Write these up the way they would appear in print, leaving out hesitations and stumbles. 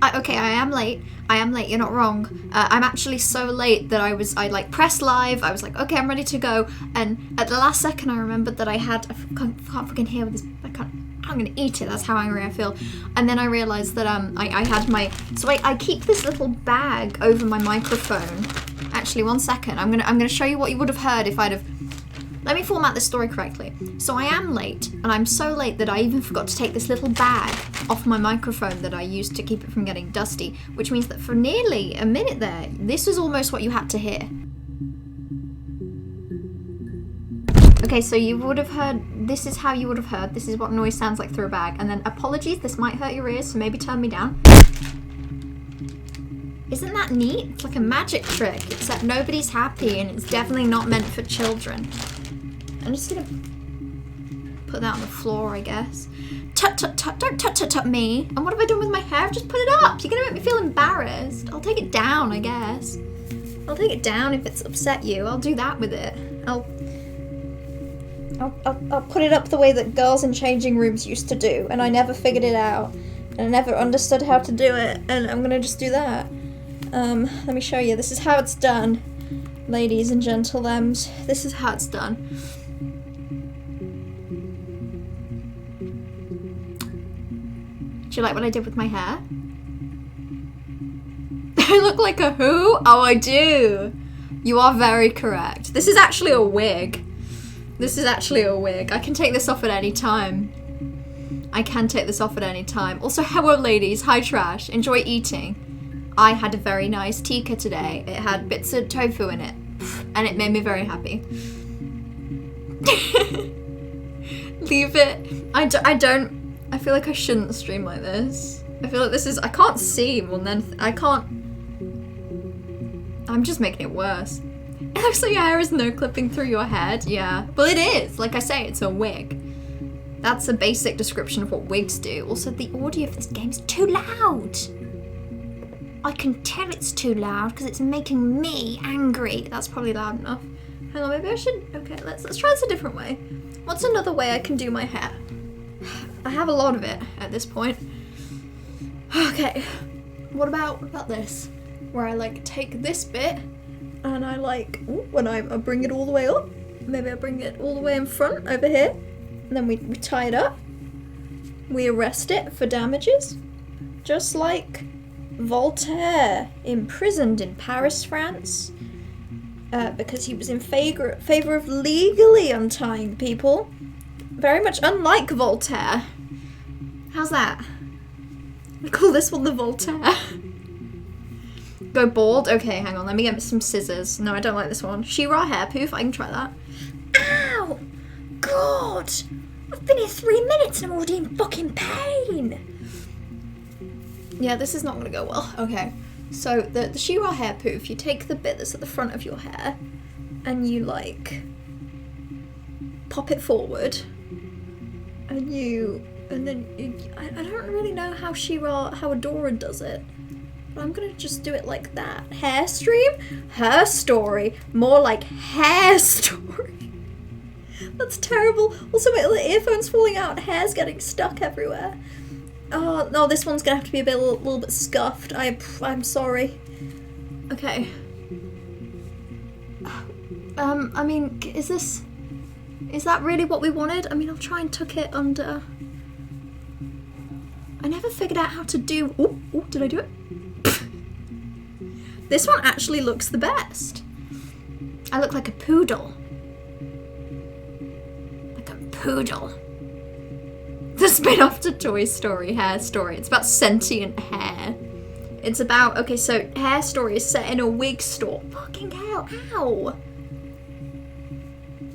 Okay, I am late. You're not wrong. I'm actually so late that I like pressed live. I was like, okay, I'm ready to go. And at the last second, I remembered that I can't fucking hear this. I'm gonna eat it. That's how angry I feel. And then I realized that I had my. So I keep this little bag over my microphone. Actually, 1 second. I'm gonna show you what you would have heard if I'd have. Let me format this story correctly. So I am late, and I'm so late that I even forgot to take this little bag off my microphone that I used to keep it from getting dusty, which means that for nearly a minute there, this is almost what you had to hear. Okay, so you would have heard, this is how you would have heard, this is what noise sounds like through a bag, and then apologies, this might hurt your ears, so maybe turn me down. Isn't that neat? It's like a magic trick, except nobody's happy, and it's definitely not meant for children. I'm just gonna put that on the floor, I guess. Tut tut tut, don't tut tut tut me. And what have I done with my hair? I've just put it up. You're gonna make me feel embarrassed. I'll take it down, I guess. I'll take it down if it's upset you. I'll do that with it. I'll put it up the way that girls in changing rooms used to do, and I never figured it out. And I never understood how to do it, and I'm gonna just do that. Let me show you. This is how it's done, ladies and gentlethems. This is how it's done. Do you like what I did with my hair? I look like a who? Oh, I do. You are very correct. This is actually a wig. This is actually a wig. I can take this off at any time. I can take this off at any time. Also, hello ladies. Hi trash. Enjoy eating. I had a very nice tikka today. It had bits of tofu in it. And it made me very happy. Leave it. I feel like I shouldn't stream like this. I feel like this is, I can't see, well then, I'm just making it worse. It looks like your hair is no clipping through your head, yeah. Well it is, like I say, it's a wig. That's a basic description of what wigs do. Also, the audio of this game is too loud. I can tell it's too loud because it's making me angry. That's probably loud enough. Hang on, maybe I should, okay, let's try this a different way. What's another way I can do my hair? I have a lot of it at this point. Okay, what about this? Where I like take this bit and I like, when I bring it all the way up. Maybe I bring it all the way in front over here. And then we tie it up. We arrest it for damages. Just like Voltaire, imprisoned in Paris, France. Because he was in favor of legally untying people. Very much unlike Voltaire. How's that? We call this one the Voltaire. Go bald? Okay, hang on, let me get some scissors. No, I don't like this one. She-Ra hair poof, I can try that. Ow! God! I've been here 3 minutes and I'm already in fucking pain! Yeah, this is not gonna go well. Okay, so the She-Ra hair poof, you take the bit that's at the front of your hair and you like pop it forward. And then I don't really know how how Adora does it. But I'm gonna just do it like that. Hair stream? Her story. More like hair story. That's terrible. Also, my earphone's falling out. Hair's getting stuck everywhere. Oh, no, this one's gonna have to be a little bit scuffed. I'm sorry. Okay. I mean, is that really what we wanted? I mean, I'll try and tuck it under. I never figured out how to do. Oh, did I do it? This one actually looks the best. I look like a poodle. Like a poodle. The spin-off to Toy Story, Hair Story. It's about sentient hair. It's about, okay, so Hair Story is set in a wig store. Fucking hell, ow.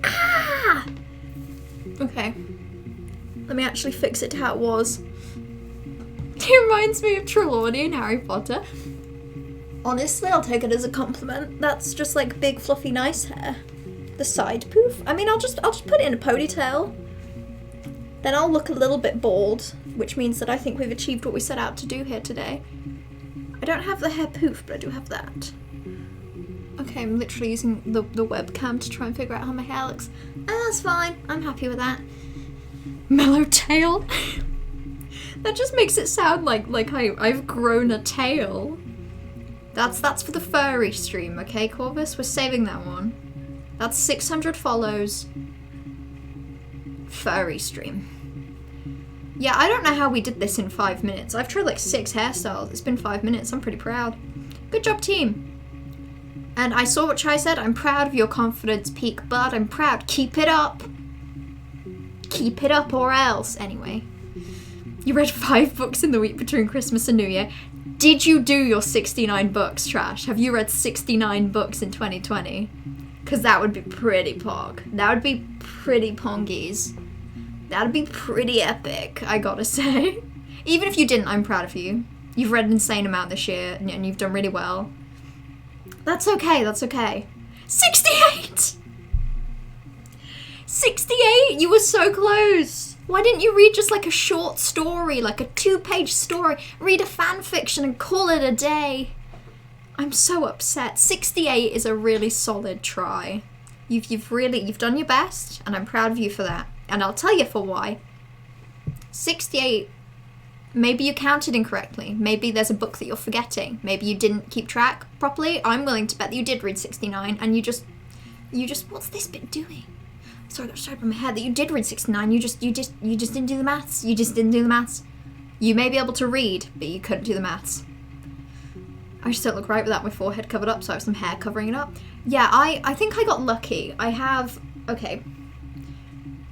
Ah! Okay. Let me actually fix it to how it was. It reminds me of Trelawney in Harry Potter. Honestly, I'll take it as a compliment. That's just like big, fluffy, nice hair. The side poof. I mean, I'll just put it in a ponytail. Then I'll look a little bit bald, which means that I think we've achieved what we set out to do here today. I don't have the hair poof, but I do have that. Okay, I'm literally using the webcam to try and figure out how my hair looks. And that's fine. I'm happy with that. Mellow tail. That just makes it sound like I've grown a tail. That's for the furry stream, okay, Corvus? We're saving that one. That's 600 follows. Furry stream. Yeah, I don't know how we did this in 5 minutes. I've tried like 6 hairstyles. It's been 5 minutes. I'm pretty proud. Good job, team. And I saw what Chai said. I'm proud of your confidence peak, bud. I'm proud. Keep it up. Keep it up or else. Anyway. You read 5 books in the week between Christmas and New Year. Did you do your 69 books, Trash? Have you read 69 books in 2020? Because that would be pretty pog. That would be pretty pongies. That'd be pretty epic, I gotta say. Even if you didn't, I'm proud of you. You've read an insane amount this year, and you've done really well. That's okay, that's okay. 68! 68? You were so close! Why didn't you read just like a short story, like a 2-page story? Read a fan fiction and call it a day. I'm so upset. 68 is a really solid try. You've done your best, and I'm proud of you for that. And I'll tell you for why. 68, maybe you counted incorrectly. Maybe there's a book that you're forgetting. Maybe you didn't keep track properly. I'm willing to bet that you did read 69 and you just, what's this bit doing? Sorry, I got straight from my head that you did read 69. You just didn't do the maths. You just didn't do the maths. You may be able to read, but you couldn't do the maths. I just don't look right without my forehead covered up, so I have some hair covering it up. Yeah, I think I got lucky. Okay.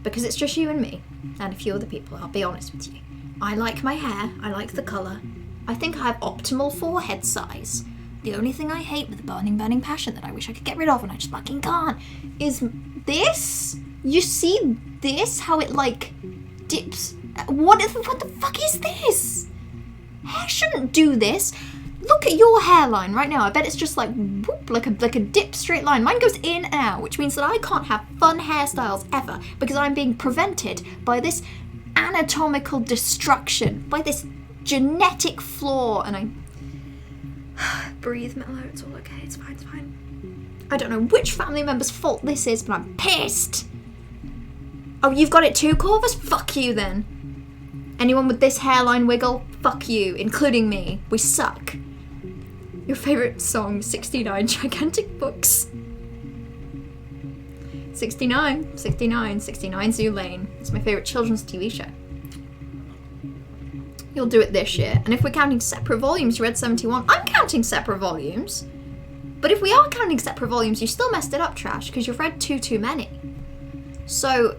Because it's just you and me, and a few other people, I'll be honest with you. I like my hair, I like the colour. I think I have optimal forehead size. The only thing I hate with a burning, burning passion that I wish I could get rid of and I just fucking can't, is this? You see this? How it, like, dips? What the fuck is this? Hair shouldn't do this. Look at your hairline right now. I bet it's just like whoop, like a dip straight line. Mine goes in and out, which means that I can't have fun hairstyles ever because I'm being prevented by this anatomical destruction, by this genetic flaw. And I breathe, Mellow. It's all okay. It's fine. It's fine. I don't know which family member's fault this is, but I'm pissed. Oh, you've got it too, Corvus? Fuck you then. Anyone with this hairline wiggle? Fuck you, including me. We suck. Your favourite song, 69 gigantic books. 69 Zoo Lane. It's my favourite children's TV show. You'll do it this year. And if we're counting separate volumes, you read 71. I'm counting separate volumes. But if we are counting separate volumes, you still messed it up, Trash, because you've read too many. So,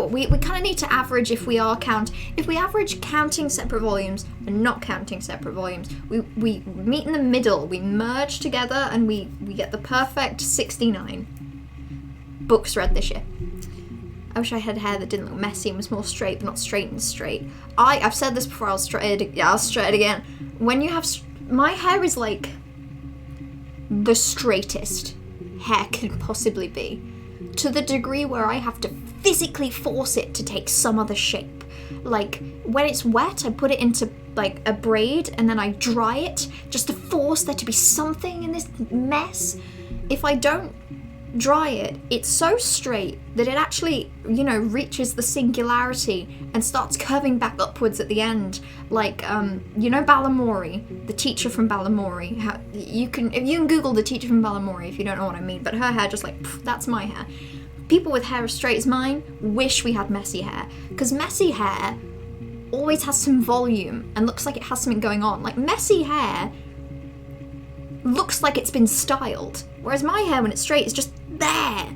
we kind of need to average if we average counting separate volumes and not counting separate volumes. We meet in the middle, we merge together, and we get the perfect 69 books read this year. I wish I had hair that didn't look messy and was more straight, but not straight and straight. I've said this before, I'll straight it again. When you have, my hair is like the straightest hair can possibly be. To the degree where I have to physically force it to take some other shape. Like, when it's wet, I put it into, like, a braid, and then I dry it, just to force there to be something in this mess. If I don't dry it, it's so straight that it actually, reaches the singularity and starts curving back upwards at the end. Like, Balamori, the teacher from Balamori. You can Google the teacher from Balamori if you don't know what I mean, but her hair just like, that's my hair. People with hair as straight as mine wish we had messy hair, because messy hair always has some volume and looks like it has something going on. Like, messy hair looks like it's been styled, whereas my hair, when it's straight, is just there.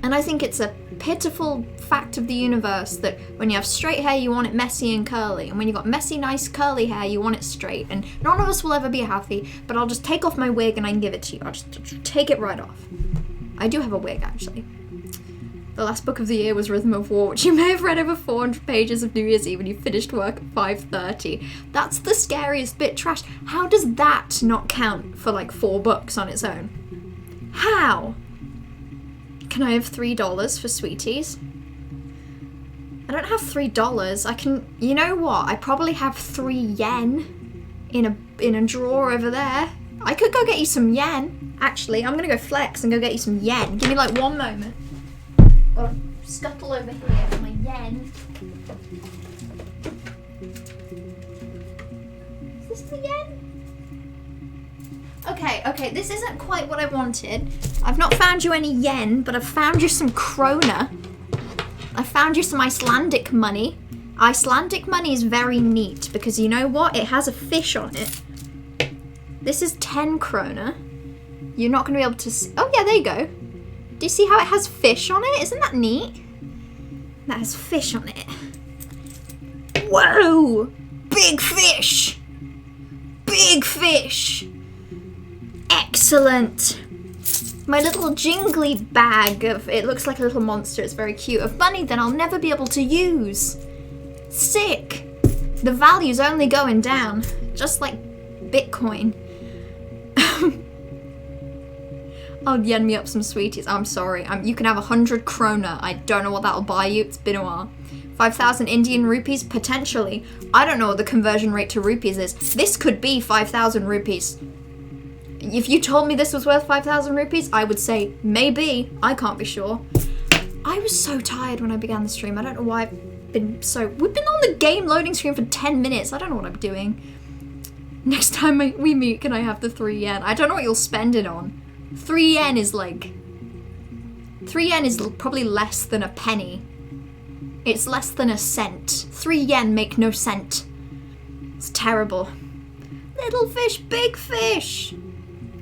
And I think it's a pitiful fact of the universe that when you have straight hair, you want it messy and curly, and when you've got messy, nice, curly hair, you want it straight. And none of us will ever be happy, but I'll just take off my wig and I can give it to you. I'll just take it right off. I do have a wig, actually. The last book of the year was Rhythm of War, which you may have read over 400 pages of New Year's Eve when you finished work at 5:30. That's the scariest bit, Trash. How does that not count for like 4 books on its own? How? Can I have $3 for sweeties? I don't have $3. I can, you know what? I probably have 3 yen in a drawer over there. I could go get you some yen. Actually, I'm gonna go flex and go get you some yen. Give me like 1 moment. Gotta scuttle over here for my yen. This is a yen? Okay, this isn't quite what I wanted. I've not found you any yen, but I've found you some krona. I found you some Icelandic money. Icelandic money is very neat because you know what? It has a fish on it. This is 10 krona. You're not going to be able to see. Oh yeah, there you go. Do you see how it has fish on it? Isn't that neat? That has fish on it. Whoa! Big fish! Big fish! Excellent! My little jingly bag of, it looks like a little monster, it's very cute, of money that I'll never be able to use. Sick! The value's only going down, just like Bitcoin. Oh, yen me up some sweeties. I'm sorry. You can have 100 krona. I don't know what that'll buy you. It's been a while. 5,000 Indian rupees? Potentially. I don't know what the conversion rate to rupees is. This could be 5,000 rupees. If you told me this was worth 5,000 rupees, I would say maybe. I can't be sure. I was so tired when I began the stream. I don't know why I've been so... We've been on the game loading screen for 10 minutes. I don't know what I'm doing. Next time we meet, can I have the 3 yen? I don't know what you'll spend it on. 3 yen is like... 3 yen is probably less than a penny. It's less than a cent. 3 yen make no cent. It's terrible. Little fish, big fish!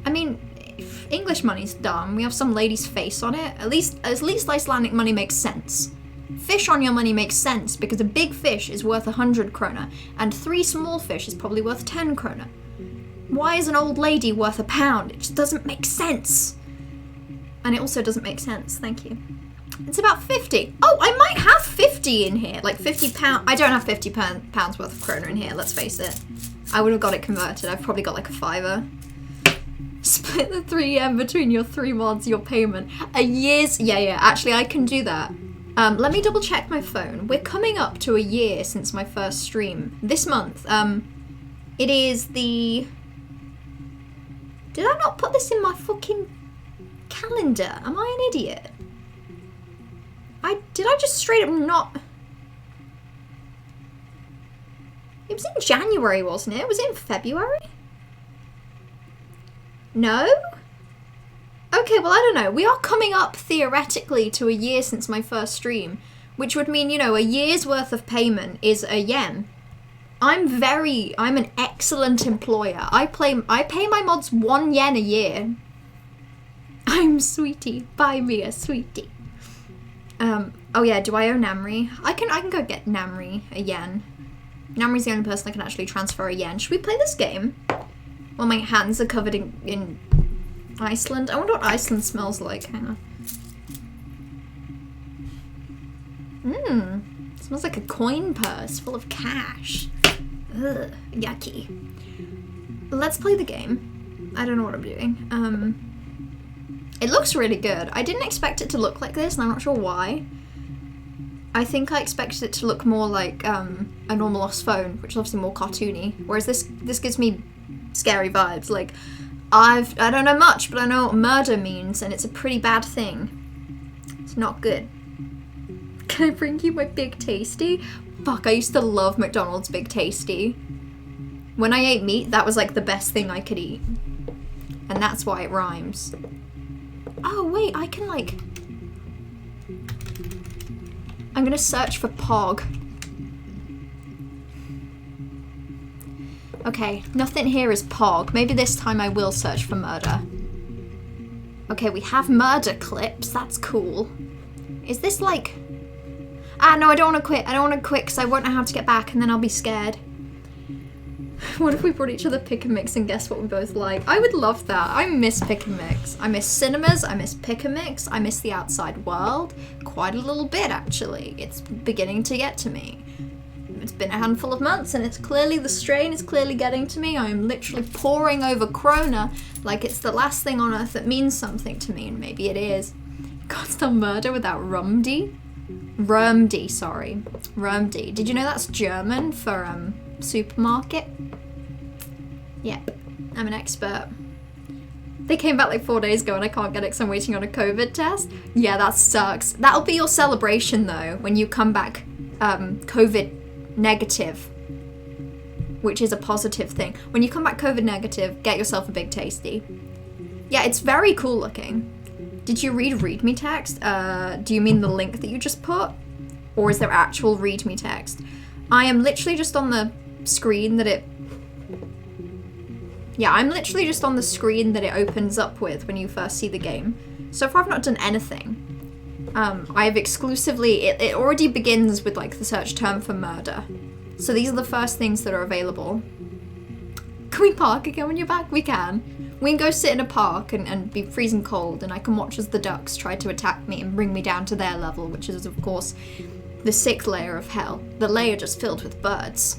I mean, if English money's dumb. We have some lady's face on it. At least Icelandic money makes sense. Fish on your money makes sense because a big fish is worth 100 krona and 3 small fish is probably worth 10 krona. Why is an old lady worth £1? It just doesn't make sense. And it also doesn't make sense, thank you. It's about 50. Oh, I might have 50 in here, like £50. I don't have £50 worth of krona in here, let's face it. I would have got it converted. I've probably got like a fiver. Split the 3 yen between your 3 mods, your payment. A year's, yeah, actually I can do that. Let me double check my phone. We're coming up to a year since my first stream. This month. It is the... Did I not put this in my fucking calendar? Am I an idiot? Did I just straight up not... It was in January, wasn't it? Was it in February? No? Okay, well, I don't know. We are coming up, theoretically, to a year since my first stream, which would mean, you know, a year's worth of payment is a yen. I'm an excellent employer. I pay my mods 1 yen a year. I'm sweetie. Buy me a sweetie. Oh yeah, do I owe Namri? I can go get Namri a yen. Namri's the only person I can actually transfer a yen. Should we play this game? Well, my hands are covered in Iceland. I wonder what Iceland smells like. Hang on. It smells like a coin purse full of cash. Ugh, yucky. Let's play the game. I don't know what I'm doing. It looks really good. I didn't expect it to look like this, and I'm not sure why. I think I expected it to look more like a normal Lost Phone, which is obviously more cartoony. Whereas this gives me scary vibes. Like, I don't know much, but I know what murder means, and it's a pretty bad thing. It's not good. Can I bring you my Big Tasty? Fuck, I used to love McDonald's Big Tasty. When I ate meat, that was like the best thing I could eat. And that's why it rhymes. Oh, wait, I can like... I'm gonna search for Pog. Okay, nothing here is Pog. Maybe this time I will search for murder. Okay, we have murder clips. That's cool. Is this like... Ah, no, I don't want to quit. I don't want to quit because I won't know how to get back and then I'll be scared. What if we brought each other pick and mix and guess what we both like? I would love that. I miss pick and mix. I miss cinemas. I miss pick and mix. I miss the outside world. Quite a little bit, actually. It's beginning to get to me. It's been a handful of months and it's clearly, the strain is clearly getting to me. I am literally poring over Krona like it's the last thing on earth that means something to me, and maybe it is. Can't spell murder without Rumdi. Rumdi, sorry. Rumdi. Did you know that's German for supermarket? Yeah, I'm an expert. They came back like 4 days ago and I can't get it because I'm waiting on a COVID test. Yeah, that sucks. That'll be your celebration though, when you come back COVID negative. which is a positive thing. When you come back COVID negative, get yourself a big tasty. Yeah, it's very cool looking. Did you read readme text? Do you mean the link that you just put? Or is there actual readme text? I am literally just on the screen that it... Yeah, I'm literally just on the screen that it opens up with when you first see the game. So far I've not done anything. I've exclusively... It already begins with like the search term for murder. So these are the first things that are available. Can we park again when you're back? We can. We can go sit in a park and be freezing cold, and I can watch as the ducks try to attack me and bring me down to their level, which is of course the 6th layer of hell. The layer just filled with birds.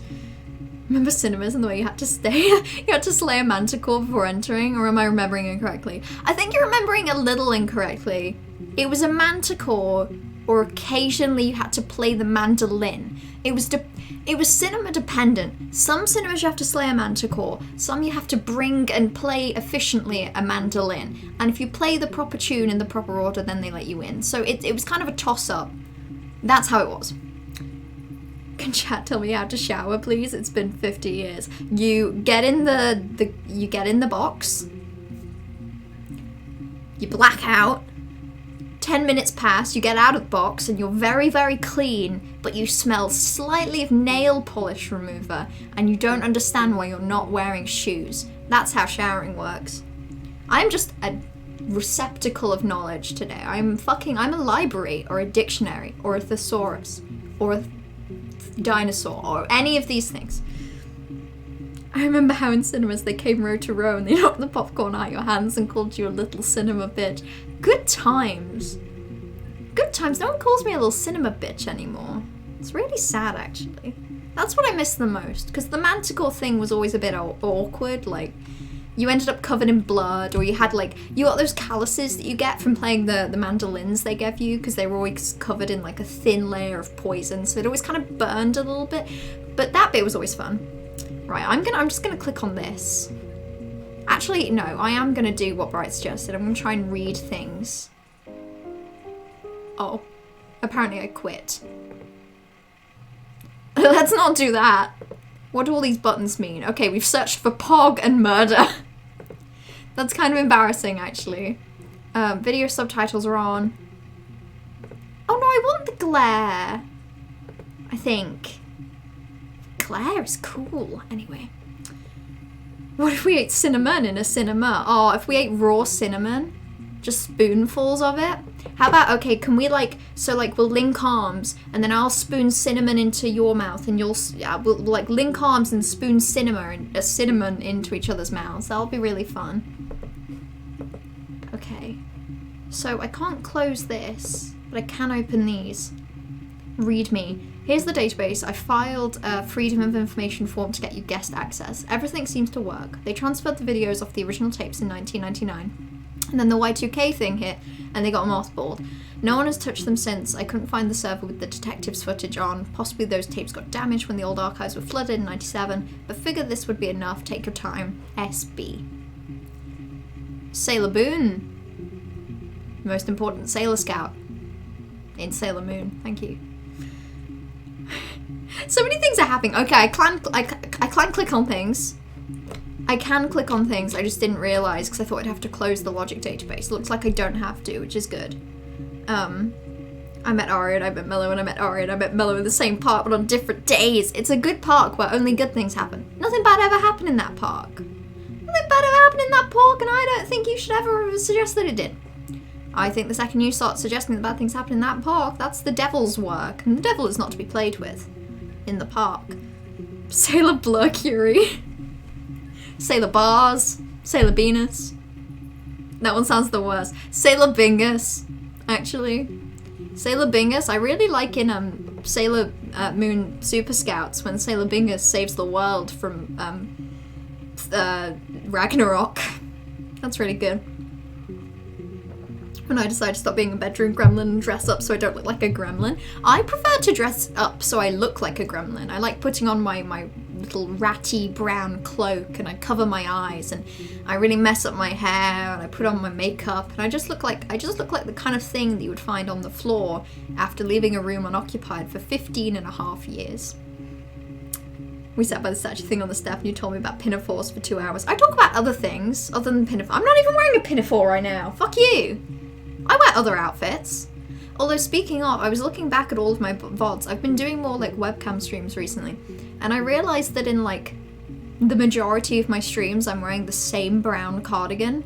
Remember cinemas and the way you had to stay? You had to slay a manticore before entering, or am I remembering incorrectly? I think you're remembering a little incorrectly. It was a manticore, or occasionally you had to play the mandolin. It was cinema dependent. Some cinemas you have to slay a manticore, some you have to bring and play efficiently a mandolin. And if you play the proper tune in the proper order, then they let you in. So it was kind of a toss-up. That's how it was. Can chat tell me how to shower, please? It's been 50 years. You get in you get in the box. You black out. 10 minutes pass, you get out of the box, and you're very, very clean, but you smell slightly of nail polish remover, and you don't understand why you're not wearing shoes. That's how showering works. I'm just a receptacle of knowledge today. I'm a library, or a dictionary, or a thesaurus, or a dinosaur, or any of these things. I remember how in cinemas they came row to row and they knocked the popcorn out your hands and called you a little cinema bitch. Good times. Good times. No one calls me a little cinema bitch anymore. It's really sad, actually. That's what I miss the most, because the manticore thing was always a bit awkward. Like, you ended up covered in blood, or you got those calluses that you get from playing the mandolins they gave you, because they were always covered in like a thin layer of poison, so it always kind of burned a little bit. But that bit was always fun. Right, I'm just gonna click on this. Actually, no, I am gonna do what Bright suggested. I'm gonna try and read things. Oh, apparently I quit. Let's not do that. What do all these buttons mean? Okay, we've searched for Pog and murder. That's kind of embarrassing, actually. Video subtitles are on. Oh no, I want the glare. I think. Glare is cool. Anyway. What if we ate cinnamon in a cinema? Oh, if we ate raw cinnamon? Just spoonfuls of it? How about, okay, can we we'll link arms, and then I'll spoon cinnamon into your mouth, and we'll like link arms and spoon cinnamon into each other's mouths. That'll be really fun. Okay. So I can't close this, but I can open these. Read me. Here's the database. I filed a Freedom of Information form to get you guest access. Everything seems to work. They transferred the videos off the original tapes in 1999. And then the Y2K thing hit, and they got mothballed. No one has touched them since. I couldn't find the server with the detectives footage on. Possibly those tapes got damaged when the old archives were flooded in 97, but figured this would be enough. Take your time. SB. Sailor Boone. Most important Sailor Scout. In Sailor Moon. Thank you. So many things are happening. Okay, I can click on things. I can click on things, I just didn't realise because I thought I'd have to close the logic database. Looks like I don't have to, which is good. I met Aria and I met Mello and I met Aria and I met Mello in the same park but on different days. It's a good park where only good things happen. Nothing bad ever happened in that park. Nothing bad ever happened in that park, and I don't think you should ever suggest that it did. I think the second you start suggesting that bad things happen in that park, that's the devil's work, and the devil is not to be played with in the park. Sailor Blurcury. Sailor Bars. Sailor Venus. That one sounds the worst. Sailor Bingus, actually. Sailor Bingus, I really like in Sailor Moon Super Scouts when Sailor Bingus saves the world from Ragnarok. That's really good. When I decide to stop being a bedroom gremlin and dress up so I don't look like a gremlin. I prefer to dress up so I look like a gremlin. I like putting on my little ratty brown cloak, and I cover my eyes, and I really mess up my hair, and I put on my makeup, and I just look like the kind of thing that you would find on the floor after leaving a room unoccupied for 15 and a half years. We sat by the statue thing on the step and you told me about pinafores for 2 hours. I talk about other things other than pinafore. I'm not even wearing a pinafore right now. Fuck you. I wear other outfits. Although speaking of, I was looking back at all of my VODs. I've been doing more like webcam streams recently. And I realized that in like the majority of my streams, I'm wearing the same brown cardigan.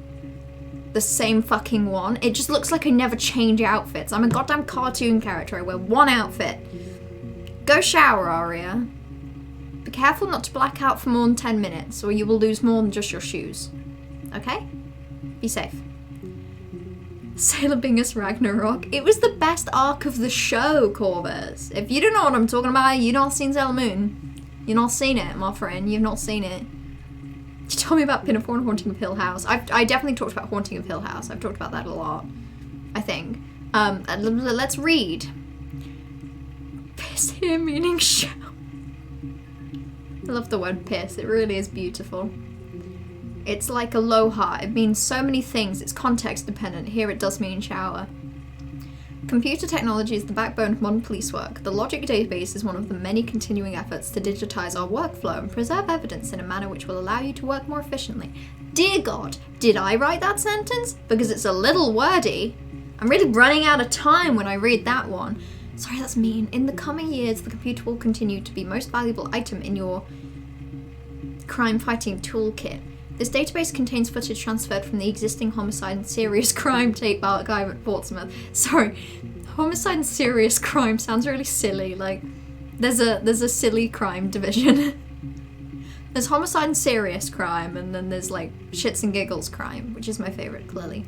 The same fucking one. It just looks like I never change outfits. I'm a goddamn cartoon character. I wear one outfit. Go shower, Aria. Be careful not to black out for more than 10 minutes, or you will lose more than just your shoes. Okay? Be safe. Sailor Bingus Ragnarok. It was the best arc of the show, Corvus. If you don't know what I'm talking about, you've not seen Sailor Moon. You've not seen it, my friend. You've not seen it. You told me about Pinafore and Haunting of Hill House. I definitely talked about Haunting of Hill House. I've talked about that a lot, I think. Let's read. Piss here meaning show. I love the word piss. It really is beautiful. It's like aloha. It means so many things. It's context dependent. Here it does mean shower. Computer technology is the backbone of modern police work. The Logic database is one of the many continuing efforts to digitize our workflow and preserve evidence in a manner which will allow you to work more efficiently. Dear God, did I write that sentence? Because it's a little wordy. I'm really running out of time when I read that one. Sorry, that's mean. In the coming years, the computer will continue to be most valuable item in your crime-fighting toolkit. This database contains footage transferred from the existing homicide and serious crime tape archive at Portsmouth. Sorry, homicide and serious crime sounds really silly. Like, there's a silly crime division. There's homicide and serious crime, and then there's like shits and giggles crime, which is my favorite, clearly.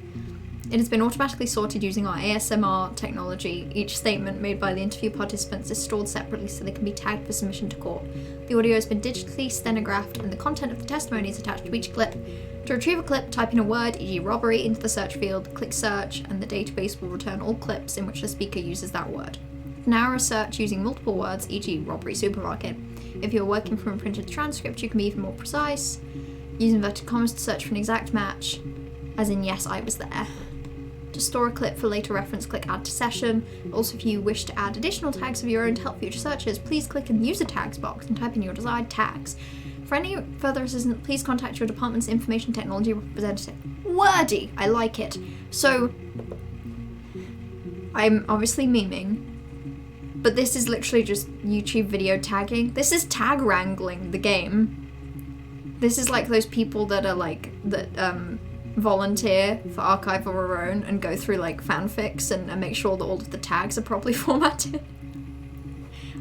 It has been automatically sorted using our ASMR technology. Each statement made by the interview participants is stored separately so they can be tagged for submission to court. The audio has been digitally stenographed and the content of the testimony is attached to each clip. To retrieve a clip, type in a word, e.g. robbery, into the search field, click search, and the database will return all clips in which the speaker uses that word. Narrow a search using multiple words, e.g. robbery supermarket. If you're working from a printed transcript, you can be even more precise. Use inverted commas to search for an exact match, as in yes, I was there. To store a clip for later reference, click add to session. Also, if you wish to add additional tags of your own to help future searches, please click in the user tags box and type in your desired tags. For any further assistance, please contact your department's information technology representative. Wordy! I like it. So, I'm obviously memeing, but this is literally just YouTube video tagging. This is tag wrangling the game. This is like those people that are like, volunteer for Archive of Our Own and go through like fanfics and make sure that all of the tags are properly formatted.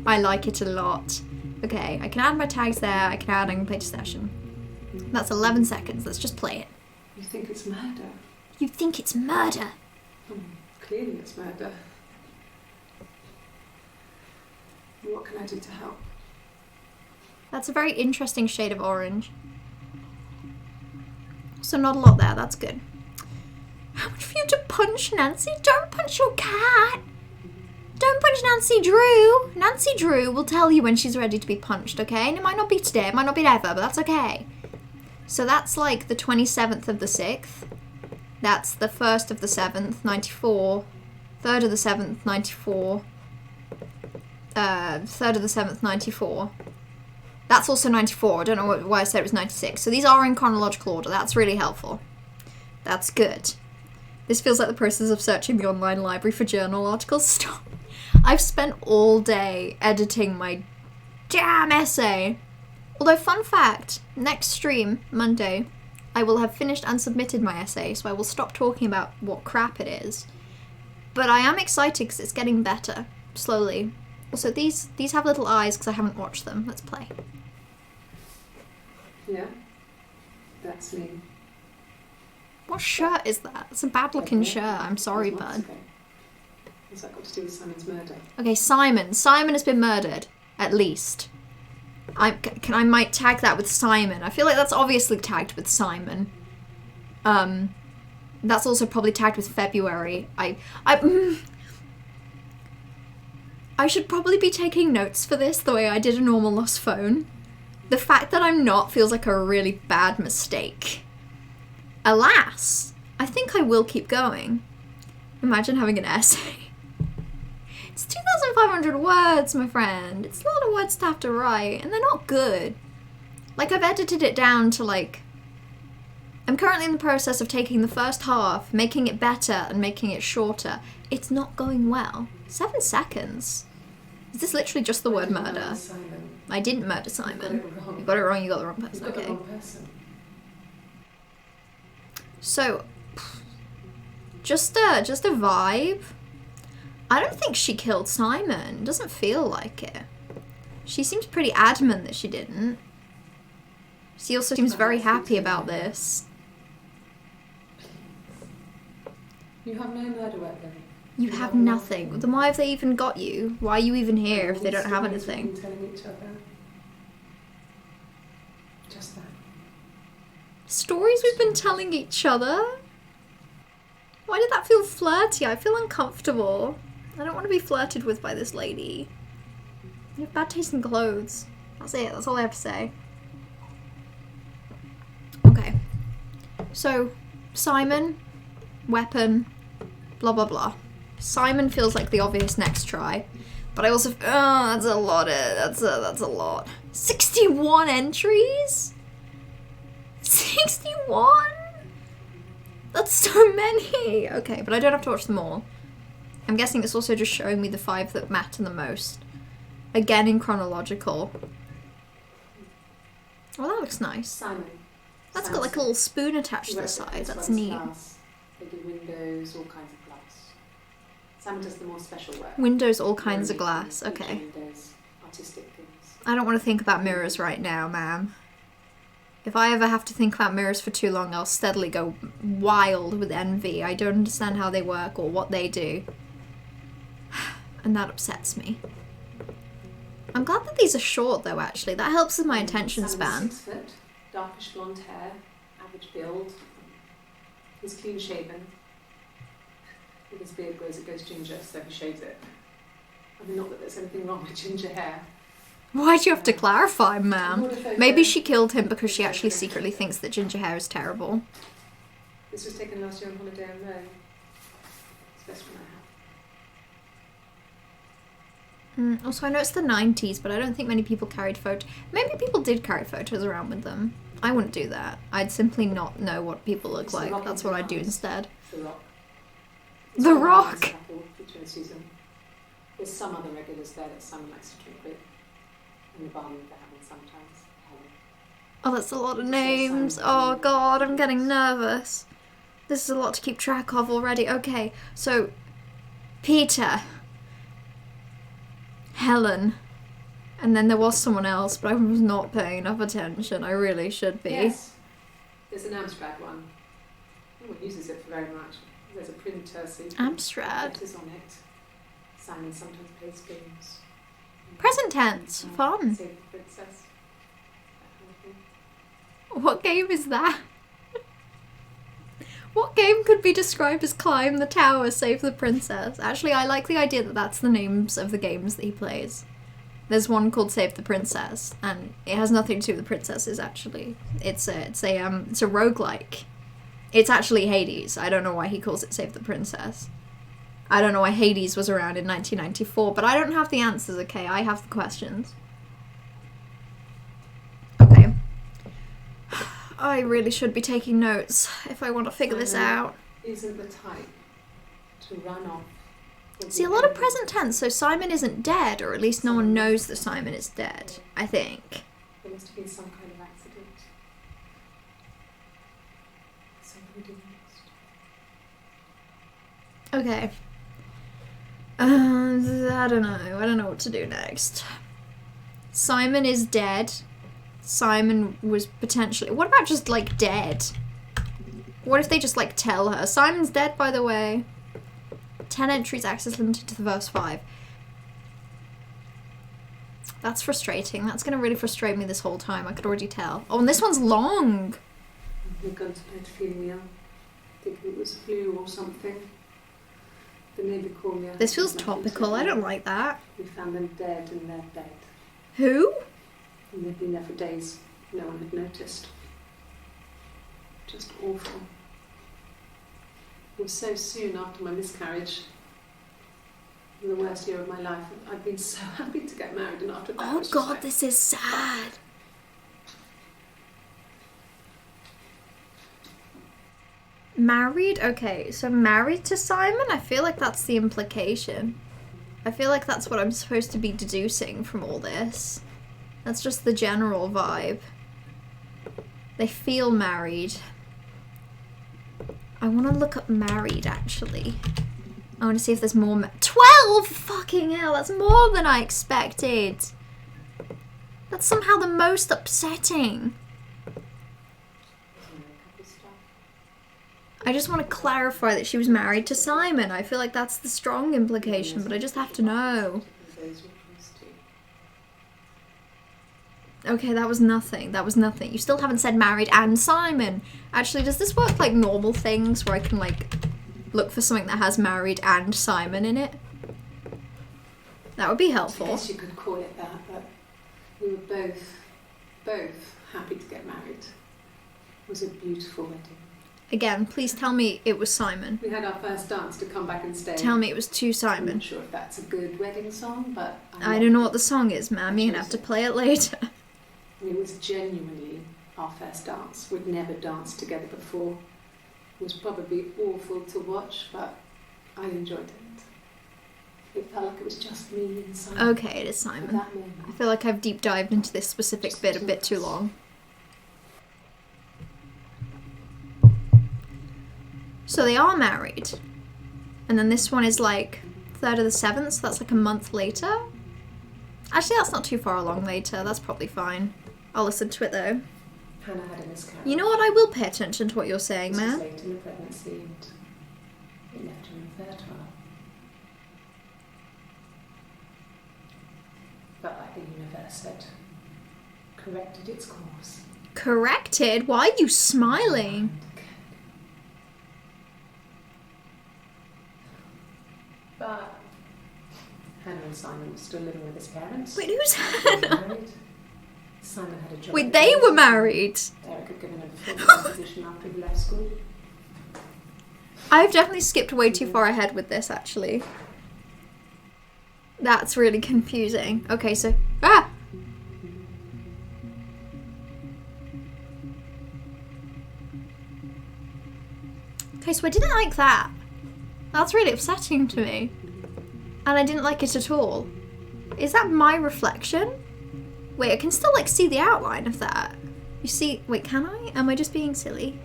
I like it a lot. Okay, I can add my tags there, I can play to session. That's 11 seconds, let's just play it. You think it's murder? You think it's murder? Clearly it's murder. What can I do to help? That's a very interesting shade of orange. So not a lot there, that's good. How much for you to punch Nancy? Don't punch your cat! Don't punch Nancy Drew! Nancy Drew will tell you when she's ready to be punched, okay? And it might not be today, it might not be ever, but that's okay. So that's like the 27th of the 6th. That's the 1st of the 7th, 94. 3rd of the 7th, 94. 3rd of the 7th, 94. That's also 94. I don't know why I said it was 96. So these are in chronological order. That's really helpful. That's good. This feels like the process of searching the online library for journal articles. Stop. I've spent all day editing my damn essay. Although, fun fact, next stream, Monday, I will have finished and submitted my essay, so I will stop talking about what crap it is. But I am excited because it's getting better, slowly. Also, these have little eyes because I haven't watched them. Let's play. Yeah, that's me. What shirt is that? It's a bad-looking shirt. I'm sorry, bud. What's that got to do with Simon's murder? Okay, Simon. Simon has been murdered, at least. I might tag that with Simon. I feel like that's obviously tagged with Simon. That's also probably tagged with February. I should probably be taking notes for this the way I did a normal lost phone. The fact that I'm not feels like a really bad mistake. Alas, I think I will keep going. Imagine having an essay. It's 2,500 words, my friend. It's a lot of words to have to write, and they're not good. Like, I've edited it down to, like... I'm currently in the process of taking the first half, making it better, and making it shorter. It's not going well. 7 seconds. Is this literally just the word murder? I didn't murder Simon. You got it wrong, you got the wrong person. You got Okay. the wrong person. So, just a vibe. I don't think she killed Simon. Doesn't feel like it. She seems pretty adamant that she didn't. She also seems very happy about this. You have no murder weapon. You have nothing. Then why have they even got you? Why are you even here if they don't have Stories we've anything? been telling each other. Just that. Stories we've been telling each other? Why did that feel flirty? I feel uncomfortable. I don't want to be flirted with by this lady. You have bad taste in clothes. That's it. That's all I have to say. Okay. So, Simon, weapon, blah blah blah. Simon feels like the obvious next try, but I also that's a lot. That's a lot. 61 entries. 61. That's so many. Okay, but I don't have to watch them all. I'm guessing it's also just showing me the 5 that matter the most. Again in chronological. Oh, that looks nice. Simon. That's got like a little spoon attached to the side. That's neat. They do windows, all kinds of glass. Simon does the more special work. Windows, all kinds of glass. Okay. Windows, artistic things. I don't want to think about mirrors right now, ma'am. If I ever have to think about mirrors for too long, I'll steadily go wild with envy. I don't understand how they work or what they do. And that upsets me. I'm glad that these are short though, actually. That helps with my attention span. Simon's 6 foot, darkish blonde hair, average build. He's clean shaven. If his beard grows, it goes ginger, so he shaves it. I mean, not that there's anything wrong with ginger hair. Why'd you have to clarify, ma'am? Maybe she killed him because she actually secretly thinks that ginger hair is terrible. This was taken last year on holiday in May. It's the best one I have. Also, I know it's the 90s, but I don't think many people carried photos. Maybe people did carry photos around with them. I wouldn't do that. I'd simply not know what people look like. That's what I'd do instead. The Rock. The Rock! There's some other regulars there that Simon likes to drink with. And the barman they're having sometimes. Oh, that's a lot of names. Oh god, I'm getting nervous. This is a lot to keep track of already. Okay, so Peter, Helen, and then there was someone else, but I was not paying enough attention. I really should be. Yes. There's an Amstrad one. No one uses it for very much. There's a printer, so you can Amstrad. put letters on it. Simon sometimes plays games. Present tense. Fun. Save the Princess. That kind of thing. What game is that? What game could be described as Climb the Tower, Save the Princess? Actually, I like the idea that that's the names of the games that he plays. There's one called Save the Princess, and it has nothing to do with the princesses, actually. It's a roguelike. It's actually Hades. I don't know why he calls it Save the Princess. I don't know why Hades was around in 1994, but I don't have the answers, okay? I have the questions. Okay. I really should be taking notes if I want to figure this out. Isn't the type to run off. See, a lot of present tense, so Simon isn't dead, or at least no one knows that Simon is dead, I think. There must have been some kind of accident. Somebody lost. Okay. I don't know. I don't know what to do next. Simon is dead. Simon was potentially... What about just, like, dead? What if they just, like, tell her? Simon's dead, by the way. 10 entries, access limited to the verse 5. That's frustrating. That's going to really frustrate me this whole time. I could already tell. Oh, and this one's long. We've gone to pedophilia. I think it was flu or something. The neighbour called me. This feels topical. I don't like that. We found them dead in their bed. Who? And they'd been there for days. No one had noticed. Just awful. It was so soon after my miscarriage. The worst year of my life. I've been so happy to get married, and after that, I Oh was just god, like, this is sad. Married? Okay, so married to Simon? I feel like that's the implication. I feel like that's what I'm supposed to be deducing from all this. That's just the general vibe. They feel married. I want to look up married, actually. I want to see if there's more 12! Fucking hell, that's more than I expected. That's somehow the most upsetting. I just want to clarify that she was married to Simon. I feel like that's the strong implication, but I just have to know. Okay, that was nothing. That was nothing. You still haven't said married and Simon. Actually, does this work like normal things where I can like look for something that has married and Simon in it? That would be helpful. I guess you could call it that, but we were both happy to get married. It was a beautiful wedding. Again, please tell me it was Simon. We had our first dance to come back and stay. Tell me it was to I'm Simon. not sure if that's a good wedding song, but I don't know what the song is, ma'am. You're gonna have to play it later. It was genuinely our first dance. We'd never danced together before. It was probably awful to watch, but I enjoyed it. It felt like it was just me and Simon. Okay, it is At Simon. that moment. I feel like I've deep dived into this specific bit a bit too long. So they are married. And then this one is like 3rd of the 7th, so that's like a month later. Actually, that's not too far along later. That's probably fine. I'll listen to it though. Hannah had a miscarriage. You know what? I will pay attention to what you're saying, This was man. late in the pregnancy, and it left her infertile. But like the universe had corrected its course. Corrected? Why are you smiling? But Hannah and Simon were still living with his parents. Wait, who's They were Hannah? married. Simon had a job. Wait, at they the were police. married. Derek had given him a full-time position after he left school. I've definitely skipped way too far ahead with this, actually. That's really confusing. Okay, so... Ah! Okay, so I didn't like that. That's really upsetting to me. And I didn't like it at all. Is that my reflection? Wait, I can still, like, see the outline of that. You see... Wait, can I? Am I just being silly?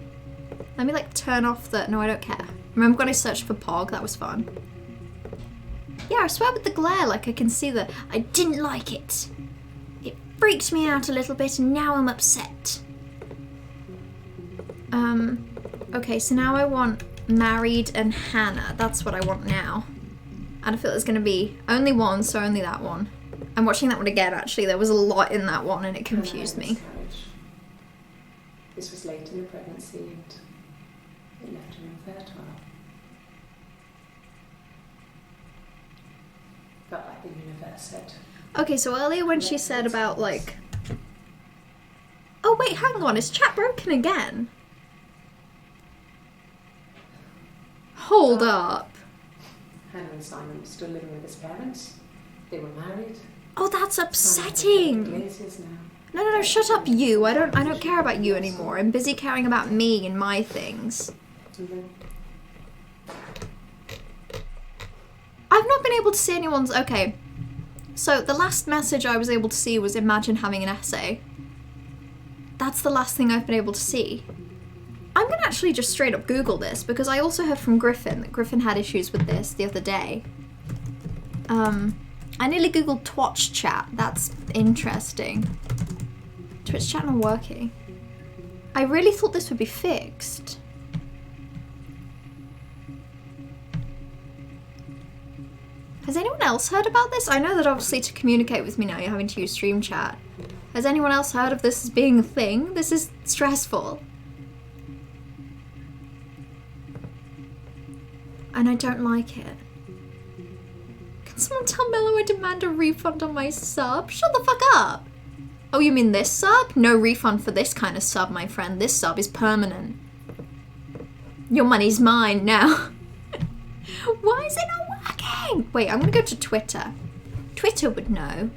Let me, like, turn off the... No, I don't care. Remember when I searched for Pog? That was fun. Yeah, I swear with the glare, like, I can see the... I didn't like it. It freaked me out a little bit, and now I'm upset. Okay, so now I want married and Hannah. That's what I want now. And I feel there's going to be only one, so only that one. I'm watching that one again, actually. There was a lot in that one, and it confused me. This was late in the pregnancy, and it left her infertile. Felt like the universe said. Okay, so earlier when she said about, like... Oh, wait, hang on. Is chat broken again? Hold up. Hannah and Simon were still living with his parents. They were married. Oh, that's Simon had upsetting. Glaciers now. No, shut up, you. I don't care about you anymore. I'm busy caring about me and my things. I've not been able to see anyone's... Okay. So, the last message I was able to see was imagine having an essay. That's the last thing I've been able to see. I'm gonna actually just straight up Google this, because I also heard from Griffin that Griffin had issues with this the other day. I nearly Googled Twitch chat. That's interesting. Twitch chat not working. I really thought this would be fixed. Has anyone else heard about this? I know that obviously to communicate with me now you're having to use stream chat. Has anyone else heard of this as being a thing? This is stressful. And I don't like it. Can someone tell Mello I demand a refund on my sub? Shut the fuck up! Oh, you mean this sub? No refund for this kind of sub, my friend. This sub is permanent. Your money's mine now. Why is it not I... Wait, I'm gonna go to Twitter. Twitter would know.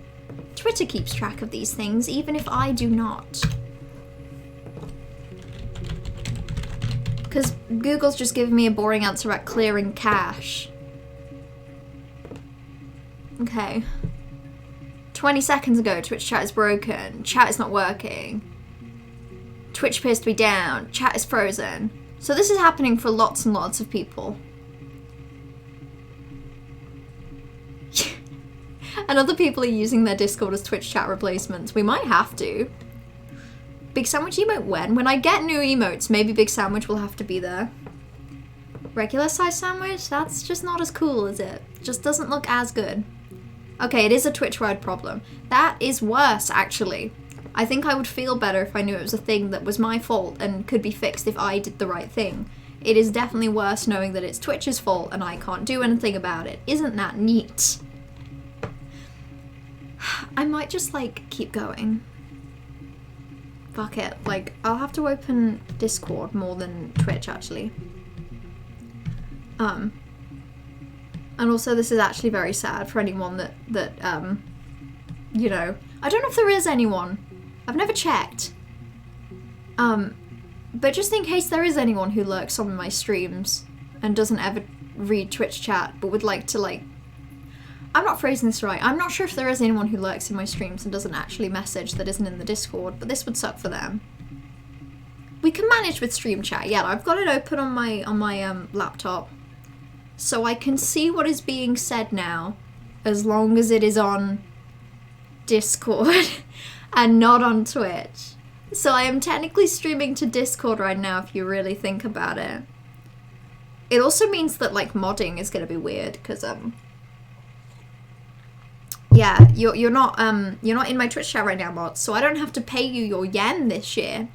Twitter keeps track of these things, even if I do not. Because Google's just giving me a boring answer about clearing cache. Okay. 20 seconds ago, Twitch chat is broken. Chat is not working. Twitch appears to be down. Chat is frozen. So this is happening for lots and lots of people. And other people are using their Discord as Twitch chat replacements. We might have to. Big Sandwich emote when? When I get new emotes, maybe Big Sandwich will have to be there. Regular size sandwich? That's just not as cool, is it? Just doesn't look as good. Okay, it is a Twitch-wide problem. That is worse, actually. I think I would feel better if I knew it was a thing that was my fault and could be fixed if I did the right thing. It is definitely worse knowing that it's Twitch's fault and I can't do anything about it. Isn't that neat? I might just, like, keep going. Fuck it. Like, I'll have to open Discord more than Twitch, actually. And also this is actually very sad for anyone that you know, I don't know if there is anyone. I've never checked. But just in case there is anyone who lurks on my streams and doesn't ever read Twitch chat, but would like to, like, I'm not phrasing this right. I'm not sure if there is anyone who lurks in my streams and doesn't actually message that isn't in the Discord, but this would suck for them. We can manage with stream chat. Yeah, I've got it open on my laptop. So I can see what is being said now, as long as it is on Discord and not on Twitch. So I am technically streaming to Discord right now if you really think about it. It also means that, like, modding is gonna be weird, because yeah, you're not in my Twitch chat right now, mods, so I don't have to pay you your yen this year.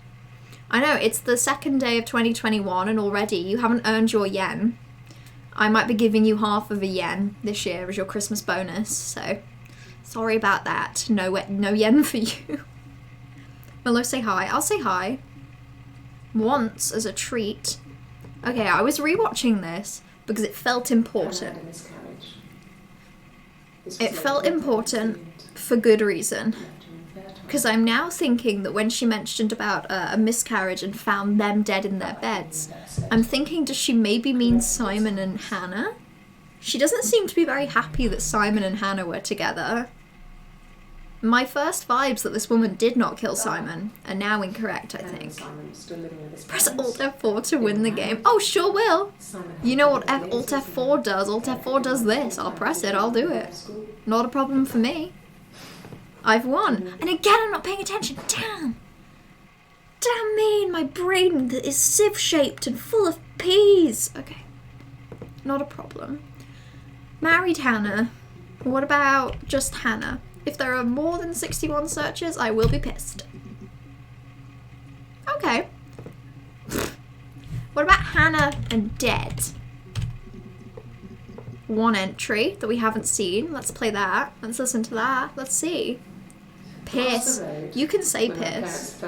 I know, it's the second day of 2021 and already you haven't earned your yen. I might be giving you half of a yen this year as your Christmas bonus, so sorry about that. No yen for you. Melo, say hi. I'll say hi. Once as a treat. Okay, I was rewatching this because it felt important. It felt important for good reason. Because I'm now thinking that when she mentioned about a miscarriage and found them dead in their beds, I'm thinking, does she maybe mean Simon and Hannah? She doesn't seem to be very happy that Simon and Hannah were together. My first vibes that this woman did not kill Simon are now incorrect, I think. Press Alt F4 to win the game. Oh, sure will. You know what Alt F4 does? Alt F4 does this. I'll press it, I'll do it. Not a problem for me. I've won. And again, I'm not paying attention. Damn. Damn me, my brain is sieve-shaped and full of peas. Okay. Not a problem. Married Hannah. What about just Hannah? If there are more than 61 searches, I will be pissed. Okay. What about Hannah and dead? One entry that we haven't seen. Let's play that. Let's listen to that. Let's see. Piss. You can say piss.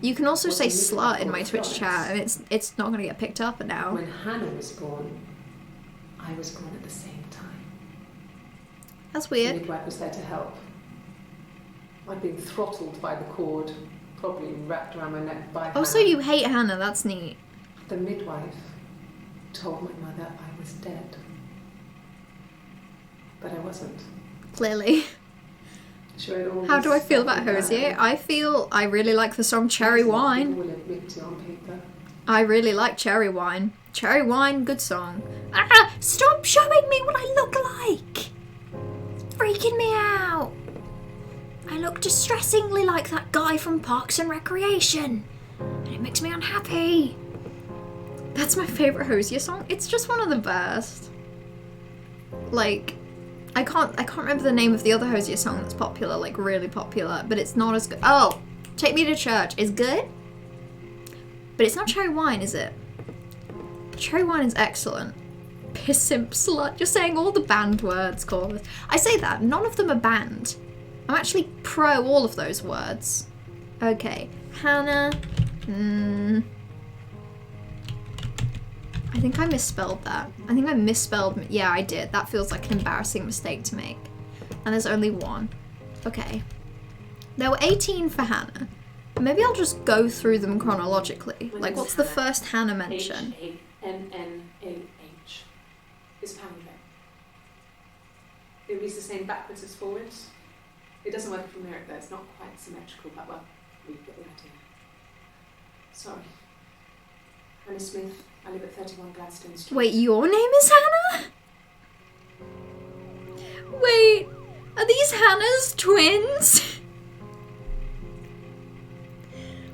You can also say slut in my Twitch chat, and it's not going to get picked up now. When Hannah was born, I was born at the same time. That's weird. The midwife was there to help. I'd been throttled by the cord, probably wrapped around my neck by Hannah. Oh, so you hate Hannah. That's neat. The midwife told my mother I was dead. But I wasn't. Clearly. How do I feel about Hosier? I really like the song Cherry Wine. I really like Cherry Wine. Cherry Wine, good song. Ah! Stop showing me what I look like! It's freaking me out. I look distressingly like that guy from Parks and Recreation. And it makes me unhappy. That's my favourite Hosier song. It's just one of the best. Like, I can't remember the name of the other Hosier song that's popular, like really popular, but it's not as good. Oh, Take Me to Church is good, but it's not Cherry Wine, is it? Cherry Wine is excellent. Piss simp slut. You're saying all the banned words, Corvus. I say that, none of them are banned. I'm actually pro all of those words. Okay, Hannah. I think I misspelled that. I think I misspelled, yeah, I did. That feels like an embarrassing mistake to make. And there's only one. Okay. There were 18 for Hannah. Maybe I'll just go through them chronologically. Like, what's the first Hannah mention? H-A-N-N-A-H. It's pound. It reads the same backwards as forwards. It doesn't work from there, though. It's not quite symmetrical, but well, we get the idea. Sorry. Hannah Smith. I live at 31 Gladstone Street. Wait, your name is Hannah? Wait, are these Hannah's twins?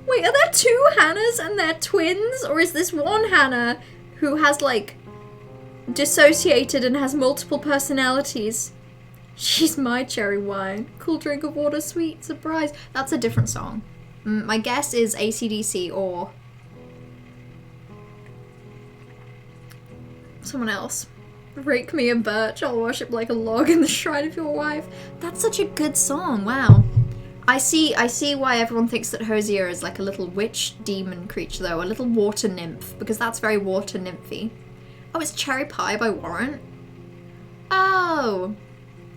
Wait, are there two Hannahs and they're twins? Or is this one Hannah who has, like, dissociated and has multiple personalities? She's my cherry wine. Cool drink of water, sweet surprise. That's a different song. My guess is AC/DC or someone else. Rake me a birch, I'll worship like a log in the shrine of your wife. That's such a good song, wow. I see why everyone thinks that Hosier is like a little witch demon creature though, a little water nymph, because that's very water nymphy. Oh, it's Cherry Pie by Warrant. Oh,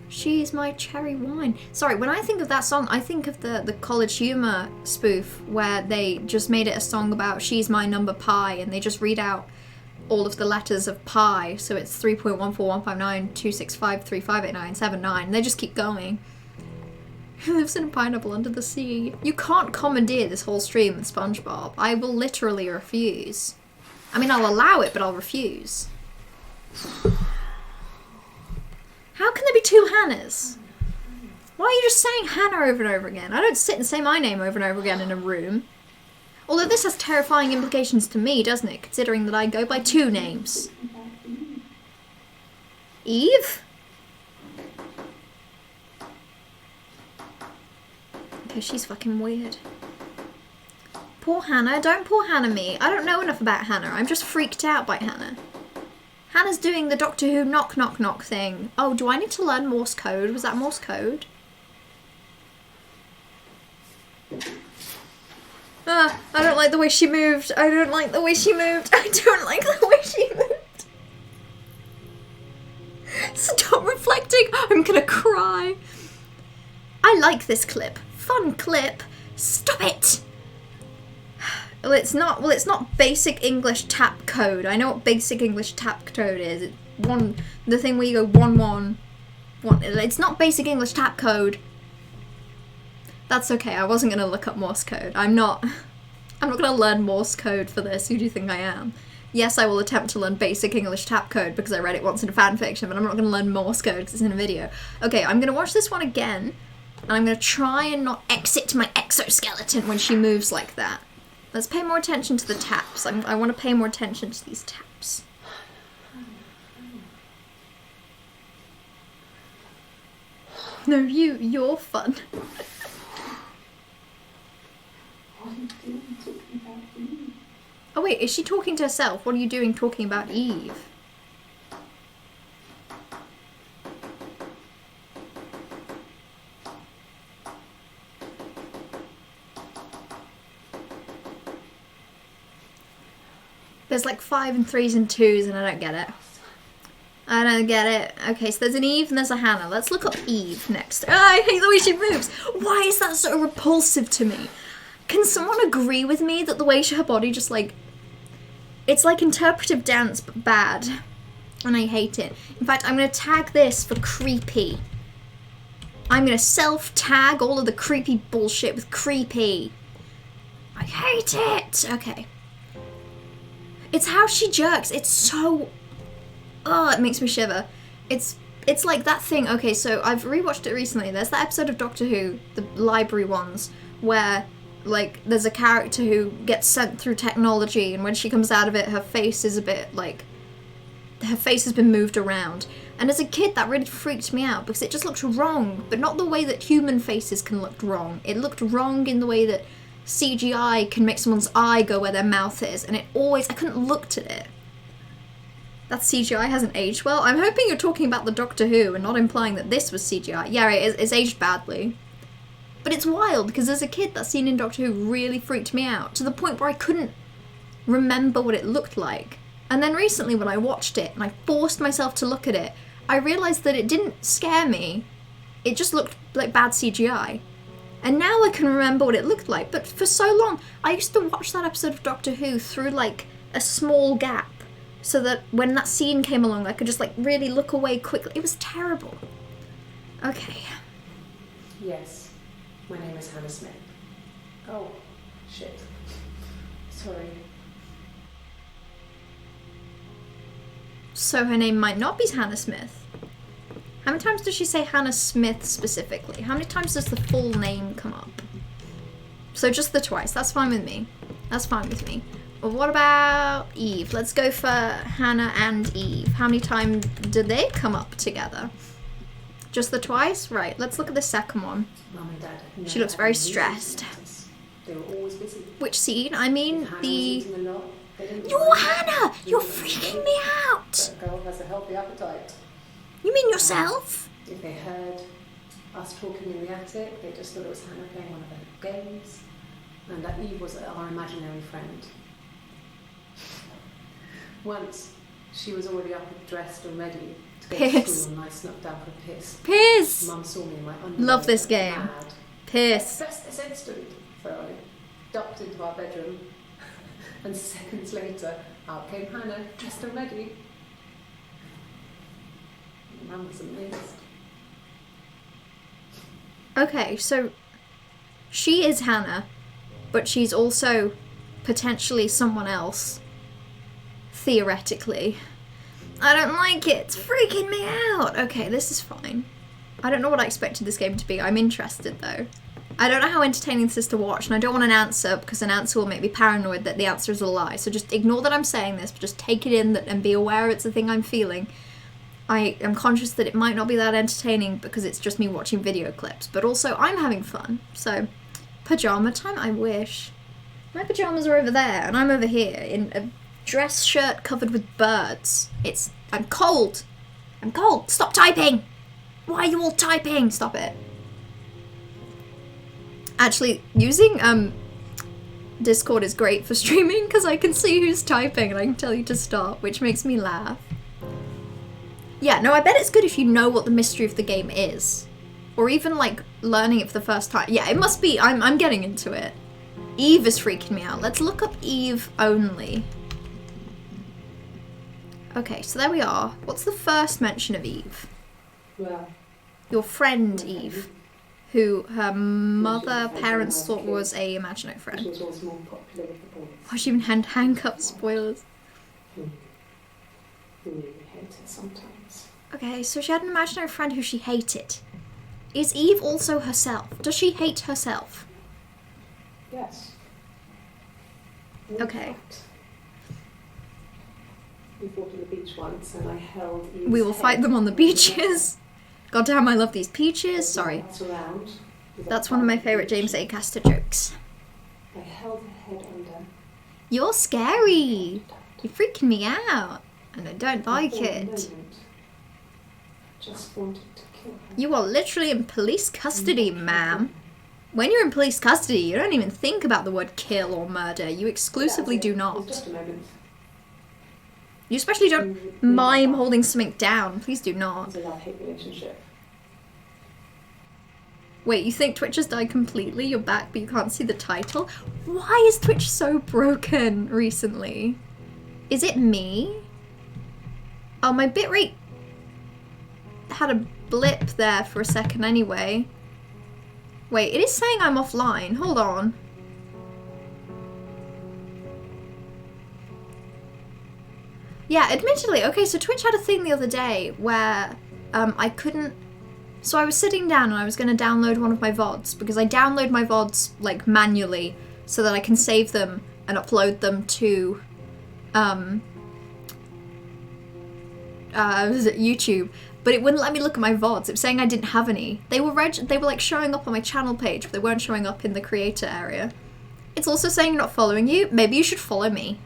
she's my cherry wine. Sorry, when I think of that song, I think of the College Humor spoof where they just made it a song about she's my number pi, and they just read out all of the letters of pi, so it's 3.1415926535897 and they just keep going. Who lives in a pineapple under the sea? You can't commandeer this whole stream with SpongeBob. I will literally refuse. I mean, I'll allow it, but I'll refuse. How can there be two Hannahs? Why are you just saying Hannah over and over again? I don't sit and say my name over and over again in a room. Although this has terrifying implications to me, doesn't it? Considering that I go by two names. Eve? Okay, she's fucking weird. Poor Hannah. Don't poor Hannah me. I don't know enough about Hannah. I'm just freaked out by Hannah. Hannah's doing the Doctor Who knock knock knock thing. Oh, do I need to learn Morse code? Was that Morse code? I don't like the way she moved. I don't like the way she moved. I don't like the way she moved. Stop reflecting. I'm gonna cry. I like this clip. Fun clip. Stop it. Well, it's not basic English tap code. I know what basic English tap code is. It's the thing where you go 1 1 1. It's not basic English tap code. That's okay. I wasn't gonna look up Morse code. I'm not gonna learn Morse code for this. Who do you think I am? Yes, I will attempt to learn basic English tap code because I read it once in a fan fiction, but I'm not gonna learn Morse code because it's in a video. Okay, I'm gonna watch this one again, and I'm gonna try and not exit my exoskeleton when she moves like that. Let's pay more attention to the taps. I want to pay more attention to these taps. No, you're fun. Oh wait, is she talking to herself? What are you doing talking about Eve? There's like 5 and 3s and 2s and I don't get it. I don't get it. Okay, so there's an Eve and there's a Hannah. Let's look up Eve next. Oh, I hate the way she moves. Why is that so repulsive to me? Can someone agree with me that the way her body just like... It's like interpretive dance, but bad. And I hate it. In fact, I'm going to tag this for creepy. I'm going to self-tag all of the creepy bullshit with creepy. I hate it. Okay. It's how she jerks. It's so... Oh, it makes me shiver. It's like that thing. Okay, so I've rewatched it recently. There's that episode of Doctor Who, the library ones, where like there's a character who gets sent through technology, and when she comes out of it, her face is a bit like her face has been moved around. And as a kid, that really freaked me out because it just looked wrong, but not the way that human faces can look wrong. It looked wrong in the way that CGI can make someone's eye go where their mouth is, and I couldn't look at it. That CGI hasn't aged well. I'm hoping you're talking about the Doctor Who and not implying that this was CGI. Yeah, it's aged badly. But it's wild, because as a kid, that scene in Doctor Who really freaked me out, to the point where I couldn't remember what it looked like. And then recently when I watched it and I forced myself to look at it, I realised that it didn't scare me. It just looked like bad CGI. And now I can remember what it looked like, but for so long, I used to watch that episode of Doctor Who through like a small gap, so that when that scene came along, I could just like really look away quickly. It was terrible. Okay. Yes, my name is Hannah Smith. Oh, shit. Sorry. So her name might not be Hannah Smith. How many times does she say Hannah Smith specifically? How many times does the full name come up? So just the twice. That's fine with me. That's fine with me. But what about Eve? Let's go for Hannah and Eve. How many times did they come up together? Just the twice? Right, let's look at the second one. Mum and Dad. She looks very stressed. They were always busy. Which scene? I mean, Hannah was the... eating a lot. They didn't You're mind. Hannah! You're freaking me out! That girl has a healthy appetite. You mean yourself? If they heard us talking in the attic, they just thought it was Hannah playing one of her games, and that Eve was our imaginary friend. Once, she was already up and dressed and ready to go to Piss. school, and I snuck down for a piss. Piss! Mum saw me in my underwear. Love this game. Mad. Piss. Best this instant. So I ducked into our bedroom, and seconds later, out came Hannah, dressed and ready. Mum was amazed. Okay, so she is Hannah, but she's also potentially someone else. Theoretically. I don't like it. It's freaking me out. Okay, this is fine. I don't know what I expected this game to be. I'm interested, though. I don't know how entertaining this is to watch, and I don't want an answer, because an answer will make me paranoid that the answer is a lie. So just ignore that I'm saying this, but just take it in and be aware it's a thing I'm feeling. I am conscious that it might not be that entertaining because it's just me watching video clips, but also I'm having fun. So, pajama time, I wish. My pajamas are over there, and I'm over here in a dress shirt covered with birds. I'm cold. I'm cold. Stop typing. Why are you all typing? Stop it. Actually, using Discord is great for streaming because I can see who's typing and I can tell you to stop, which makes me laugh. Yeah, no, I bet it's good if you know what the mystery of the game is. Or even, like, learning it for the first time. Yeah, it must be. I'm getting into it. Eve is freaking me out. Let's look up Eve only. Okay, so there we are. What's the first mention of Eve? Well, Your friend Eve, who her parents thought was a imaginary she friend. was always more popular with the boys. Oh, she even had handcuffs, spoilers. Who really hated sometimes. Okay, so she had an imaginary friend who she hated. Is Eve also herself? Does she hate herself? Yes. Okay. We fought on the beach once, and I held Eve's We will head fight them on the in beaches. God damn, I love these peaches. Sorry. That's around with That's a one of my bag favourite beach. James Acaster jokes. I held her head under. You're scary. You're freaking me out. And I don't like For a it. moment, I just wanted to kill her. You are literally in police custody, ma'am. When you're in police custody, you don't even think about the word kill or murder. You exclusively do It was not. just a moment. You especially don't mime holding something down. Please do It not. was a love-hate relationship. Wait, you think Twitch has died completely? You're back, but you can't see the title? Why is Twitch so broken recently? Is it me? Oh, my bitrate had a blip there for a second anyway. Wait, it is saying I'm offline. Hold on. Yeah, admittedly, okay, so Twitch had a thing the other day where I couldn't... So I was sitting down and I was going to download one of my VODs, because I download my VODs, like, manually, so that I can save them and upload them to, YouTube. But it wouldn't let me look at my VODs. It was saying I didn't have any. They were like showing up on my channel page, but they weren't showing up in the creator area. It's also saying not following you. Maybe you should follow me.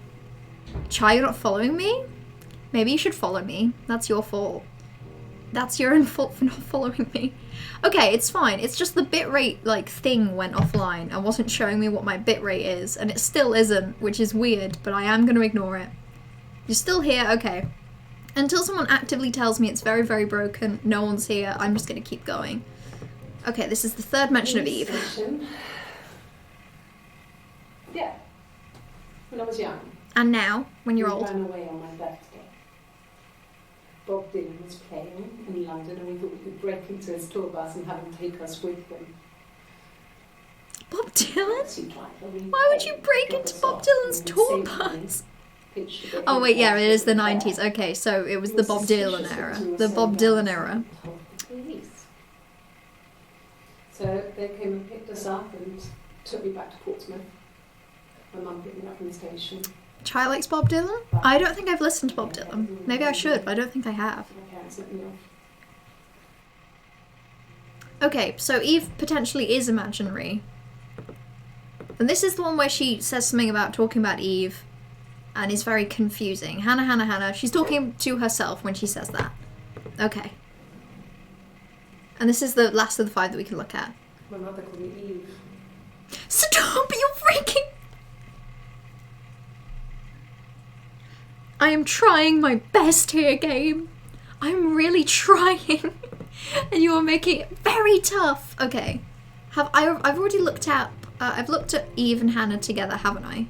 Chai, you're not following me? Maybe you should follow me. That's your fault. That's your own fault for not following me. Okay, it's fine. It's just the bitrate, like, thing went offline and wasn't showing me what my bitrate is, and it still isn't, which is weird, but I am going to ignore it. You're still here? Okay. Until someone actively tells me it's very, very broken, no one's here, I'm just going to keep going. Okay, this is the third mention of Eve. Yeah. When I was young. And now, when you're old. We ran away on my birthday. Bob Dylan was playing in London and we thought we could break into his tour bus and have him take us with him. Bob Dylan? Why would you break into Bob Dylan's tour bus? Oh wait, yeah, it is the 90s. Okay, so it was the Bob Dylan era. The Bob Dylan era. So they came and picked us up and took me back to Portsmouth. My mum picked me up from the station. Chai likes Bob Dylan? I don't think I've listened to Bob Dylan. Maybe I should, but I don't think I have. My parents let me off. Okay, so Eve potentially is imaginary. And this is the one where she says something about talking about Eve and is very confusing. Hannah. She's talking to herself when she says that. Okay. And this is the last of the 5 that we can look at. My mother called me Eve. Stop! You're freaking... I am trying my best here, game. I'm really trying. And you are making it very tough. Okay. I've already looked at... I've looked at Eve and Hannah together, haven't I?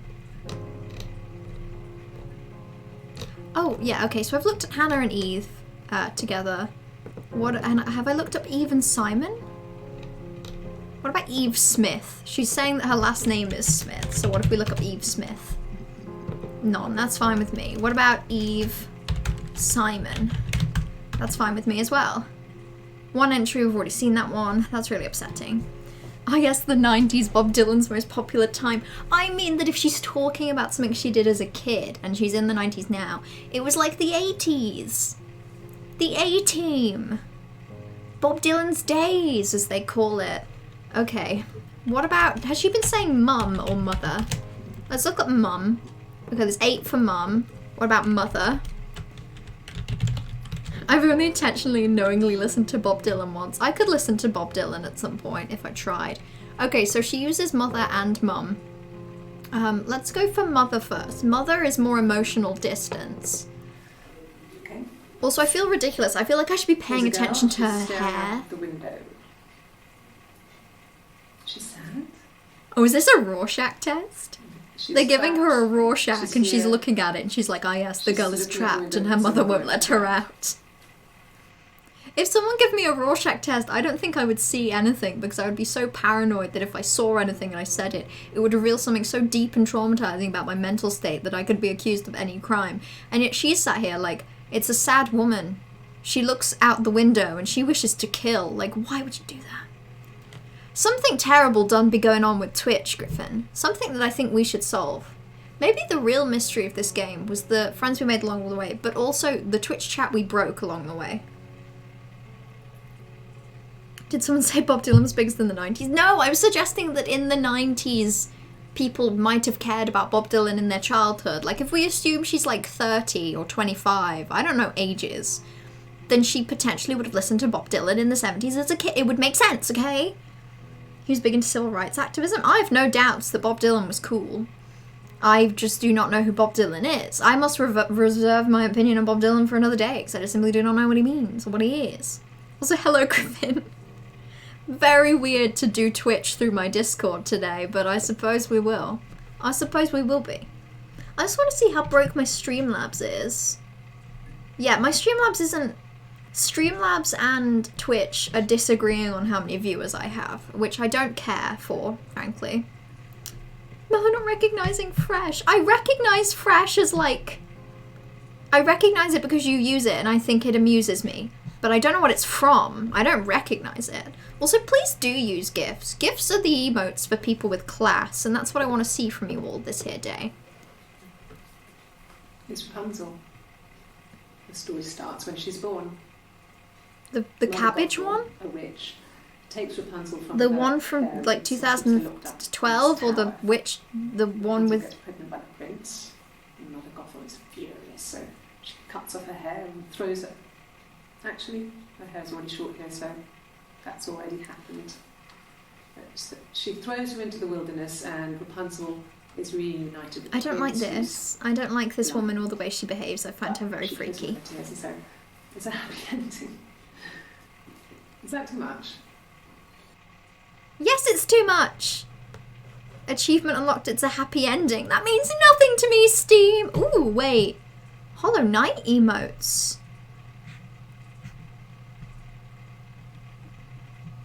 Oh, yeah, okay. So I've looked at Hannah and Eve together. And have I looked up Eve and Simon? What about Eve Smith? She's saying that her last name is Smith. So what if we look up Eve Smith? None. That's fine with me. What about Eve Simon? That's fine with me as well. One entry, we've already seen that one. That's really upsetting. I guess the 90s, Bob Dylan's most popular time. I mean that if she's talking about something she did as a kid, and she's in the 90s now, it was like the 80s. The A-Team. Bob Dylan's days, as they call it. Okay. What about... Has she been saying mum or mother? Let's look up mum. Okay, there's 8 for mum. What about mother? I've only intentionally and knowingly listened to Bob Dylan once. I could listen to Bob Dylan at some point if I tried. Okay, so she uses mother and mum. Let's go for mother first. Mother is more emotional distance. Okay. Also, I feel ridiculous. I feel like I should be paying attention to her hair. The window. She's sad. Oh, is this a Rorschach test? They're giving her a Rorschach and she's here. looking at it and she's like, ah yes, the She's girl is looking at the trapped window and her and mother someone won't let her out. If someone gave me a Rorschach test, I don't think I would see anything because I would be so paranoid that if I saw anything and I said it, it would reveal something so deep and traumatizing about my mental state that I could be accused of any crime. And yet she's sat here like, it's a sad woman. She looks out the window and she wishes to kill. Like, why would you do that? Something terrible done be going on with Twitch, Griffin. Something that I think we should solve. Maybe the real mystery of this game was the friends we made along the way, but also the Twitch chat we broke along the way. Did someone say Bob Dylan was bigger than the 90s? No, I was suggesting that in the 90s, people might have cared about Bob Dylan in their childhood. Like, if we assume she's like 30 or 25, I don't know ages, then she potentially would have listened to Bob Dylan in the 70s as a kid. It would make sense, okay? He was big into civil rights activism. I have no doubts that Bob Dylan was cool. I just do not know who Bob Dylan is. I must reserve my opinion on Bob Dylan for another day, because I just simply do not know what he means or what he is. Also, hello, Griffin. Very weird to do Twitch through my Discord today, but I suppose we will. I suppose we will be. I just want to see how broke my Streamlabs is. Yeah, my Streamlabs isn't... Streamlabs and Twitch are disagreeing on how many viewers I have, which I don't care for, frankly. No, I'm not recognizing Fresh. I recognize Fresh as like... I recognize it because you use it and I think it amuses me. But I don't know what it's from. I don't recognize it. Also, please do use GIFs. GIFs are the emotes for people with class, and that's what I want to see from you all this here day. It's Rapunzel. The story starts when she's born. The cabbage one? A witch takes Rapunzel from The her one from parents like and looked up 2012, or the tower. witch, the one Rapunzel with... gets pregnant by the prince. And Mother Gothel is furious, so she cuts off her hair and throws it. Actually, her hair's already short here, so that's already happened. But she throws her into the wilderness, and Rapunzel is reunited with I don't like twins this. I don't like this No. woman or the way she behaves. I find her very she kills freaky. her tears, so it's a happy ending. Is that too much? Yes, it's too much. Achievement unlocked, it's a happy ending. That means nothing to me, Steam. Ooh, wait. Hollow Knight emotes.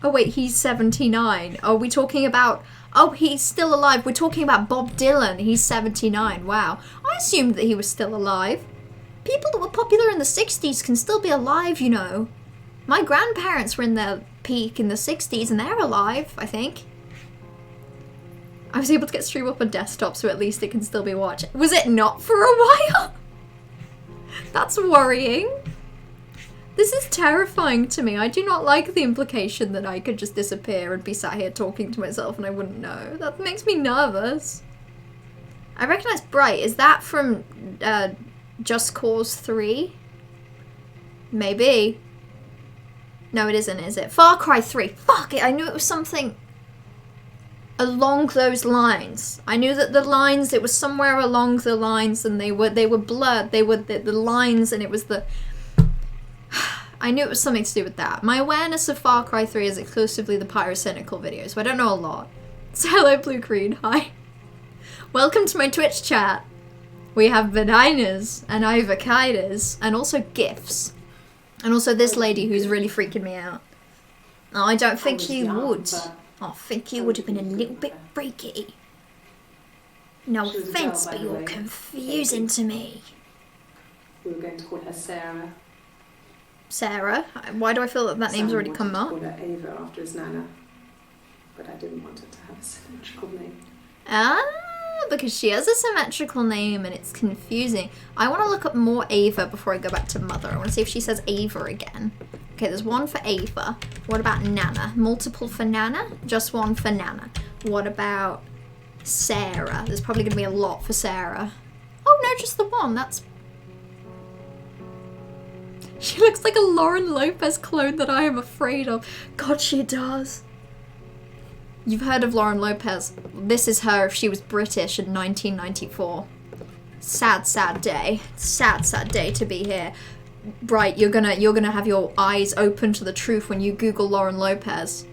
Oh wait, he's 79. Are we talking about... Oh, he's still alive. We're talking about Bob Dylan. He's 79. Wow. I assumed that he was still alive. People that were popular in the 60s can still be alive, you know. My grandparents were in their peak in the 60s and they're alive, I think. I was able to get stream up on desktop, so at least it can still be watched. Was it not for a while? That's worrying. This is terrifying to me. I do not like the implication that I could just disappear and be sat here talking to myself and I wouldn't know. That makes me nervous. I recognize Bright. Is that from Just Cause 3? Maybe. No, it isn't, is it? Far Cry 3. Fuck it, I knew it was something along those lines. I knew that the lines, it was somewhere along the lines and they were blurred. They were the lines and it was the... I knew it was something to do with that. My awareness of Far Cry 3 is exclusively the pyrocynical videos, so I don't know a lot. So hello, Blue Creed. Hi. Welcome to my Twitch chat. We have bananas and avocados and also GIFs. And also this lady who's really freaking me out. Oh, I don't think you would. I think you would have been a little bit freaky. No offence, but you're confusing to me. We were going to call her Sarah. Sarah? Why do I feel that that name's already come up? I wanted to call her Ava after his nana, but I didn't want her to have a symmetrical name. Ah, because she has a symmetrical name and it's confusing. I want to look up more Ava before I go back to Mother. I want to see if she says Ava again. Okay, there's one for Ava. What about Nana? Multiple for Nana? Just one for Nana. What about Sarah? There's probably going to be a lot for Sarah. Oh no, just the one. That's... She looks like a Lauren Lopez clone that I am afraid of. God, she does. You've heard of Lauren Lopez. This is her if she was British in 1994. Sad, sad day. Sad, sad day to be here. Bright, you're gonna have your eyes open to the truth when you Google Lauren Lopez.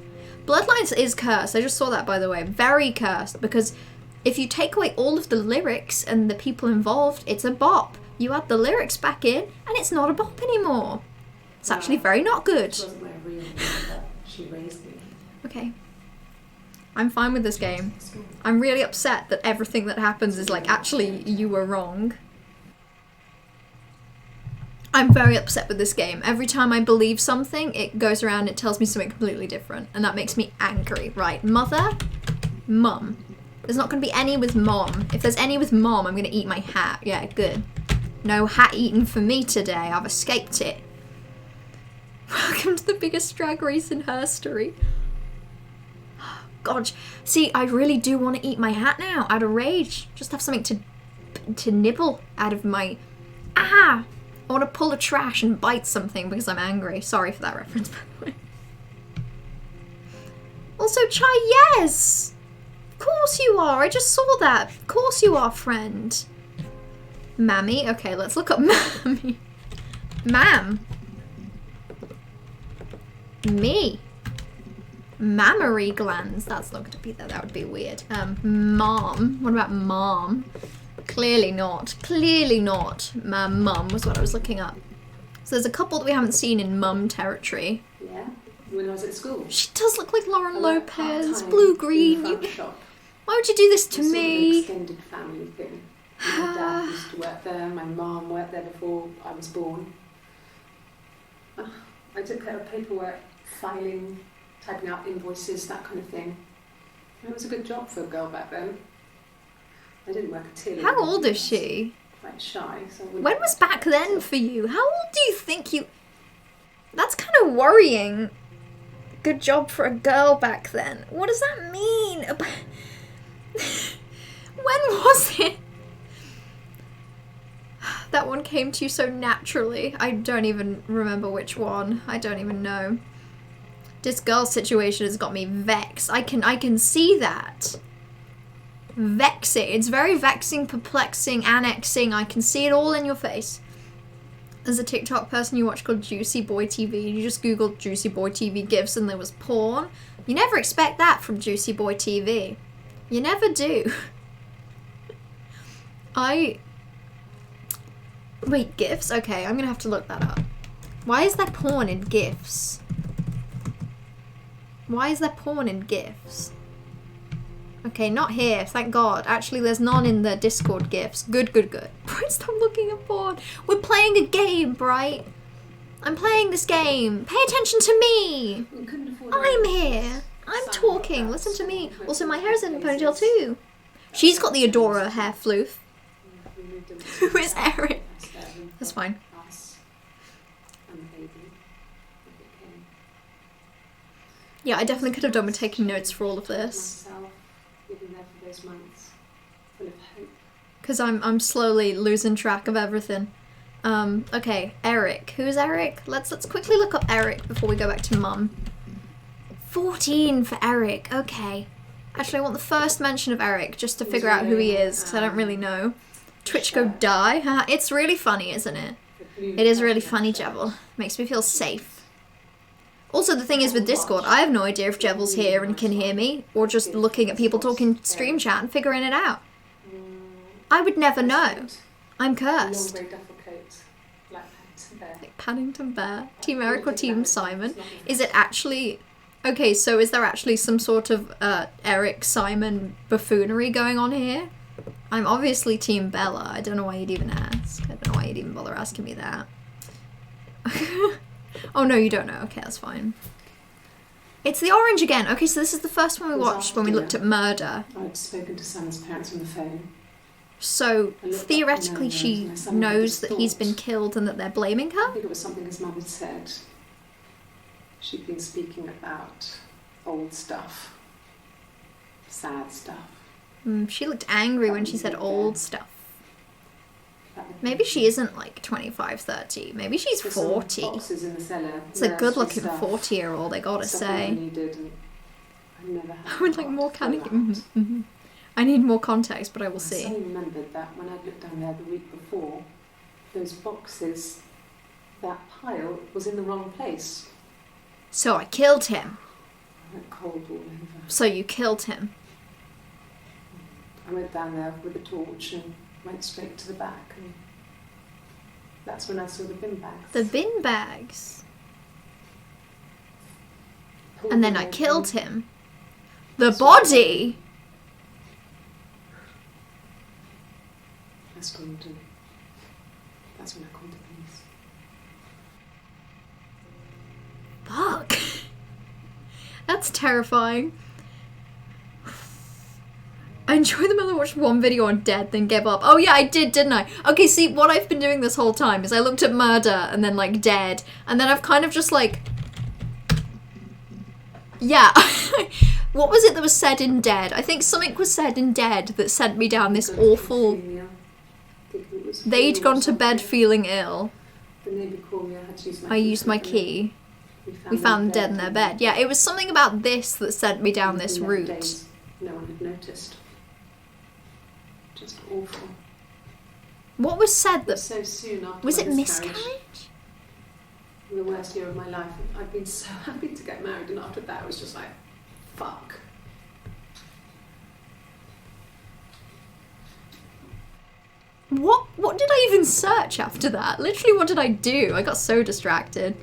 Bloodlines is cursed. I just saw that, by the way. Very cursed, because if you take away all of the lyrics and the people involved, it's a bop. You add the lyrics back in, and it's not a bop anymore. It's actually very not good. She wasn't my real name, but she raised me. Okay. I'm fine with this game. I'm really upset that everything that happens is like, actually, you were wrong. I'm very upset with this game. Every time I believe something, it goes around and it tells me something completely different. And that makes me angry. Right, Mother, Mum. There's not going to be any with Mom. If there's any with Mom, I'm going to eat my hat. Yeah, good. No hat eaten for me today. I've escaped it. Welcome to the biggest drag race in herstory. God, see, I really do want to eat my hat now, out of rage. Just have something to nibble out of my... Ah! I want to pull a trash and bite something because I'm angry. Sorry for that reference, by the way. Also, Chai, yes! Of course you are, I just saw that. Of course you are, friend. Mammy? Okay, let's look up Mammy. Mam. Me. Mammary glands. That's not going to be there. That would be weird. Mom. What about mom? Clearly not. Clearly not. Mum was what I was looking up. So there's a couple that we haven't seen in mum territory. Yeah, when I was at school. She does look like Lauren Lopez. Part-time Blue in green. the front shop. Why would you do this to It's sort of an me? extended family thing. My dad used to work there. My mum worked there before I was born. I took care of paperwork, filing, typing out invoices, that kind of thing. It was a good job for a girl back then. I didn't work a till. How old is she? Quite shy. So I wouldn't When was back then for you? How old do you think you... That's kind of worrying. Good job for a girl back then. What does that mean? When was it? That one came to you so naturally. I don't even remember which one. I don't even know. This girl situation has got me vexed. I can see that. vexing. It's very vexing, perplexing, annexing. I can see it all in your face. There's a TikTok person you watch called Juicy Boy TV. You just googled Juicy Boy TV GIFs and there was porn. You never expect that from Juicy Boy TV. You never do. Wait, GIFs? Okay, I'm gonna have to look that up. Why is there porn in GIFs? Why is there porn in GIFs? Okay, not here, thank God. Actually, there's none in the Discord GIFs. Good. Bright, stop looking at porn. We're playing a game, Bright. I'm playing this game. Pay attention to me. I'm here. I'm talking. Listen to me. Also, my hair's in a ponytail too. She's got the Adora hair floof. Who is Eric? That's fine. Yeah, I definitely could have done with taking notes for all of this. Because I'm slowly losing track of everything. Okay, Eric. Who's Eric? Let's quickly look up Eric before we go back to Mum. 14 for Eric. Okay. Actually, I want the first mention of Eric just to figure out who he is, because I don't really know. Twitch go die. It's really funny, isn't it? It is really funny, Jevil. Makes me feel safe. Also, the thing is with Discord, I have no idea if Jevil's here and can hear me, or just looking at people talking stream chat and figuring it out. I would never know. I'm cursed. Like Paddington Bear. Team Eric or Team Simon? Is it actually... Okay, so is there actually some sort of Eric Simon buffoonery going on here? I'm obviously Team Bella. I don't know why you'd even ask. I don't know why you'd even bother asking me that. Oh no, you don't know. Okay, that's fine. It's the orange again. Okay, so this is the first one we watched when we looked at murder. I'd spoken to Sam's parents on the phone. So theoretically she knows that he's been killed and that they're blaming her? I think it was something his mum had said. She'd been speaking about old stuff. Sad stuff. She looked angry when she said old stuff. Maybe she isn't like 25, 30. Maybe she's 40. It's a good looking 40-year-old, I gotta say. I would like more I need more context, but I will see. I remembered that when I looked down there the week before, those boxes, that pile was in the wrong place. So I killed him. I went cold all over. So you killed him. I went down there with a torch and went straight to the back, and that's when I saw the bin bags. The bin bags? And then I killed him. The body? That's when I called the police. Fuck. That's terrifying. I enjoyed them. I watched one video on Dead, then gave up. Oh yeah, I did, didn't I? Okay, see, what I've been doing this whole time is I looked at Murder and then like Dead, and then I've kind of just like... Yeah. What was it that was said in Dead? I think something was said in Dead that sent me down this awful... They'd gone to bed feeling ill. I used my key. We found them dead in their bed. Yeah, it was something about this that sent me down this route. No one had noticed. Just awful. What was said that... So soon after was my it miscarriage? The worst year of my life. I'd been so happy to get married, and after that it was just like, fuck. What did I even search after that? Literally, what did I do? I got so distracted.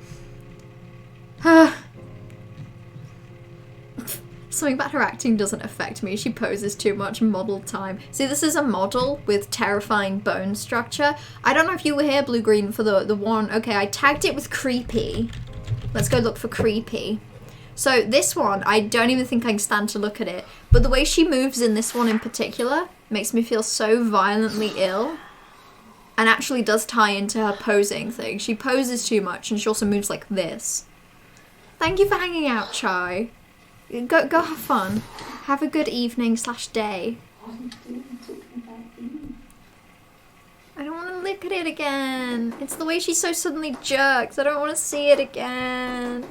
Something about her acting doesn't affect me. She poses too much. Model time. See, this is a model with terrifying bone structure. I don't know if you were here, Blue Green, for the one. Okay, I tagged it with creepy. Let's go look for creepy. So this one, I don't even think I can stand to look at it. But the way she moves in this one in particular makes me feel so violently ill. And actually does tie into her posing thing. She poses too much and she also moves like this. Thank you for hanging out, Chai. Go have fun. Have a good evening/day. I don't want to look at it again. It's the way she so suddenly jerks. I don't want to see it again.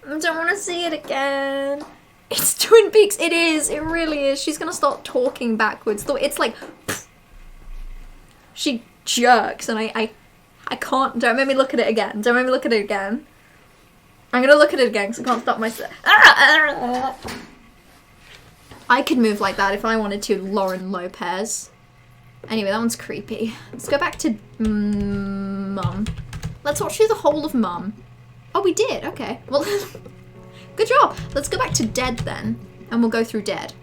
I don't want to see it again. It's Twin Peaks. It is. It really is. She's gonna start talking backwards. It's like she jerks, and I can't. Don't make me look at it again. Don't make me look at it again. I'm gonna look at it again because I can't stop myself. I could move like that if I wanted to. Lauren Lopez. Anyway, that one's creepy. Let's go back to Mum. Let's watch through the whole of Mum. Oh, we did. Okay. Well, good job. Let's go back to Dead then, and we'll go through Dead.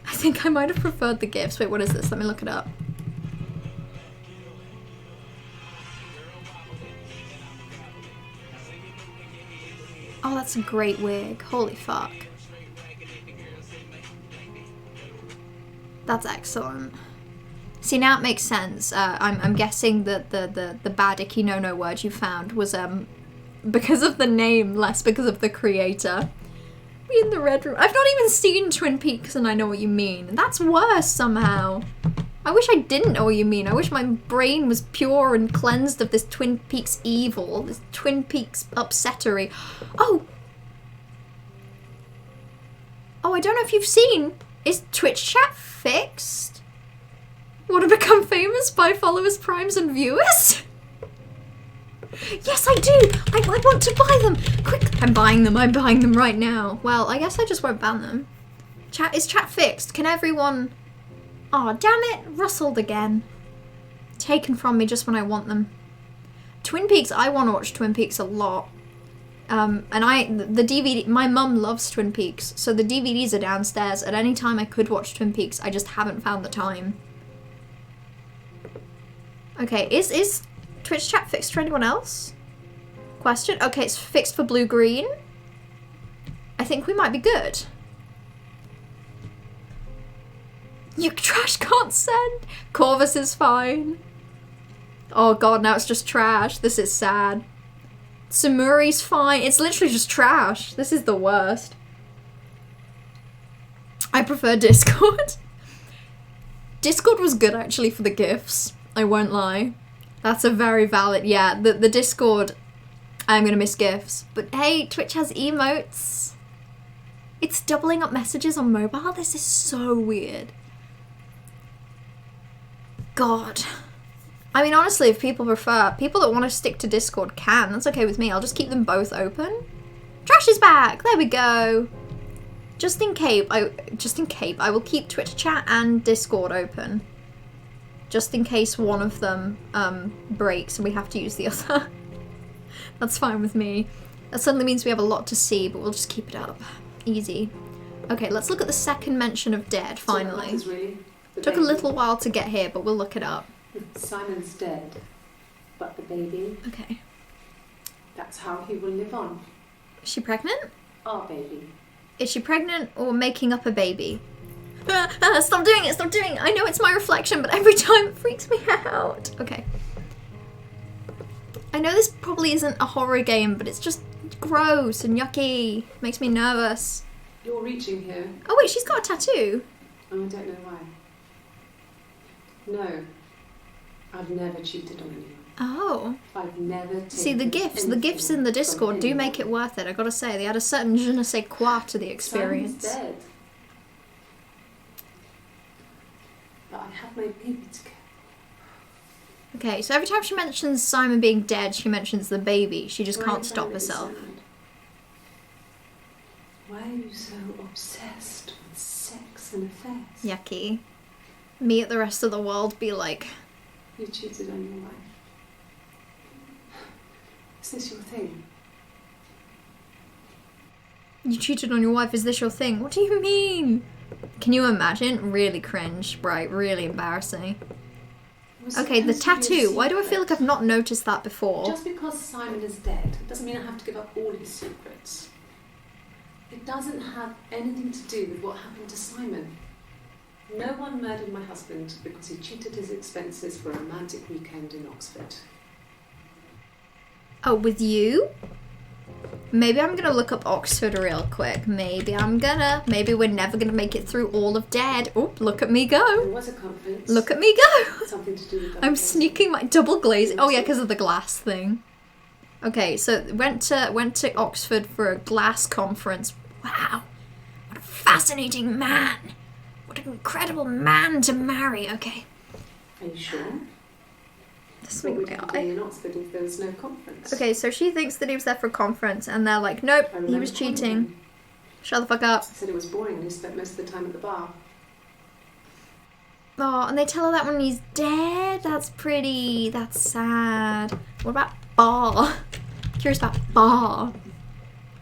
I think I might have preferred the gifts. Wait, what is this? Let me look it up. Oh, that's a great wig. Holy fuck. That's excellent. See, now it makes sense. I'm guessing that the bad icky no word you found was because of the name, less because of the creator. Me in the red room. I've not even seen Twin Peaks and I know what you mean. That's worse somehow. I wish I didn't know what you mean. I wish my brain was pure and cleansed of this Twin Peaks evil, this Twin Peaks upsettery. Oh! Oh, I don't know if you've seen. Is Twitch chat fixed? Want to become famous by followers, primes, and viewers? Yes, I do! I want to buy them! Quick! I'm buying them right now. Well, I guess I just won't ban them. Is chat fixed? Can everyone... Aw, damn it! Rustled again. Taken from me just when I want them. Twin Peaks, I want to watch Twin Peaks a lot. And the DVD, my mum loves Twin Peaks, so the DVDs are downstairs. At any time I could watch Twin Peaks, I just haven't found the time. Okay, is Twitch chat fixed for anyone else? Question? Okay, it's fixed for blue-green. I think we might be good. Your trash can't send. Corvus is fine. Oh god, now it's just trash. This is sad. Samuri's fine. It's literally just trash. This is the worst. I prefer Discord. Discord was good actually for the GIFs. I won't lie. That's a very valid... Yeah, the Discord... I'm gonna miss GIFs. But hey, Twitch has emotes. It's doubling up messages on mobile? This is so weird. God. I mean, honestly, if people prefer... People that want to stick to Discord can. That's okay with me. I'll just keep them both open. Trash is back! There we go. Just in case, I will keep Twitch chat and Discord open. Just in case one of them breaks and we have to use the other. That's fine with me. That suddenly means we have a lot to see, but we'll just keep it up. Easy. Okay, let's look at the second mention of Dead, finally. So really Took a little while to get here, but we'll look it up. Simon's dead, but the baby... Okay. That's how he will live on. Is she pregnant? Our baby. Is she pregnant or making up a baby? Stop doing it, stop doing it. I know it's my reflection, but every time it freaks me out. Okay. I know this probably isn't a horror game, but it's just gross and yucky. Makes me nervous. You're reaching here. Oh wait, she's got a tattoo. Oh, I don't know why. No. I've never cheated on anyone. Oh. I've never taken... See, the gifts in the Discord do make it worth it, I gotta say. They add a certain je ne sais quoi to the experience. Simon's dead. But I have my baby to care. Okay, so every time she mentions Simon being dead, she mentions the baby. She just can't stop herself. Why are you so obsessed with sex and affairs? Yucky. Me at the rest of the world be like... You cheated on your wife. Is this your thing? You cheated on your wife, is this your thing? What do you mean? Can you imagine? Really cringe, right? Really embarrassing. Okay, the tattoo. Why do I feel like I've not noticed that before? Just because Simon is dead doesn't mean I have to give up all his secrets. It doesn't have anything to do with what happened to Simon. No one murdered my husband because he cheated his expenses for a romantic weekend in Oxford. Oh, with you? Maybe I'm gonna look up Oxford real quick. Maybe we're never gonna make it through all of Dead. Oh, look at me go. There was a conference. Look at me go. Something to do with that. I'm sneaking my double glazing. Oh yeah, because of the glass thing. Okay, so went to Oxford for a glass conference. Wow. fascinating man. What an incredible man to marry. Okay. Are you sure? This What makes would me you be eye. doing in Oxford if there was no conference? Okay, so she thinks that he was there for a conference, and they're like, nope, I he remember was calling cheating. him. Shut the fuck up. He said it was boring and he spent most of the time at the bar. Oh, and they tell her that when he's dead? That's pretty. That's sad. What about Bar? Curious about Bar.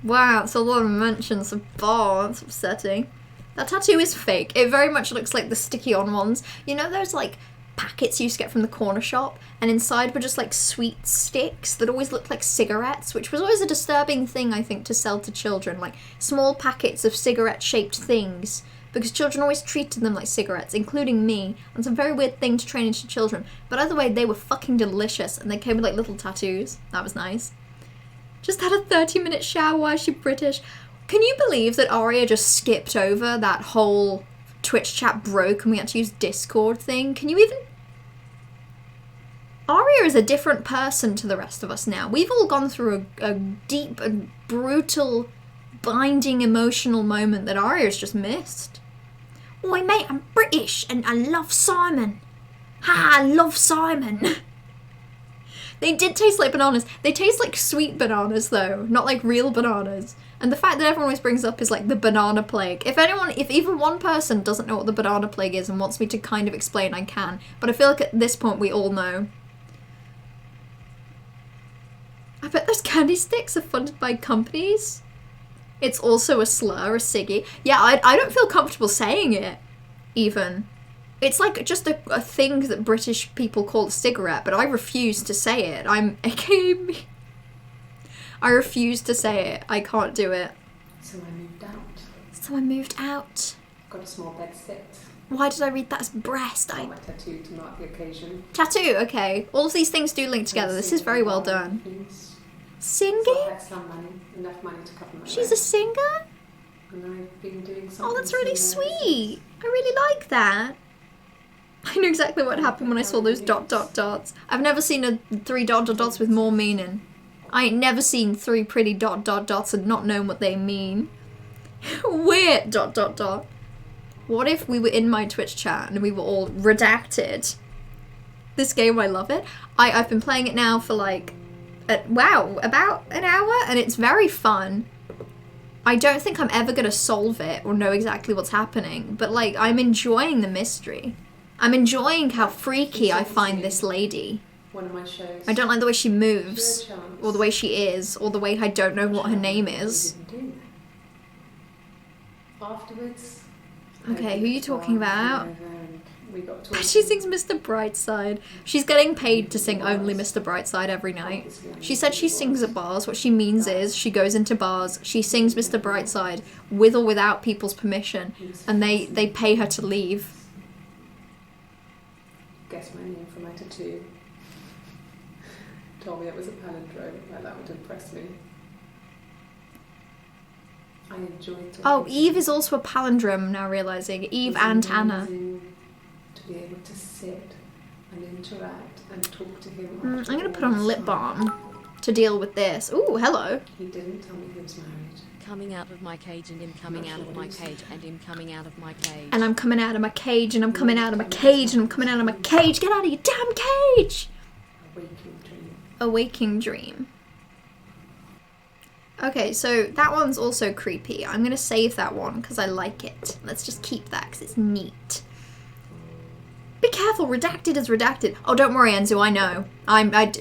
Wow, it's a lot of mentions of Bar. That's upsetting. That tattoo is fake. It very much looks like the sticky-on ones. You know those, like, packets you used to get from the corner shop? And inside were just, like, sweet sticks that always looked like cigarettes, which was always a disturbing thing, I think, to sell to children. Like, small packets of cigarette-shaped things. Because children always treated them like cigarettes, including me. And it's a very weird thing to train into children. But either way, they were fucking delicious, and they came with, like, little tattoos. That was nice. Just had a 30-minute shower. Why is she British? Can you believe that Aria just skipped over that whole Twitch chat broke and we had to use Discord thing? Can you even... Aria is a different person to the rest of us now. We've all gone through a deep and brutal, binding emotional moment that Aria's just missed. Oi mate, I'm British and I love Simon. Ha, I love Simon. They did taste like bananas. They taste like sweet bananas though, not like real bananas. And the fact that everyone always brings up is like the banana plague. If even one person doesn't know what the banana plague is and wants me to kind of explain, I can. But I feel like at this point we all know. I bet those candy sticks are funded by companies. It's also a slur, a ciggy. Yeah, I don't feel comfortable saying it, even. It's like just a thing that British people call a cigarette, but I refuse to say it. I'm aka me. I refuse to say it. I can't do it. So I moved out. So I moved out. Got a small bed sit. Why did I read that as breast? Got my tattoo to mark the occasion. Tattoo, okay. All of these things do link together. This is very well done. Singing? So I had some money, enough money to cover my She's a rent. singer? And I've been doing something. Oh, that's really similar ever sweet. I really like that. I knew exactly what happened when I saw those ... dots. I've never seen a 3 ... dots with more meaning. I ain't never seen 3 pretty ... dots and not known what they mean. Weird ... What if we were in my Twitch chat and we were all redacted? This game, I love it. I've been playing it now for like, about an hour, and it's very fun. I don't think I'm ever gonna solve it or know exactly what's happening, but like, I'm enjoying the mystery. I'm enjoying how freaky I find this lady. One of my shows. I don't like the way she moves, Is there a chance? or the way she is, or the way I don't know what her name is. We didn't do that. Afterwards. Okay, who are you talking about? We got talking. She sings Mr. Brightside. She's getting paid to sing only Mr. Brightside every night. She said she sings at bars. What she means is she goes into bars, she sings Mr. Brightside with or without people's permission, and they pay her to leave. Guess my name for my tattoo. Told me it was a palindrome. Like that would impress me. I enjoyed talking. Oh, to Eve him. is also a palindrome, I'm now realising. Eve It was and Anna. amazing to be able to sit and interact and talk to him. I'm after going to all put on this lip time. balm to deal with this. Ooh, hello. He didn't tell me he was married. Coming out of my cage and him coming out of my cage and him coming out of my cage. And I'm coming out of my cage, and I'm coming out of my cage, and I'm coming out of my cage. Get out of your damn cage! A waking dream. A waking dream. Okay, so that one's also creepy. I'm going to save that one because I like it. Let's just keep that because it's neat. Be careful, redacted is redacted. Oh, don't worry, Enzo, I know.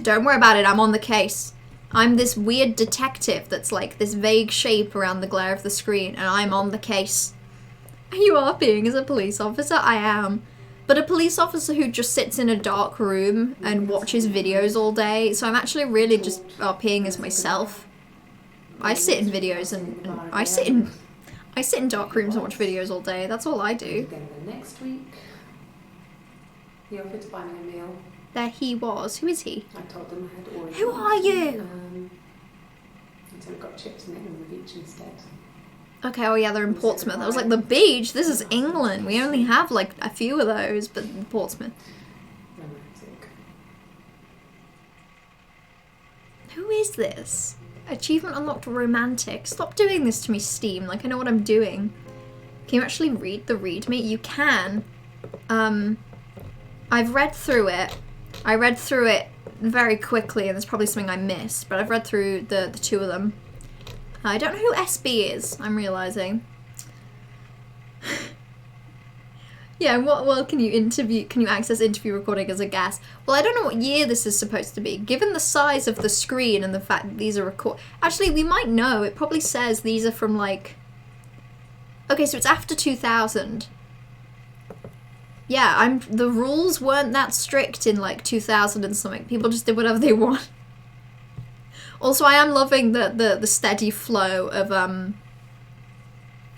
Don't worry about it, I'm on the case. I'm this weird detective that's like this vague shape around the glare of the screen, and I'm on the case. You are being as a police officer? I am. But a police officer who just sits in a dark room and watches videos all day, so I'm actually really just RPing as myself. I sit in videos and I sit in dark rooms and watch videos all day. That's all I do. Again the next week. He offered to buy me a meal. There he was. Who is he? I told them I had already. Who are you? And so we got chips and egg on the beach instead. Okay, oh yeah, they're in Portsmouth. I was like, the beach? This is England. We only have like a few of those, but in Portsmouth. Romantic. Who is this? Achievement unlocked romantic. Stop doing this to me, Steam. Like, I know what I'm doing. Can you actually read the README? You can. I've read through it. I read through it very quickly, and there's probably something I missed, but I've read through the two of them. I don't know who SB is, I'm realizing. Yeah, in what world can you access interview recording as a guest? Well, I don't know what year this is supposed to be. Given the size of the screen and the fact that these are actually, we might know. It probably says these are from like... Okay, so it's after 2000. Yeah, the rules weren't that strict in like 2000 and something. People just did whatever they want. Also, I am loving the steady flow of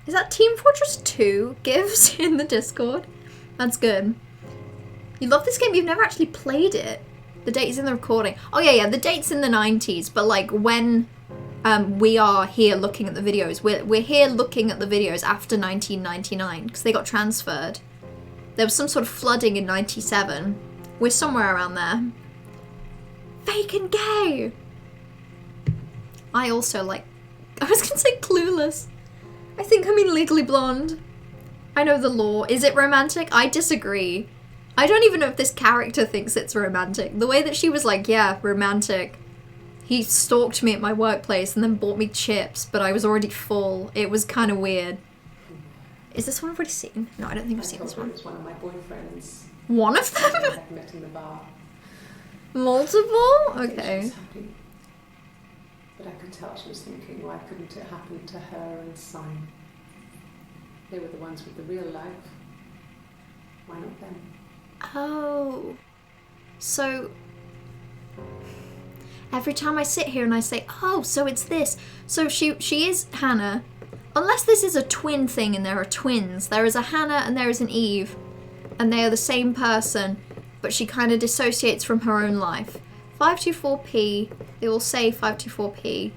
is that Team Fortress 2 gives in the Discord? That's good. You love this game, you've never actually played it. The date's in the recording. Oh yeah, the date's in the 90s, but like when we are here looking at the videos, we're here looking at the videos after 1999 because they got transferred. There was some sort of flooding in 97. We're somewhere around there. Fake and gay! I also like... I was gonna say clueless. I think I mean Legally Blonde. I know the law. Is it romantic? I disagree. I don't even know if this character thinks it's romantic. The way that she was like, yeah, romantic. He stalked me at my workplace and then bought me chips, but I was already full. It was kind of weird. Is this one I've already seen? No, I don't think I've seen this one. It was one of my boyfriends. One of them? I met in the bar. Multiple? I think Okay. she was happy. But I could tell she was thinking, why couldn't it happen to her and Simon? They were the ones with the real life. Why not them? Oh. So... Every time I sit here and I say, oh, so it's this. So she is Hannah. Unless this is a twin thing and there are twins. There is a Hannah and there is an Eve. And they are the same person. But she kind of dissociates from her own life. 524p. They will say 524p.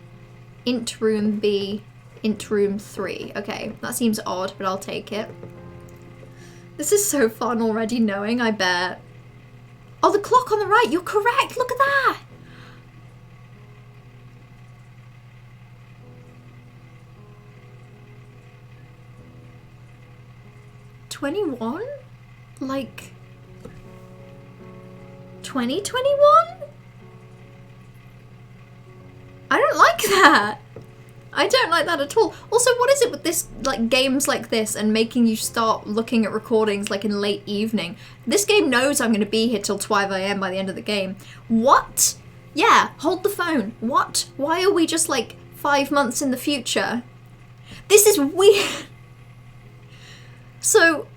Int room B. Int room 3. Okay, that seems odd, but I'll take it. This is so fun already knowing, I bet. Oh, the clock on the right. You're correct. Look at that. '21? Like 2021? I don't like that. I don't like that at all. Also, what is it with this, like, games like this and making you start looking at recordings, like, in late evening? This game knows I'm going to be here till 12 AM by the end of the game. What? Yeah, hold the phone. What? Why are we just, like, 5 months in the future? This is weird. So,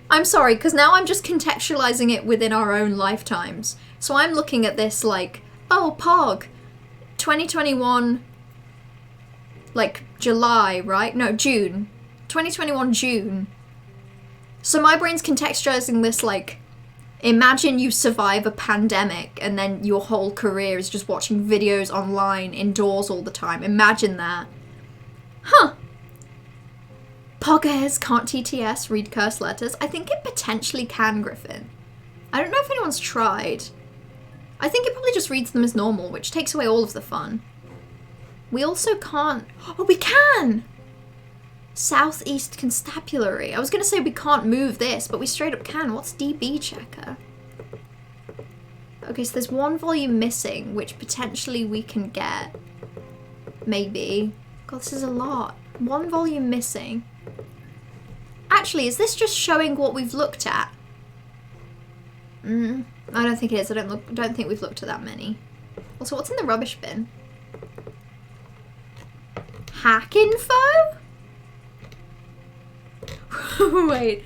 I'm sorry, because now I'm just contextualizing it within our own lifetimes. So I'm looking at this like, oh, Pog, 2021, like July, right? No, June. 2021 June. So my brain's contextualizing this like, imagine you survive a pandemic and then your whole career is just watching videos online, indoors all the time. Imagine that. Huh. Poggers can't TTS read curse letters. I think it potentially can, Griffin. I don't know if anyone's tried. I think it probably just reads them as normal, which takes away all of the fun. We also can't... Oh, we can! Southeast Constabulary. I was going to say we can't move this, but we straight up can. What's DB checker? Okay, so there's one volume missing, which potentially we can get. Maybe. God, this is a lot. One volume missing. Actually, is this just showing what we've looked at? I don't think it is. I don't think we've looked at that many. Also, what's in the rubbish bin? Hack info? Wait.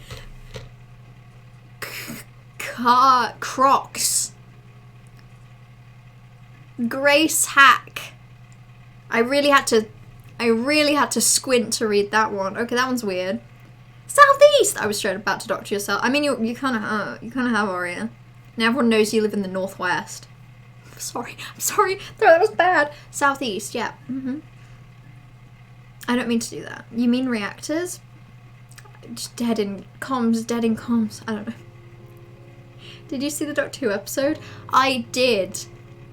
Crocs. Grace hack. I really had to squint to read that one. Okay, that one's weird. Southeast! I was straight about to doctor yourself. I mean, you kind of have, Aria. Now everyone knows you live in the Northwest. I'm sorry. That was bad. Southeast, yeah. I don't mean to do that. You mean reactors? Just dead in comms. I don't know. Did you see the Doctor Who episode? I did.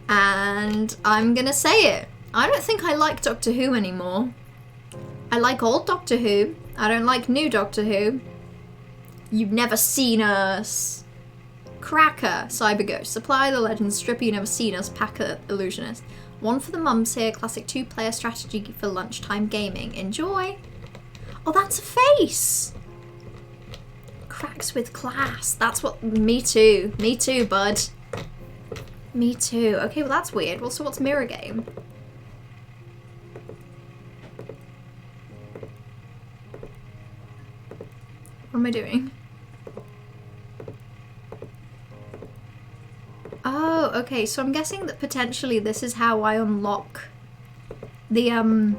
And I'm gonna say it. I don't think I like Doctor Who anymore. I like old Doctor Who. I don't like new Doctor Who. You've never seen us. Cracker, Cyber Ghost. Supply the legend, Stripper, you never seen us. Packer, Illusionist. One for the mums here. Classic 2-player strategy for lunchtime gaming. Enjoy. Oh, that's a face. Cracks with class. That's what. Me too. Me too, bud. Me too. Okay, well that's weird. Well, so what's mirror game? What am I doing? Oh, okay, so I'm guessing that potentially this is how I unlock the,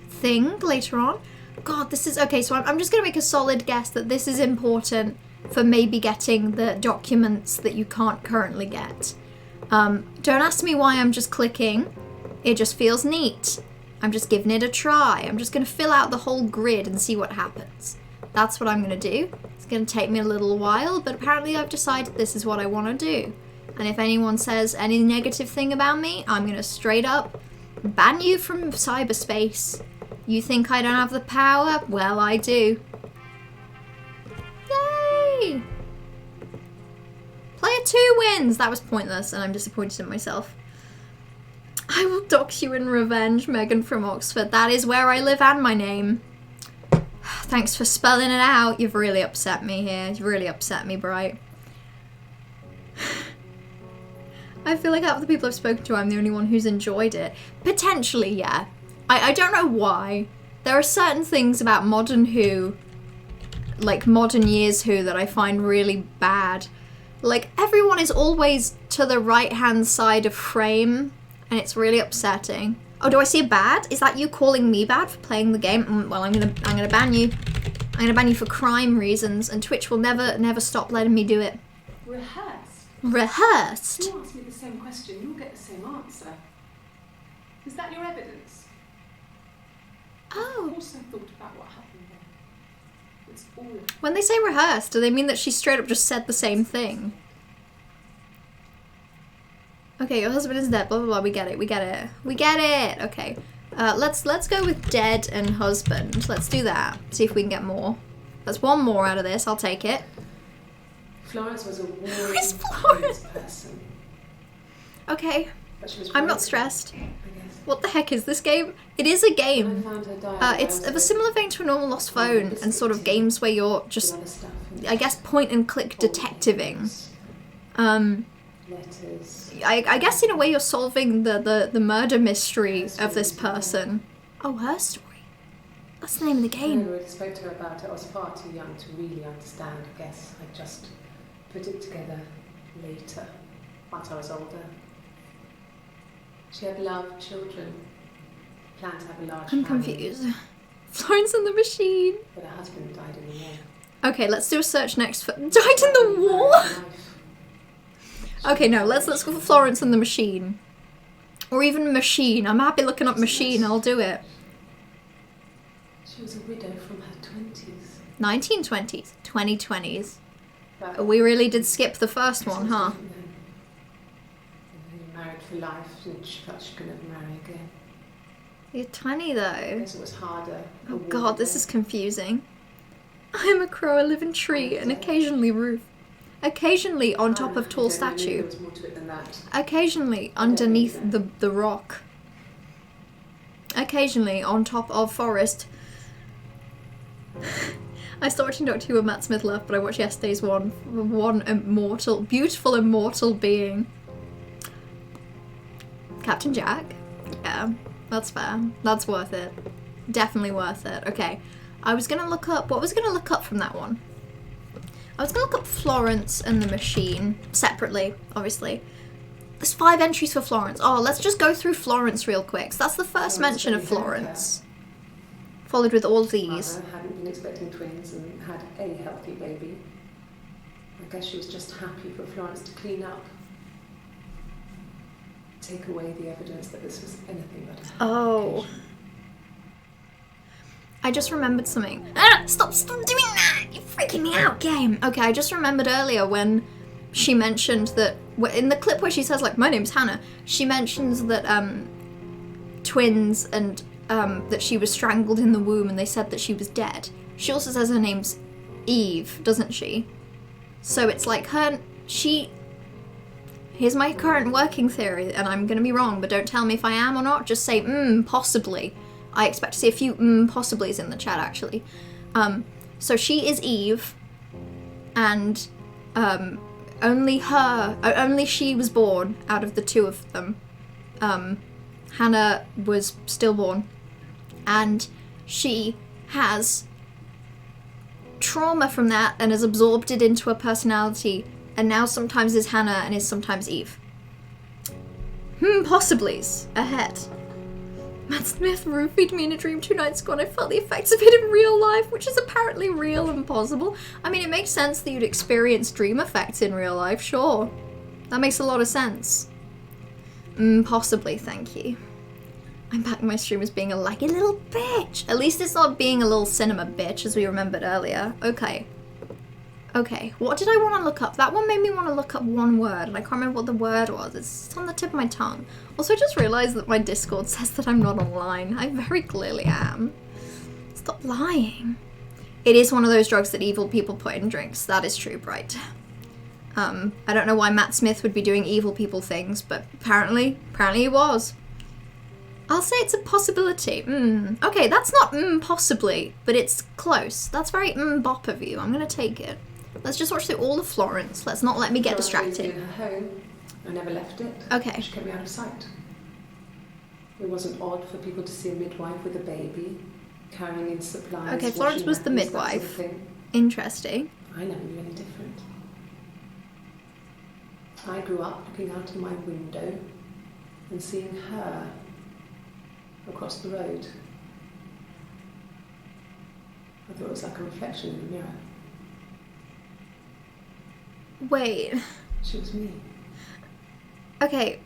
thing later on. God, this is... Okay, so I'm just gonna make a solid guess that this is important for maybe getting the documents that you can't currently get. Don't ask me why I'm just clicking. It just feels neat. I'm just giving it a try. I'm just gonna fill out the whole grid and see what happens. That's what I'm gonna do. It's gonna take me a little while, but apparently I've decided this is what I wanna do. And if anyone says any negative thing about me, I'm gonna straight up ban you from cyberspace. You think I don't have the power? Well, I do. Yay! Player 2 wins! That was pointless, and I'm disappointed in myself. I will dox you in revenge, Megan from Oxford. That is where I live and my name. Thanks for spelling it out. You've really upset me here. You've really upset me, Bright. I feel like out of the people I've spoken to, I'm the only one who's enjoyed it. Potentially, yeah. I don't know why. There are certain things about modern Who, like modern years Who, that I find really bad. Like, everyone is always to the right-hand side of frame, and it's really upsetting. Oh, do I see a bad? Is that you calling me bad for playing the game? Well, I'm gonna ban you. I'm gonna ban you for crime reasons, and Twitch will never stop letting me do it. Rehearsed? You ask me the same question, you'll get the same answer. Is that your evidence? Oh. I've also thought about what happened there. It's all... When they say rehearsed, do they mean that she straight up just said the same thing? Okay, your husband is dead, blah blah blah, we get it, we get it. We get it! Okay. Let's go with dead and husband. Let's do that. See if we can get more. There's one more out of this, I'll take it. Florence was a warm, Where's Florence? person. Okay. But she was I'm not broken, stressed. I guess. What the heck is this game? It is a When game. I found her diary, It's of a similar vein to a normal Lost Phone and sort of games where you're just, I guess, point and click detectiving. Letters. I guess in a way you're solving the murder mystery of this person. Oh, her story. That's the name of the I game. never really spoke to her about it. I was far too young to really understand, I guess. I just put it together later, once I was older. She had loved children, planned to have a large I'm family. confused. Florence and the Machine. But her husband died in the war. Okay, let's do a search next for died in the war. Okay, no, let's go for Florence and the Machine. Or even Machine. I'm happy looking up Machine, I'll do it. She was a widow from her 20s. 1920s, 2020s. But We really did skip the first one, huh? Married for life, and she felt she could never marry again. You're 20 I though. guess it was harder. Oh god, this is confusing. I'm a crow, I live in tree, and occasionally roof. Occasionally on top of tall statue. There was more to it than that. Occasionally underneath the rock. Occasionally on top of forest. I started watching Doctor Who and Matt Smith left, but I watched yesterday's one immortal, beautiful immortal being. Captain Jack? Yeah, that's fair. That's worth it. Definitely worth it. Okay. I was gonna look up, what was I gonna look up from that one? I was gonna look up Florence and the Machine, separately, obviously. There's 5 entries for Florence. Oh, let's just go through Florence real quick. So that's the first mention of Florence. Followed with all these. Mother hadn't been expecting twins and had a healthy baby. I guess she was just happy for Florence to clean up. Take away the evidence that this was anything but a Oh. occasion. I just remembered something. Ah, stop doing that! You're freaking me out, game! Okay, I just remembered earlier when she mentioned that, in the clip where she says, like, my name's Hannah, she mentions that, twins and, that she was strangled in the womb and they said that she was dead. She also says her name's Eve, doesn't she? So it's like here's my current working theory, and I'm gonna be wrong, but don't tell me if I am or not, just say, possibly. I expect to see a few possiblies in the chat, actually. So she is Eve, and only she was born out of the two of them. Hannah was stillborn, and she has trauma from that and has absorbed it into her personality, and now sometimes is Hannah and is sometimes Eve. Possiblies ahead. Matt Smith roofied me in a dream 2 nights ago and I felt the effects of it in real life, which is apparently real and possible. I mean, it makes sense that you'd experience dream effects in real life, sure. That makes a lot of sense. Possibly, thank you. I'm back in my stream as being a laggy little bitch. At least it's not being a little cinema bitch, as we remembered earlier. Okay. Okay, what did I want to look up? That one made me want to look up one word, and I can't remember what the word was. It's on the tip of my tongue. Also, I just realised that my Discord says that I'm not online. I very clearly am. Stop lying. It is one of those drugs that evil people put in drinks. That is true, Bright. I don't know why Matt Smith would be doing evil people things, but apparently he was. I'll say it's a possibility. Okay, that's not possibly, but it's close. That's very bop of you. I'm gonna take it. Let's just watch through all of Florence. Let's not let me get distracted. In her home, I never left it. Okay. She kept me out of sight. It wasn't odd for people to see a midwife with a baby, carrying in supplies. Okay, Florence was the weapons, midwife. that sort of thing. Interesting. I never knew any different. I grew up looking out of my window and seeing her across the road. I thought it was like a reflection in the mirror. Wait. She was me. Okay.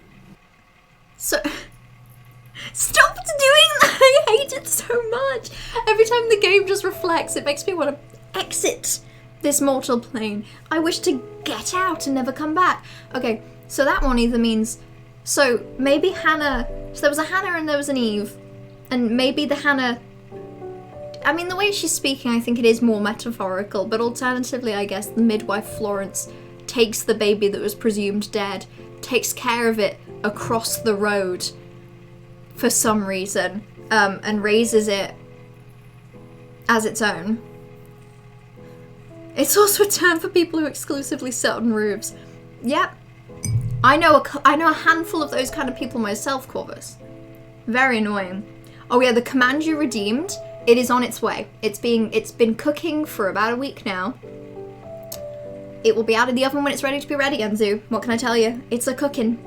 So... Stop doing that! I hate it so much! Every time the game just reflects, it makes me want to exit this mortal plane. I wish to get out and never come back. Okay, so that one either means... So, maybe Hannah... So there was a Hannah and there was an Eve. And maybe the Hannah... I mean, the way she's speaking, I think it is more metaphorical. But alternatively, I guess, the midwife Florence takes the baby that was presumed dead, takes care of it across the road for some reason, and raises it as its own. It's also a term for people who exclusively sit on roofs. Yep. I know a handful of those kind of people myself, Corvus. Very annoying. Oh yeah, the command you redeemed, it is on its way. It's been cooking for about a week now. It will be out of the oven when it's ready to be ready, Enzu. What can I tell you? It's a cooking.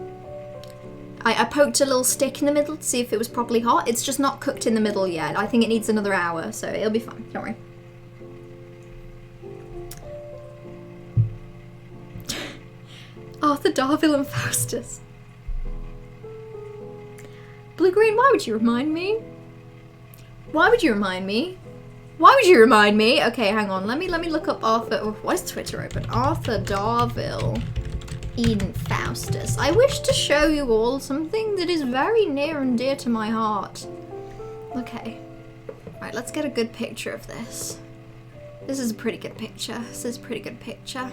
I poked a little stick in the middle to see if it was properly hot. It's just not cooked in the middle yet. I think it needs another hour, so it'll be fine. Don't worry. Arthur Darville and Faustus. Blue Green, why would you remind me? Why would you remind me? Why would you remind me? Okay, hang on. Let me look up Arthur. Oh, why is Twitter open? Arthur Darville. Eden Faustus. I wish to show you all something that is very near and dear to my heart. Okay. Right, let's get a good picture of this. This is a pretty good picture. This is a pretty good picture.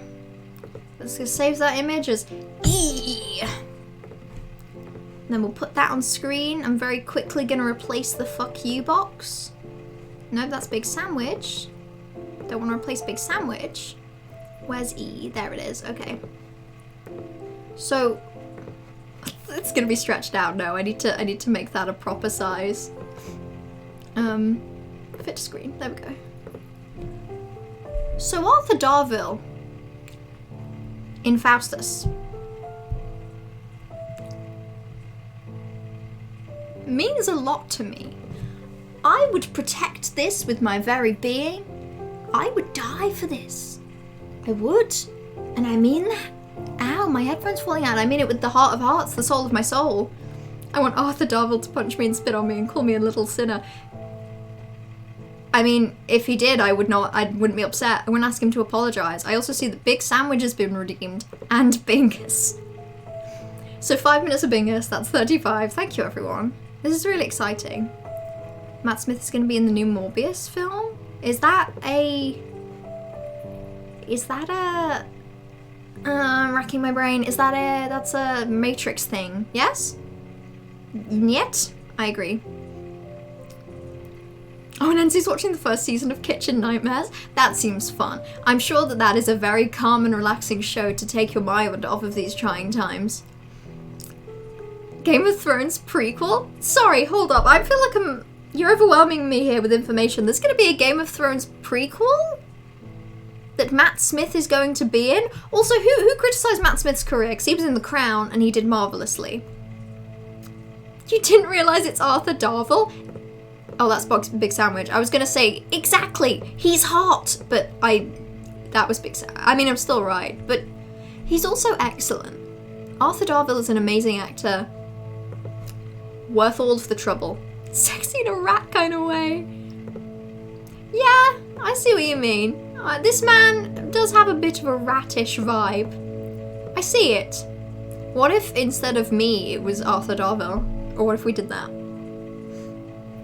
Let's just save that image as E. Then we'll put that on screen. I'm very quickly going to replace the fuck you box. No, that's Big Sandwich. Don't want to replace Big Sandwich. Where's E? There it is. Okay. So it's gonna be stretched out. No, I need to make that a proper size. Fit to screen. There we go. So Arthur Darville in Faustus means a lot to me. I would protect this with my very being. I would die for this. I would, and I mean that. Ow, my headphone's falling out. I mean it with the heart of hearts, the soul of my soul. I want Arthur Darville to punch me and spit on me and call me a little sinner. I mean, if he did, I wouldn't be upset. I wouldn't ask him to apologise. I also see that Big Sandwich has been redeemed, and Bingus. So 5 minutes of Bingus, that's 35. Thank you, everyone. This is really exciting. Matt Smith is going to be in the new Morbius film? Is that a... I'm racking my brain. That's a Matrix thing, yes? Yet? I agree. Oh, and Enzi's watching the first season of Kitchen Nightmares? That seems fun. I'm sure that is a very calm and relaxing show to take your mind off of these trying times. Game of Thrones prequel? Sorry, hold up. I feel like you're overwhelming me here with information. There's gonna be a Game of Thrones prequel? That Matt Smith is going to be in? Also, who criticised Matt Smith's career? Because he was in The Crown and he did marvellously. You didn't realise it's Arthur Darvill? Oh, that's Big Sandwich. I was gonna say, exactly, he's hot, but that was Big Sandwich. I mean, I'm still right, but he's also excellent. Arthur Darvill is an amazing actor. Worth all of the trouble. Sexy in a rat kind of way. Yeah, I see what you mean. This man does have a bit of a rattish vibe. I see it. What if instead of me, it was Arthur Darvill? Or what if we did that?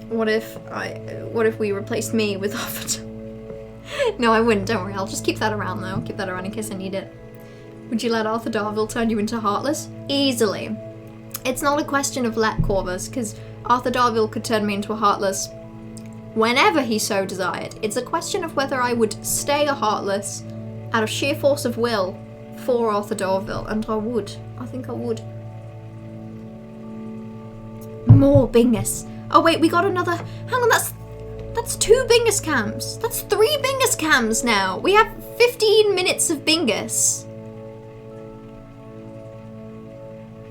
What if we replaced me with Arthur? No, I wouldn't, don't worry. I'll just keep that around though. Keep that around in case I need it. Would you let Arthur Darvill turn you into Heartless? Easily. It's not a question of let, Corvus, because Arthur Darvill could turn me into a Heartless whenever he so desired. It's a question of whether I would stay a Heartless out of sheer force of will for Arthur Darvill, and I would. I think I would. More Bingus. Oh wait, we got another. Hang on, that's 2 Bingus cams. That's 3 Bingus cams now. We have 15 minutes of Bingus.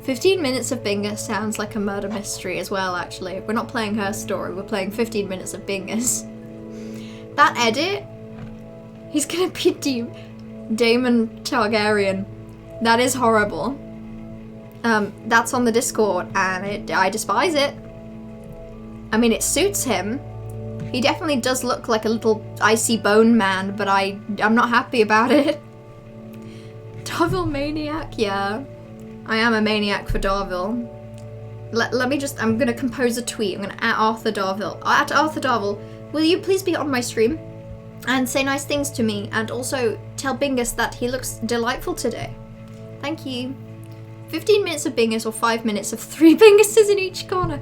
15 minutes of Bingus sounds like a murder mystery as well, actually. We're not playing Her Story, we're playing 15 minutes of Bingus. That edit, he's gonna be Daemon Targaryen. That is horrible. That's on the Discord, and I despise it. I mean, it suits him. He definitely does look like a little icy bone man, but I'm not happy about it. Darvill Maniac? Yeah. I am a maniac for Darvill. Let me just, I'm gonna compose a tweet. I'm gonna @ Arthur Darvill. @ Arthur Darvill, will you please be on my stream and say nice things to me, and also tell Bingus that he looks delightful today. Thank you. 15 minutes of Bingus or 5 minutes of 3 Binguses in each corner.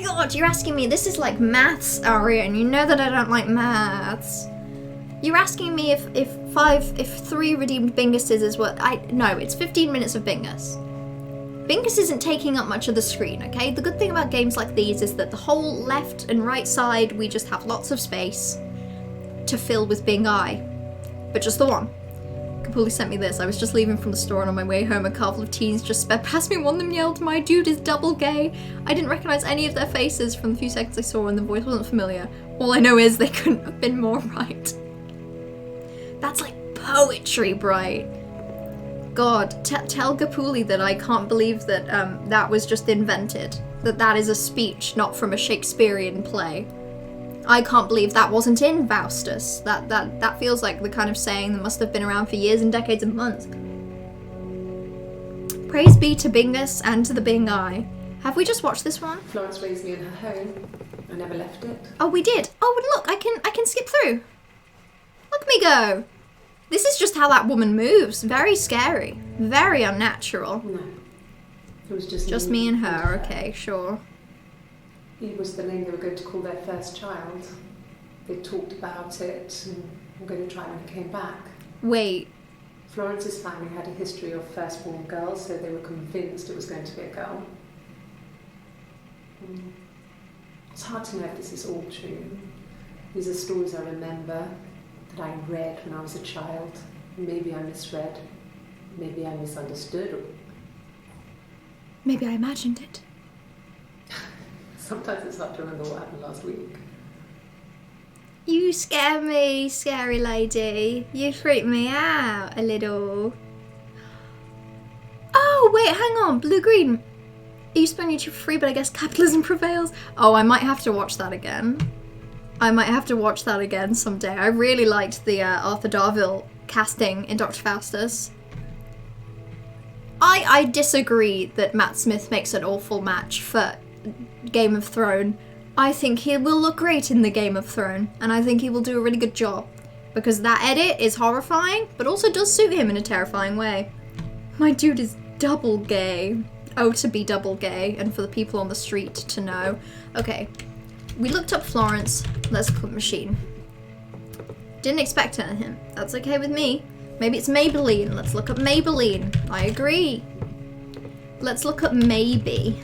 God, you're asking me, this is like maths, Aria, and you know that I don't like maths. You're asking me if 3 redeemed Binguses is what no, it's 15 minutes of Bingus. Bingus isn't taking up much of the screen, okay? The good thing about games like these is that the whole left and right side, we just have lots of space to fill with Bingai. But just the one. Kapuli sent me this. I was just leaving from the store, and on my way home a couple of teens just sped past me. One of them yelled, "My dude is double gay." I didn't recognize any of their faces from the few seconds I saw, and the voice wasn't familiar. All I know is they couldn't have been more right. That's like poetry, Bright. God, tell Gapuli that I can't believe that that was just invented. That is a speech, not from a Shakespearean play. I can't believe that wasn't in Faustus. That feels like the kind of saying that must have been around for years and decades and months. Praise be to Bingus and to the Bingai. Have we just watched this one? Florence raised me in her home. I never left it. Oh, we did. Oh, but look, I can skip through. Look at me go. This is just how that woman moves. Very scary. Very unnatural. No. It was just me and her. Okay, sure. He was the name they were going to call their first child. They talked about it and were going to try when he came back. Wait. Florence's family had a history of firstborn girls, so they were convinced it was going to be a girl. It's hard to know if this is all true. These are stories I remember that I read when I was a child. Maybe I misread. Maybe I misunderstood. Maybe I imagined it. Sometimes it's hard to remember what happened last week. You scare me, scary lady. You freak me out a little. Oh, wait, hang on. Blue-green. You spend YouTube for free, but I guess capitalism prevails. Oh, I might have to watch that again. I might have to watch that again someday. I really liked the Arthur Darvill casting in Dr. Faustus. I disagree that Matt Smith makes an awful match for Game of Thrones, I think he will look great in the Game of Thrones, and I think he will do a really good job. Because that edit is horrifying, but also does suit him in a terrifying way. My dude is double gay. Oh, to be double gay, and for the people on the street to know. Okay, we looked up Florence. Let's click machine. Didn't expect anything. That's okay with me. Maybe it's Maybelline. Let's look up Maybelline. I agree. Let's look up maybe.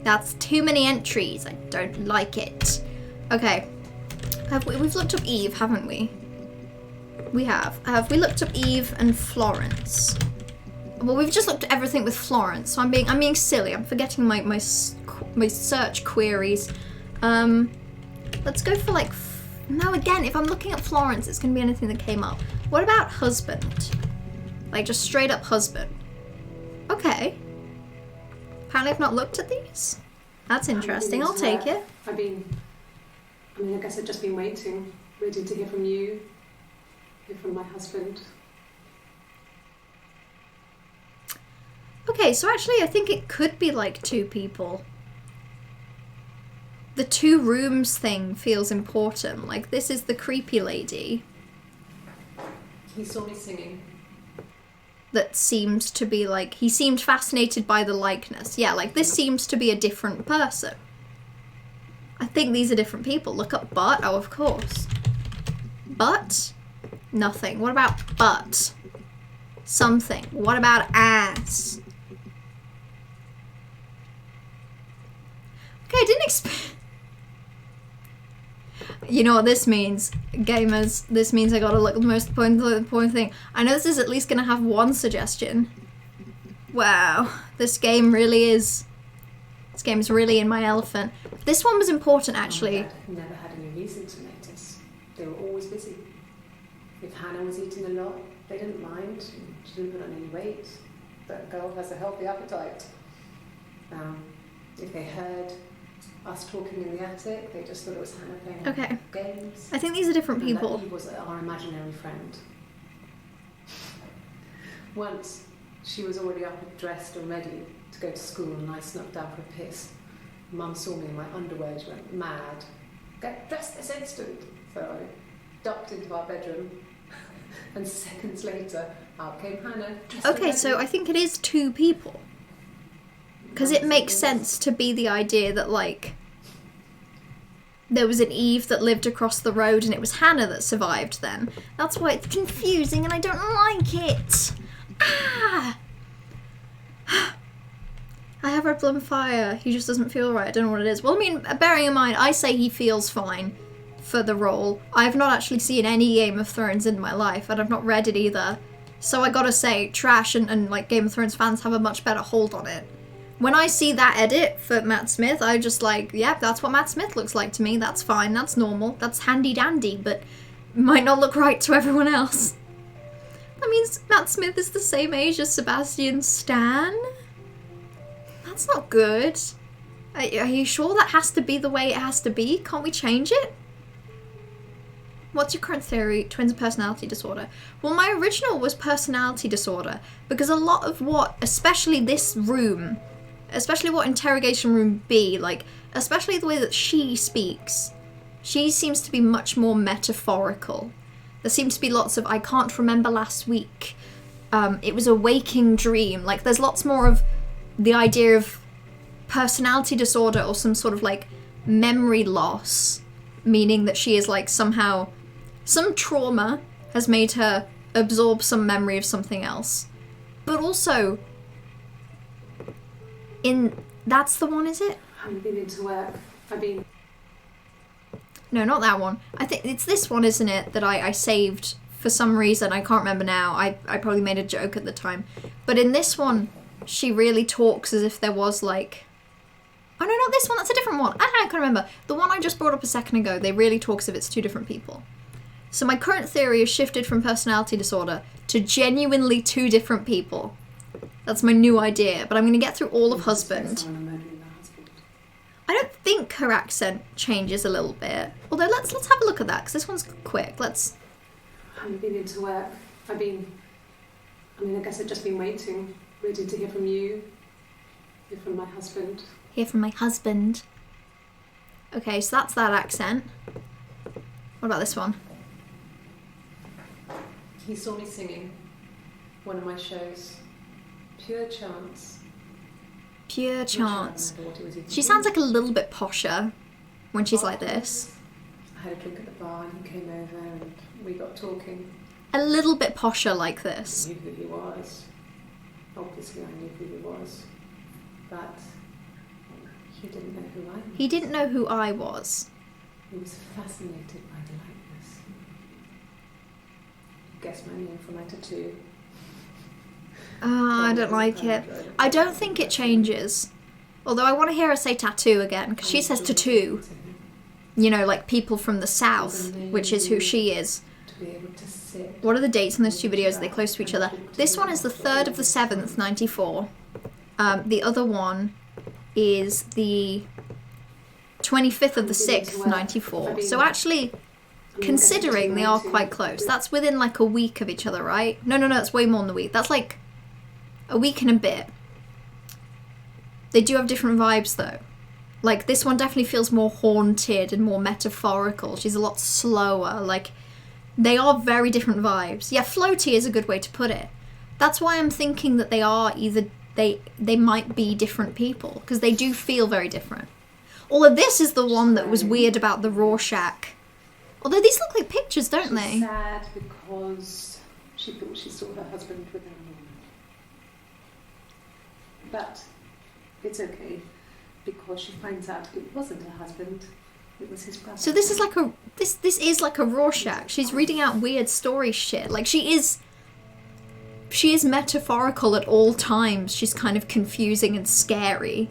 That's too many entries. I don't like it. Okay. We've looked up Eve, haven't we? We have. Have we looked up Eve and Florence? Well, we've just looked at everything with Florence, so I'm being silly. I'm forgetting my search queries. Let's go for like. No, again, if I'm looking at Florence, it's gonna be anything that came up. What about husband? Like just straight up husband. Okay. Apparently I've not looked at these. That's interesting. I'll take it. I guess I've just been waiting to hear from you, hear from my husband. Okay, so actually I think it could be like two people. The 2 rooms thing feels important. Like this is the creepy lady. He saw me singing. That seemed to be like, he seemed fascinated by the likeness. Yeah, like this seems to be a different person. I think these are different people. Look up butt. Oh, of course. Butt? Nothing. What about butt? Something. What about ass? Okay, I didn't expect... You know what this means, gamers? This means I gotta look at the most important thing. I know this is at least gonna have one suggestion. Wow, this game really is... This game is really in my elephant. This one was important, actually. Mum and Dad never had any reason to notice. They were always busy. If Hannah was eating a lot, they didn't mind. She didn't put on any weight. That girl has a healthy appetite. If they heard us talking in the attic, they just thought it was Hannah playing games. I think these are different people. That Eve was our imaginary friend. Once, she was already up and dressed and ready to go to school, and I snuck down for a piss. Mum saw me in my underwear. She went mad. Get dressed this instant. So I ducked into our bedroom, and seconds later, out came Hannah. Okay, so I think it is 2 people. Because it makes sense to be the idea that, like, there was an Eve that lived across the road and it was Hannah that survived then. That's why it's confusing and I don't like it. Ah! I have Red Blood and Fire. He just doesn't feel right. I don't know what it is. Well, I mean, bearing in mind, I say he feels fine for the role. I've not actually seen any Game of Thrones in my life, and I've not read it either. So I gotta say, Trash and like, Game of Thrones fans have a much better hold on it. When I see that edit for Matt Smith, I just like, yep, that's what Matt Smith looks like to me. That's fine. That's normal. That's handy dandy, but might not look right to everyone else. That means Matt Smith is the same age as Sebastian Stan? That's not good. Are you sure that has to be the way it has to be? Can't we change it? What's your current theory? Twins and personality disorder. Well, my original was personality disorder, because a lot of what, especially this room, especially what interrogation room B, like, especially the way that she speaks, she seems to be much more metaphorical. There seems to be lots of, I can't remember last week. It was a waking dream. Like, there's lots more of the idea of personality disorder or some sort of, like, memory loss, meaning that she is, like, somehow, some trauma has made her absorb some memory of something else. But also, that's the one, is it? I haven't been into work. No, not that one. I think it's this one, isn't it, that I saved for some reason. I can't remember now. I probably made a joke at the time. But in this one, she really talks as if there was, like... Oh, no, not this one. That's a different one. I can't remember. The one I just brought up a second ago, they really talk as if it's 2 different people. So my current theory has shifted from personality disorder to genuinely 2 different people. That's my new idea, but I'm going to get through all of husband. I don't think her accent changes a little bit. Although let's have a look at that, because this one's quick. I haven't been into work. I guess I've just been waiting to hear from you, hear from my husband. Hear from my husband. Okay, so that's that accent. What about this one? He saw me singing one of my shows. Pure chance. Pure Not sure I chance. remember what he was even She sounds like a little bit posher when she's like this. I had a drink at the bar and he came over and we got talking. A little bit posher like I this. knew who he was. Obviously I knew who he was. But he didn't know who I was. He didn't know who I was. He was fascinated by the likeness. Guess my name for my tattoo. I don't like it. I don't think it changes. Although I want to hear her say tattoo again, because she says tattoo. You know, like people from the south, which is who she is. To be able to sit. What are the dates on those two videos? Are they close to each other? This one is the 3rd of the 7th, 94. The other one is the 25th of the 6th, 94. So actually, considering they are quite close, that's within like a week of each other, right? No, it's way more than a week. That's like a week and a bit. They do have different vibes though. Like this one definitely feels more haunted and more metaphorical. She's a lot slower. Like they are very different vibes. Yeah, floaty is a good way to put it. That's why I'm thinking that they are either they might be different people because they do feel very different. Although this is the one that was weird about the Rorschach. Although these look like pictures, don't they? She's sad because she thought she saw her husband with another woman. But it's okay because she finds out it wasn't her husband, it was his brother. So this is like a this is like a Rorschach. She's reading out weird story shit. Like she is metaphorical at all times. She's kind of confusing and scary.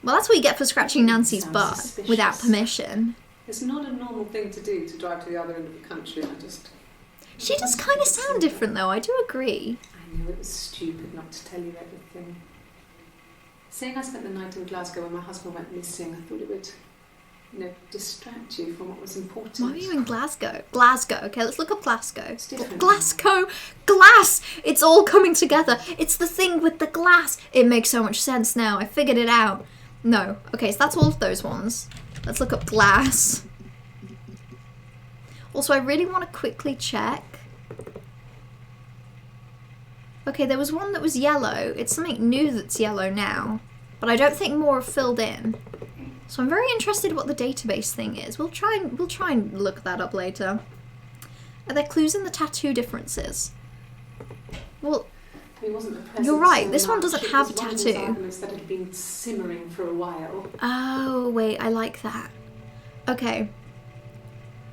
Well, that's what you get for scratching Nancy's butt Suspicious. without permission. It's not a normal thing to do to drive to the other end of the country. She does kind of sound different though, I do agree. I knew it was stupid not to tell you everything. Saying I spent the night in Glasgow when my husband went missing, I thought it would, distract you from what was important. Why are you in Glasgow? Glasgow, okay, let's look up Glasgow. It's different. Glasgow! Glass! It's all coming together. It's the thing with the glass. It makes so much sense now. I figured it out. No. Okay, so that's all of those ones. Let's look up glass. Also, I really want to quickly check. Okay, there was one that was yellow. It's something new that's yellow now. But I don't think more are filled in. So I'm very interested what the database thing is. We'll try and look that up later. Are there clues in the tattoo differences? Well, you're right, this one doesn't have a tattoo. That had been simmering for a while. Oh, wait, I like that. Okay.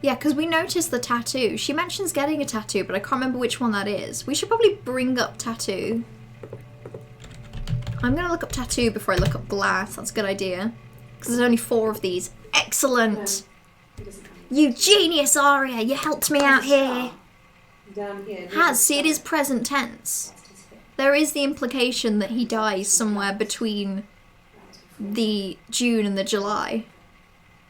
Yeah, because we noticed the tattoo. She mentions getting a tattoo, but I can't remember which one that is. We should probably bring up tattoo. I'm going to look up tattoo before I look up glass. That's a good idea. Because there's only 4 of these. Excellent! You genius, Aria! You helped me out here! Down here. See, it is present tense. There is the implication that he dies somewhere between the June and the July.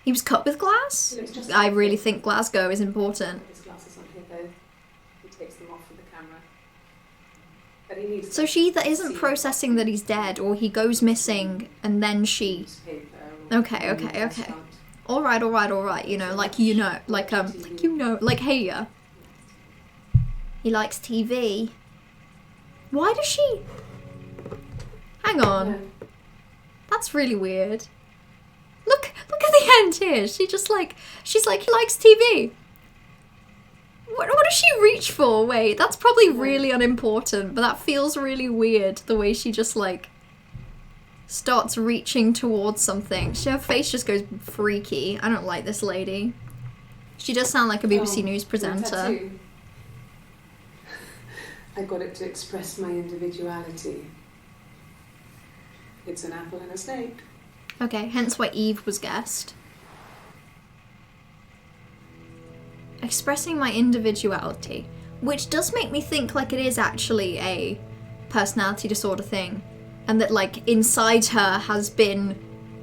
He was cut with glass? I really think Glasgow is important. His glasses on here though. He takes them off with the camera. But he needs So she either isn't processing that he's dead, or he goes missing, and then she... Okay. All right. Like Heya. He likes TV. Why does she... Hang on. No. That's really weird. Look at the end here. She's like, he likes TV. What does she reach for? Wait, that's probably really unimportant, but that feels really weird, the way she just, like, starts reaching towards something. Her face just goes freaky. I don't like this lady. She does sound like a BBC News presenter. I got it to express my individuality. It's an apple and a snake. Okay, hence why Eve was guessed. Expressing my individuality, which does make me think like it is actually a personality disorder thing, and that like inside her has been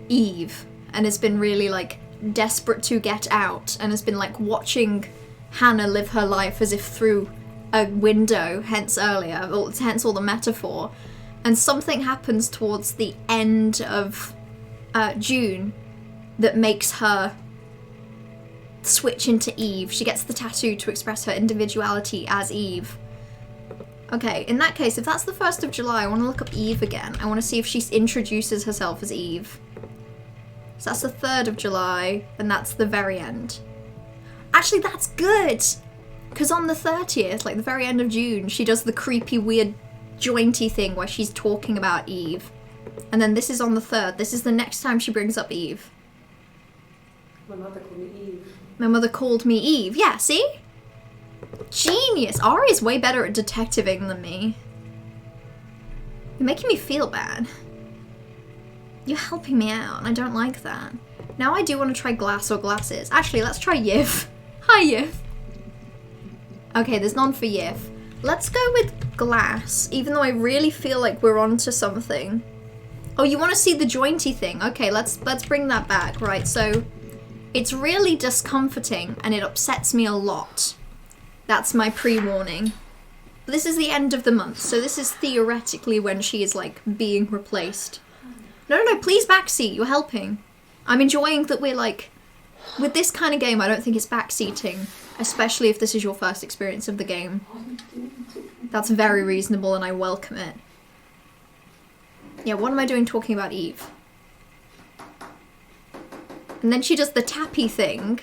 Eve and has been really like desperate to get out and has been like watching Hannah live her life as if through a window, hence all the metaphor, and something happens towards the end of June that makes her switch into Eve. She gets the tattoo to express her individuality as Eve. Okay, in that case, if that's the 1st of July, I want to look up Eve again. I want to see if she introduces herself as Eve. So that's the 3rd of July, and that's the very end. Actually, that's good! Because on the 30th, like the very end of June, she does the creepy, weird, jointy thing where she's talking about Eve. And then this is on the 3rd. This is the next time she brings up Eve. My mother called me Eve. My mother called me Eve. Yeah, see? Genius! Ari is way better at detectiving than me. You're making me feel bad. You're helping me out, and I don't like that. Now I do want to try glass or glasses. Actually, let's try Yif. Hi, Yif. Okay, there's none for Yif. Let's go with glass, even though I really feel like we're onto something. Oh, you want to see the jointy thing? Okay, let's bring that back. Right, so it's really discomforting and it upsets me a lot. That's my pre-warning. This is the end of the month, so this is theoretically when she is like being replaced. No, please backseat, you're helping. I'm enjoying that we're like, with this kind of game, I don't think it's backseating, especially if this is your first experience of the game. That's very reasonable and I welcome it. Yeah, what am I doing talking about Eve? And then she does the tappy thing.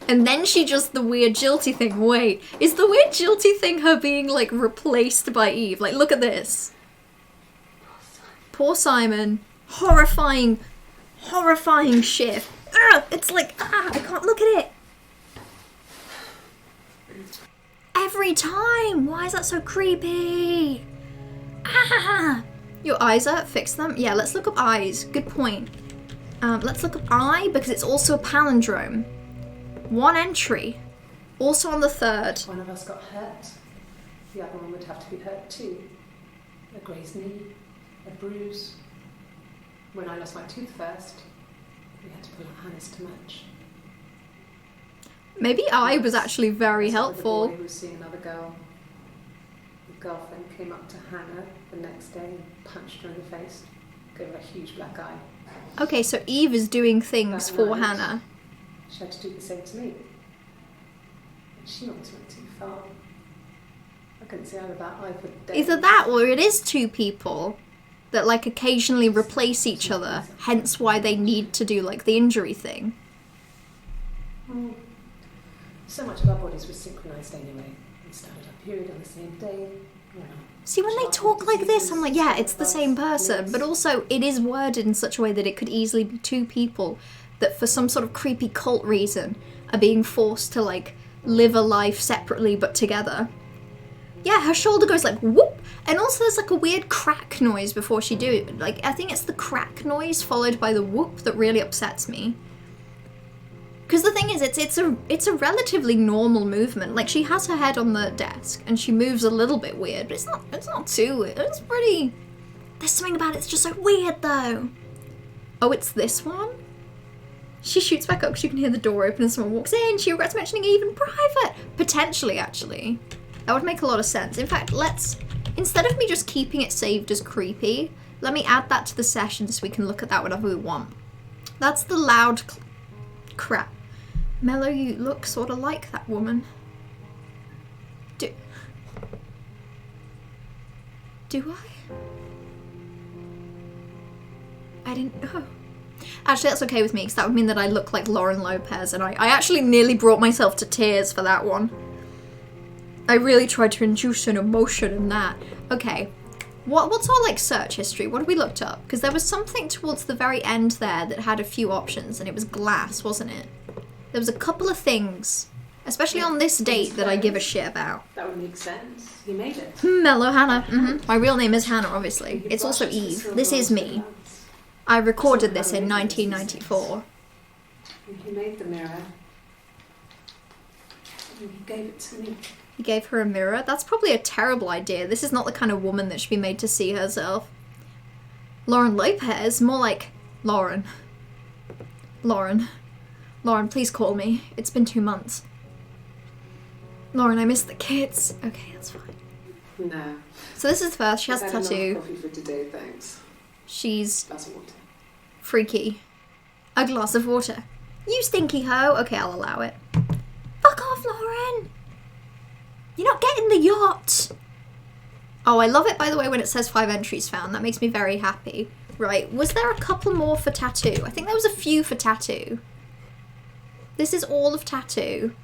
And then she does the weird jilty thing. Wait, is the weird jilty thing her being like replaced by Eve? Like, look at this. Poor Simon. Horrifying shift. Ugh, it's like, I can't look at it. Every time. Why is that so creepy? Your eyes are? Fix them? Yeah, let's look up eyes. Good point. Let's look up eye because it's also a palindrome. 1 entry. Also on the 3rd. One of us got hurt. The other one would have to be hurt too. A grazed knee, a bruise. When I lost my tooth first, we had to pull out Hannah's to match. Maybe I was actually very helpful. The boy who was seeing another girl. The girlfriend came up to Hannah the next day and punched her in the face. Gave her a huge black eye. Okay, so Eve is doing things That for night, Hannah. She had to do the same to me. And she almost went too far. I couldn't see either that eye for days. Either that or it is 2 people that like occasionally replace each other, hence why they need to do like the injury thing. So much of our bodies were synchronized anyway. We started our period on the same day. See, when they talk like this, I'm like, yeah, it's the same person. But also, it is worded in such a way that it could easily be 2 people that for some sort of creepy cult reason are being forced to, like, live a life separately but together. Yeah, her shoulder goes like, whoop! And also there's, like, a weird crack noise before she do it. Like, I think it's the crack noise followed by the whoop that really upsets me. Because the thing is, it's a relatively normal movement. Like, she has her head on the desk, and she moves a little bit weird, but it's not too weird. It's pretty... There's something about it that's just so weird, though. Oh, it's this one? She shoots back up because you can hear the door open and someone walks in. She regrets mentioning Eve in private. Potentially, actually. That would make a lot of sense. In fact, instead of me just keeping it saved as creepy, let me add that to the session so we can look at that whenever we want. That's the loud crap. Mello, you look sort of like that woman. Do I didn't know. Actually, that's okay with me, because that would mean that I look like Lauren Lopez, and I actually nearly brought myself to tears for that one. I really tried to induce an emotion in that. Okay, what's our, like, search history? What have we looked up? Because there was something towards the very end there that had a few options, and it was glass, wasn't it? There was a couple of things, especially on this date, that I give a shit about. That would make sense. You made it. Mello Hannah. My real name is Hannah, obviously. It's also Eve. This is me. I recorded this in 1994. He made the mirror. And he gave it to me. He gave her a mirror? That's probably a terrible idea. This is not the kind of woman that should be made to see herself. Lauren Lopez? More like Lauren. Lauren, please call me. It's been 2 months. Lauren, I miss the kids. Okay, that's fine. No. So this is the first. She has a I've had tattoo. enough coffee for today, thanks. She's That's water. Freaky. A glass of water. You stinky hoe. Okay, I'll allow it. Fuck off, Lauren. You're not getting the yacht. Oh, I love it, by the way, when it says 5 entries found. That makes me very happy. Right, was there a couple more for tattoo? I think there was a few for tattoo. This is all of tattoo.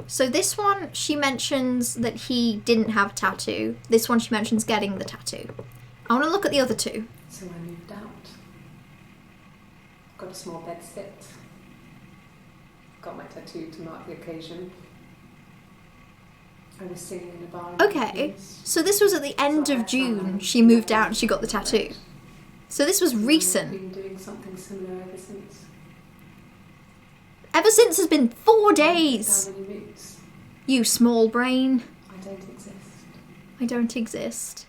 So this one, she mentions that he didn't have a tattoo. This one, she mentions getting the tattoo. I want to look at the other two. So I moved out. Got a small bed sit. Got my tattoo to mark the occasion. I was singing in a bar. Okay, so this was at the end of June. She moved out and she got the tattoo. So this was recent. I've been doing something similar ever since. Ever since has been 4 days. Down any roots. You small brain. I don't exist. I don't exist.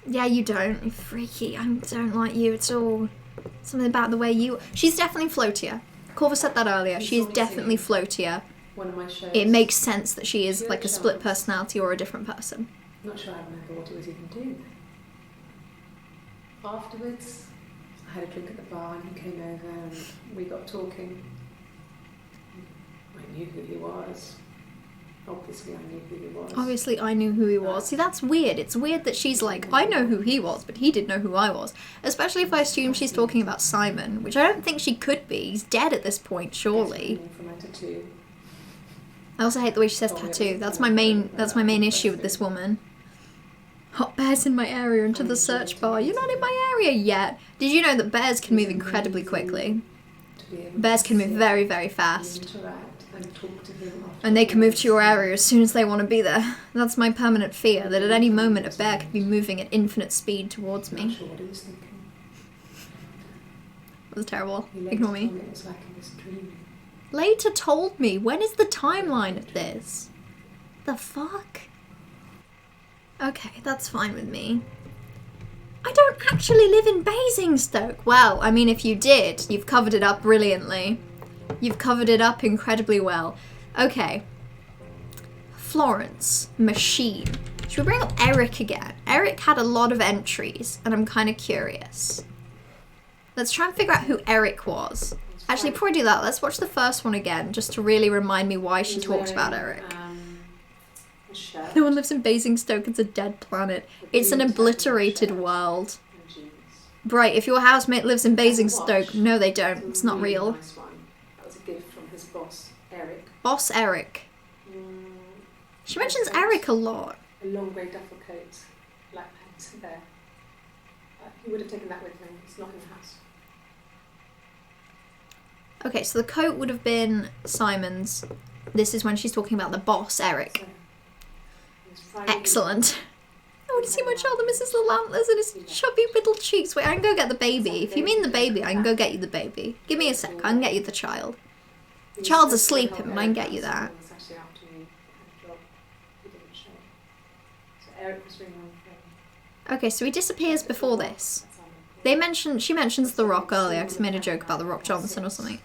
Yeah, you don't. You're freaky. I don't like you at all. Something about the way you... She's definitely floatier. Corva said that earlier. She's definitely floatier. One of my shows. It makes sense that she is like a split personality or a different person. I'm not sure I remember what it was even doing. Afterwards, I had a drink at the bar and he came over and we got talking. I knew who he was. Obviously, I knew who he was. Obviously, I knew who he was. See, that's weird. It's weird that she's like, I know who he was, but he didn't know who I was. Especially if I assume she's talking about Simon, which I don't think she could be. He's dead at this point, surely. For my tattoo. I also hate the way she says tattoo. That's my main issue with this woman. Hot bears in my area into the search bar. You're not in my area yet. Did you know that bears can move incredibly quickly? Bears can move very, very fast. And they can move to your area as soon as they want to be there. That's my permanent fear, that at any moment a bear could be moving at infinite speed towards me. It was terrible. Ignore me. Later told me. When is the timeline of this? The fuck? Okay, that's fine with me. I don't actually live in Basingstoke. Well, I mean, if you did, you've covered it up brilliantly. You've covered it up incredibly well. Okay. Florence. Machine. Should we bring up Eric again? Eric had a lot of entries, and I'm kind of curious. Let's try and figure out who Eric was. Actually, before we do that, let's watch the first one again, just to really remind me why she talked about Eric. No one lives in Basingstoke, it's a dead planet. It's an obliterated world. Right, if your housemate lives in Basingstoke, no they don't, it's not real. That was a gift from his boss, Eric. Boss Eric. She mentions Eric a lot. A long grey duffel coat, black pants there. He would have taken that with him, it's not in the house. Okay, so the coat would have been Simon's. This is when she's talking about the boss, Eric. Excellent. I want to see my child that misses the lantless and his chubby little cheeks. Wait, I can go get the baby. If you mean the baby, I can go get you the baby. Give me a sec, I can get you the child. The child's asleep, but I can get you that. Okay, so he disappears before this. She mentions The Rock earlier, because I made a joke about The Rock Johnson or something.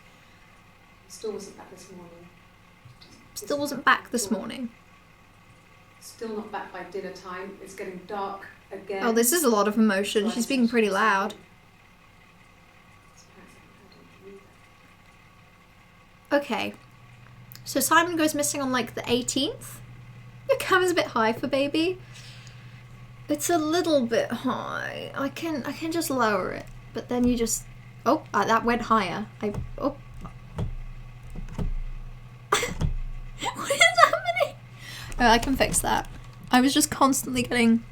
Still wasn't back this morning. Still wasn't back this morning. Still not back by dinner time. It's getting dark again. Oh, this is a lot of emotion. She's being pretty loud. Okay. So Simon goes missing on like the 18th. Your camera's a bit high for baby. It's a little bit high. I can just lower it. But then you just... Oh, that went higher. Oh. What is happening? Oh, I can fix that. I was just constantly getting...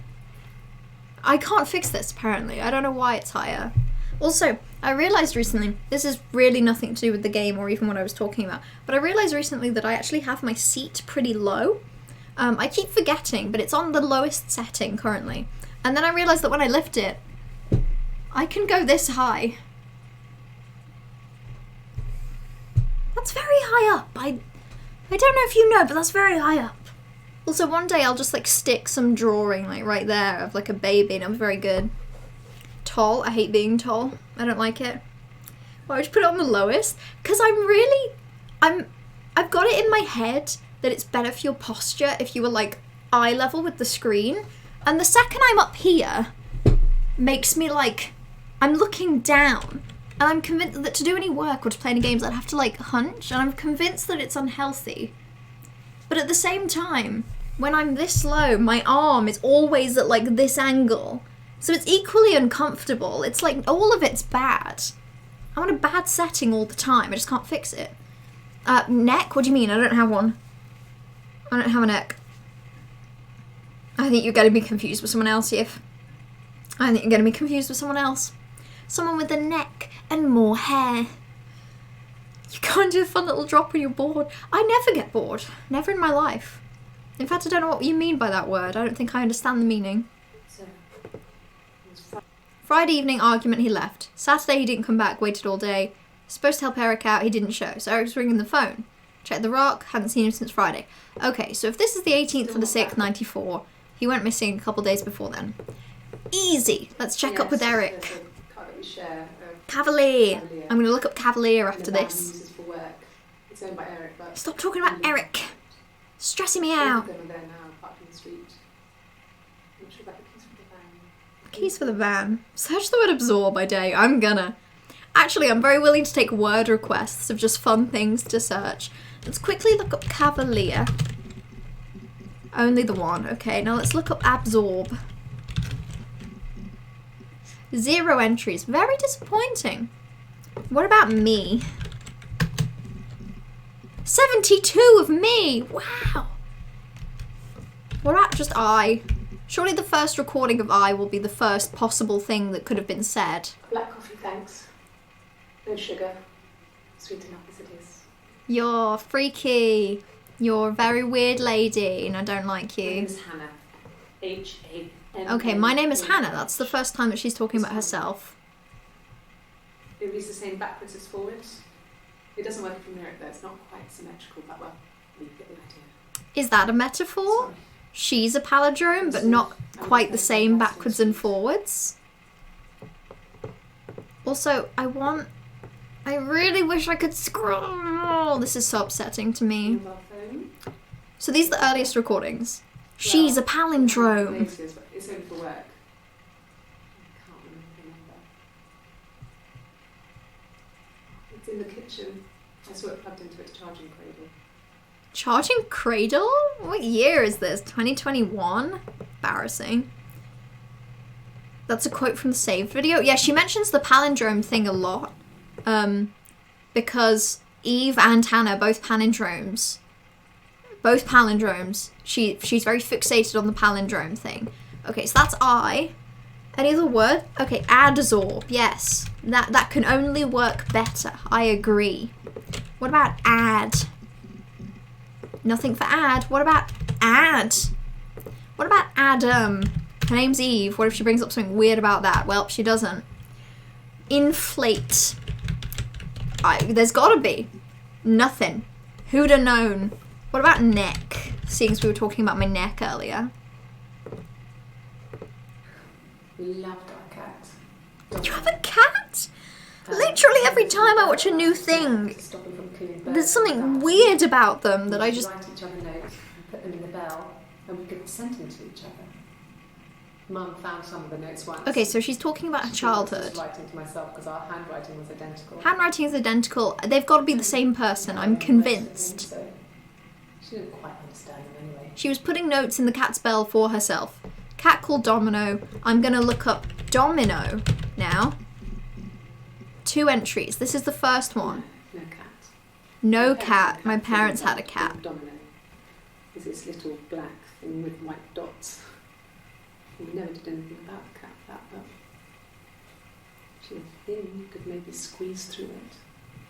I can't fix this, apparently. I don't know why it's higher. Also, I realised recently, this is really nothing to do with the game or even what I was talking about, but I realised recently that I actually have my seat pretty low. I keep forgetting, but it's on the lowest setting currently. And then I realised that when I lift it, I can go this high. That's very high up. I don't know if you know, but that's very high up. Also, one day I'll just like stick some drawing like right there of like a baby and I'm very good. Tall. I hate being tall. I don't like it. Why would you put it on the lowest? Because I've got it in my head that it's better for your posture if you were like eye level with the screen. And the second I'm up here makes me like, I'm looking down, and I'm convinced that to do any work or to play any games, I'd have to like hunch, and I'm convinced that it's unhealthy. But at the same time, when I'm this low, my arm is always at like this angle. So it's equally uncomfortable. It's like all of it's bad. I'm in a bad setting all the time. I just can't fix it. Neck? What do you mean? I don't have one. I don't have a neck. I think you're getting me confused with someone else, Yif. I think you're getting me confused with someone else. Someone with a neck and more hair. You can't do a fun little drop when you're bored. I never get bored. Never in my life. In fact, I don't know what you mean by that word. I don't think I understand the meaning. So, Friday evening argument, he left. Saturday he didn't come back, waited all day. Supposed to help Eric out, he didn't show. So Eric's ringing the phone. Checked the rock, hadn't seen him since Friday. Okay, so if this is the 18th of the 6th, 94, he went missing a couple days before then. Easy. Let's check up with Eric. Cavalier. I'm going to look up Cavalier after this. For work. It's owned by Eric, but Stop talking about Eric. Stressing me out. There now, parked in the street. I'm not sure about the keys for the van. Keys for the van. Search the word absorb, I dare you. I'm gonna. Actually, I'm very willing to take word requests of just fun things to search. Let's quickly look up Cavalier. Only the one. Okay, now let's look up absorb. 0 entries. Very disappointing. What about me? 72 of me! Wow! What about just I? Surely the first recording of I will be the first possible thing that could have been said. Black coffee, thanks. No sugar. Sweet enough as it is. You're freaky. You're a very weird lady and I don't like My you. name is Hannah. H-A-N-N. Okay, my name is Hannah. That's the first time that she's talking about herself. It reads the same backwards as forwards. It doesn't work from there, though. It's not quite symmetrical, but well, you get the idea. Is that a metaphor? Sorry. She's a palindrome, but not quite the same backwards and forwards. Also, I really wish I could scroll. This is so upsetting to me. Mobile phone. So these are the earliest recordings. She's a palindrome. It's only for work. I can't remember. It's in the kitchen. I saw it plugged into its charging cradle. Charging cradle? What year is this? 2021? Embarrassing. That's a quote from the saved video. Yeah, she mentions the palindrome thing a lot. Because Eve and Hannah, both palindromes. Both palindromes. She's very fixated on the palindrome thing. Okay, so that's I. Any other word? Okay, adsorb. Yes. That can only work better. I agree. What about add? Nothing for add. What about add? What about Adam? Her name's Eve. What if she brings up something weird about that? Well, she doesn't. Inflate. There's gotta be. Nothing. Who'd have known? What about neck? Seeing as we were talking about my neck earlier. We loved our cat. You have a cat? Literally every time I watch a new thing, Stop them from killing there's birds something and bats. weird about them that I We'd just... write each other notes and put them in the bell, and we could send them to each other. Mum found some of the notes once. Okay, so she's talking about her She thought I was childhood. just writing to myself because our handwriting was identical. Handwriting is identical. They've got to be the same person. I'm convinced. So she didn't quite understand them anyway. She was putting notes in the cat's bell for herself. Cat called Domino. I'm going to look up Domino now. 2 entries. This is the first one. No cat. No cat. My parents had a cat. Domino is this little black thing with white dots. We never did anything about the cat flap, but she was thin. You could maybe squeeze through it.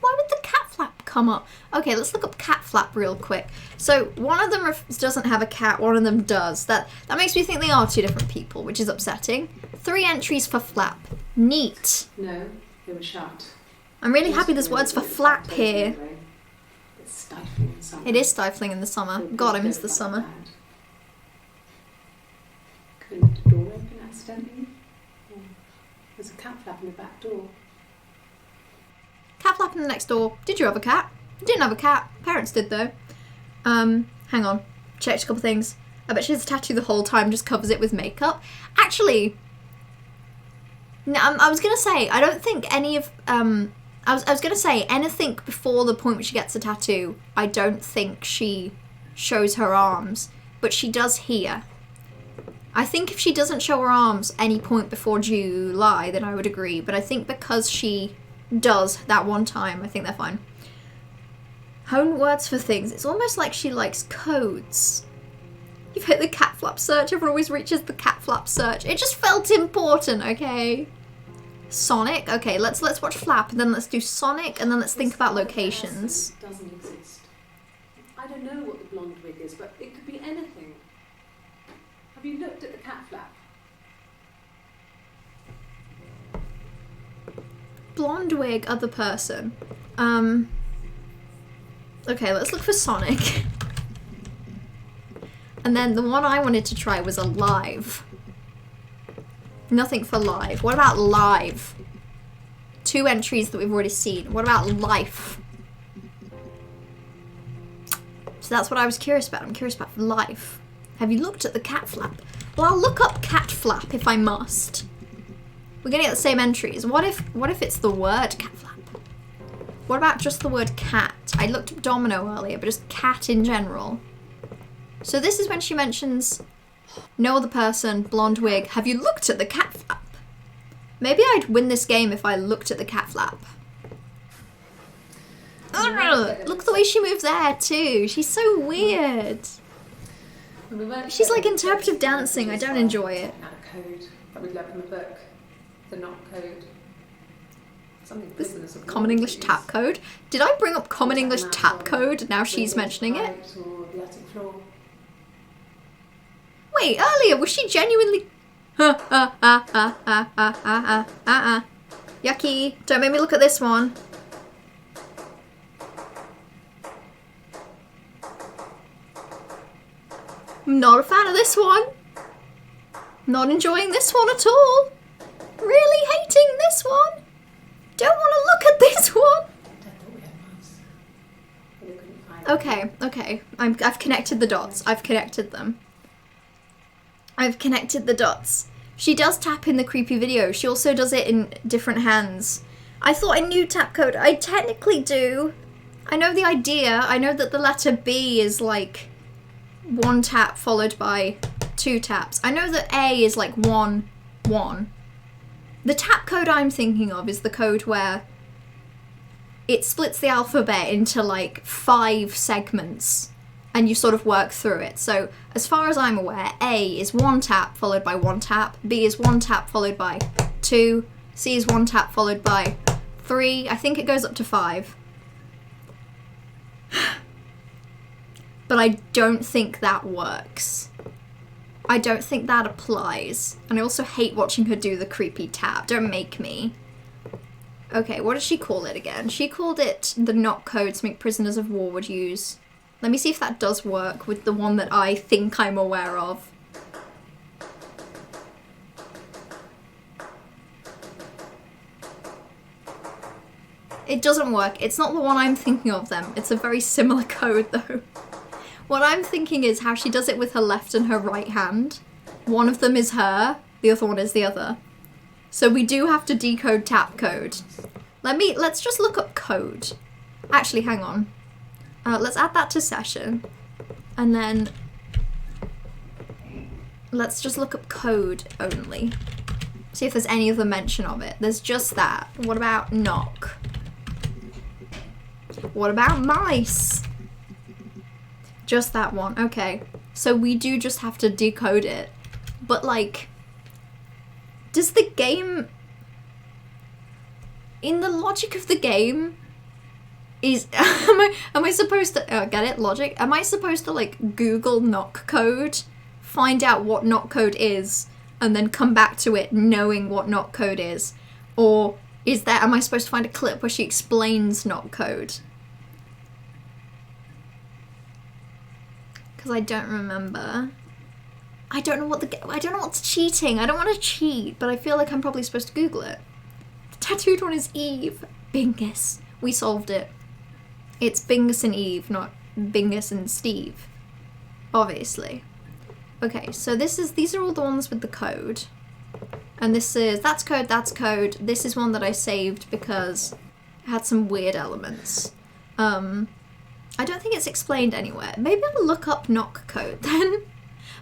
Why would the cat flap come up? Okay, let's look up cat flap real quick. So one of them doesn't have a cat, one of them does. That makes me think they are 2 different people, which is upsetting. 3 entries for flap. Neat. No, they were shut. I'm really happy there's words for flap here. It's stifling in summer. It is stifling in the summer. God, I miss the summer. Could have left the door open accidentally. Or there's a cat flap in the back door. Cat flap in the next door. Did you have a cat? Didn't have a cat. Parents did though. Hang on. Checked a couple things. I bet she has a tattoo the whole time, just covers it with makeup. Actually, No, I was gonna say, I don't think any of, I was gonna say, anything before the point where she gets a tattoo, I don't think she shows her arms, but she does here. I think if she doesn't show her arms any point before July, then I would agree, but I think because she does that one time, I think they're fine. Hone words for things. It's almost like she likes codes. You've hit the cat flap search. Everyone always reaches the cat flap search. It just felt important, okay? Sonic. Okay, let's watch Flap, and then let's do Sonic, and then let's think about locations. Doesn't exist. I don't know what the blonde wig is, but it could be anything. Have you looked at the cat flap? Blonde wig, other person. Okay, let's look for Sonic. And then the one I wanted to try was Alive. Nothing for live. What about live? 2 entries that we've already seen. What about life? So that's what I was curious about. I'm curious about life. Have you looked at the cat flap? Well, I'll look up cat flap if I must. We're gonna get the same entries. What if it's the word cat flap? What about just the word cat? I looked up domino earlier, but just cat in general. So this is when she mentions no other person, blonde wig. Have you looked at the cat flap? Maybe I'd win this game if I looked at the cat flap. Ugh, look at the way she moves there too. She's so weird. She's like interpretive dancing. I don't enjoy it. Code that we learned from the book. The not code. This Common English tap code. Did I bring up Common English tap code? Now she's mentioning it. Wait, earlier was she genuinely? Yucky! Don't make me look at this one. I'm not a fan of this one. Not enjoying this one at all. Really hating this one. Don't want to look at this one. Okay. I've connected the dots. I've connected them. I've connected the dots. She does tap in the creepy video. She also does it in different hands. I thought I knew tap code. I technically do. I know the idea. I know that the letter B is like 1 tap followed by 2 taps. I know that A is like 1, 1. The tap code I'm thinking of is the code where it splits the alphabet into like 5 segments and you sort of work through it. So as far as I'm aware, A is 1 tap followed by 1 tap, B is 1 tap followed by 2, C is 1 tap followed by 3, I think it goes up to 5. But I don't think that works. I don't think that applies. And I also hate watching her do the creepy tap. Don't make me. Okay, what did she call it again? She called it the not code something prisoners of war would use. Let me see if that does work with the one that I think I'm aware of. It doesn't work. It's not the one I'm thinking of then. It's a very similar code though. What I'm thinking is how she does it with her left and her right hand. One of them is her, the other one is the other. So we do have to decode tap code. Let's just look up code. Actually, hang on. Let's add that to session. And then let's just look up code only. See if there's any other mention of it. There's just that. What about knock? What about mice? Just that one. Okay. So we do just have to decode it. But like, does the game, in the logic of the game, is am I supposed to get it? Logic? Am I supposed to like Google knock code, find out what knock code is, and then come back to it knowing what knock code is? Or am I supposed to find a clip where she explains knock code? Because I don't remember. I don't know what's cheating. I don't want to cheat, but I feel like I'm probably supposed to Google it. The tattooed one is Eve. Bingus. We solved it. It's Bingus and Eve, not Bingus and Steve. Obviously. Okay, so these are all the ones with the code. And this is, that's code, that's code. This is one that I saved because it had some weird elements. I don't think it's explained anywhere. Maybe I'll look up knock code then.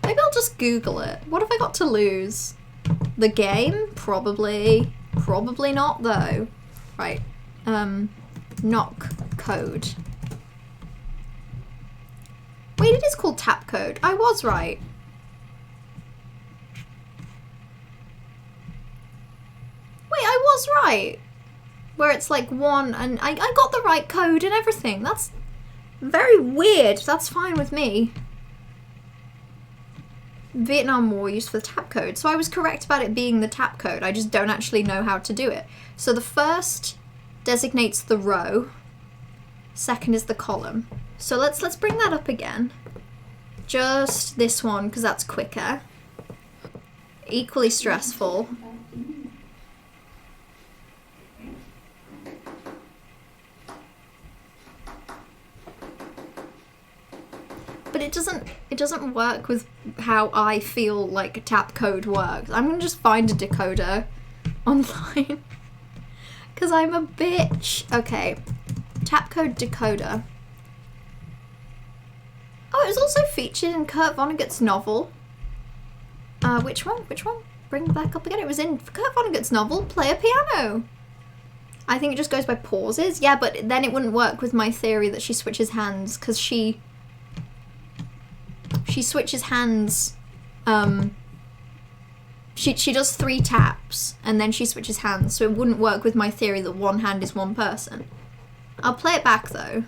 Maybe I'll just Google it. What have I got to lose? The game? Probably. Probably not though. Right. Knock code. Wait, it is called tap code. I was right. Wait, I was right. Where it's like one, and I got the right code and everything. That's very weird. That's fine with me. Vietnam War used for the tap code. So I was correct about it being the tap code. I just don't actually know how to do it. So the first designates the row. Second is the column. So let's bring that up again. Just this one, because that's quicker. Equally stressful. But it doesn't work with how I feel like tap code works. I'm gonna just find a decoder online. Cause I'm a bitch. Okay. Tap code decoder. Oh, it was also featured in Kurt Vonnegut's novel. Which one? Which one? Bring it back up again. It was in Kurt Vonnegut's novel, Play a Piano. I think it just goes by pauses. Yeah, but then it wouldn't work with my theory that she switches hands, because she switches hands, she does 3 taps and then she switches hands, so it wouldn't work with my theory that one hand is one person. I'll play it back though.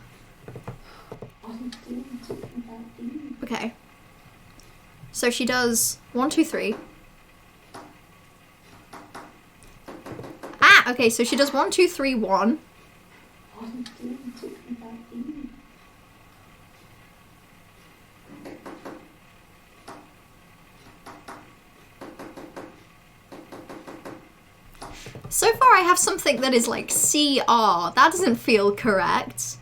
Okay. So she does 1, 2, 3. Ah, okay, so she does 1, 2, 3, 1. So far I have something that is like CR. That doesn't feel correct.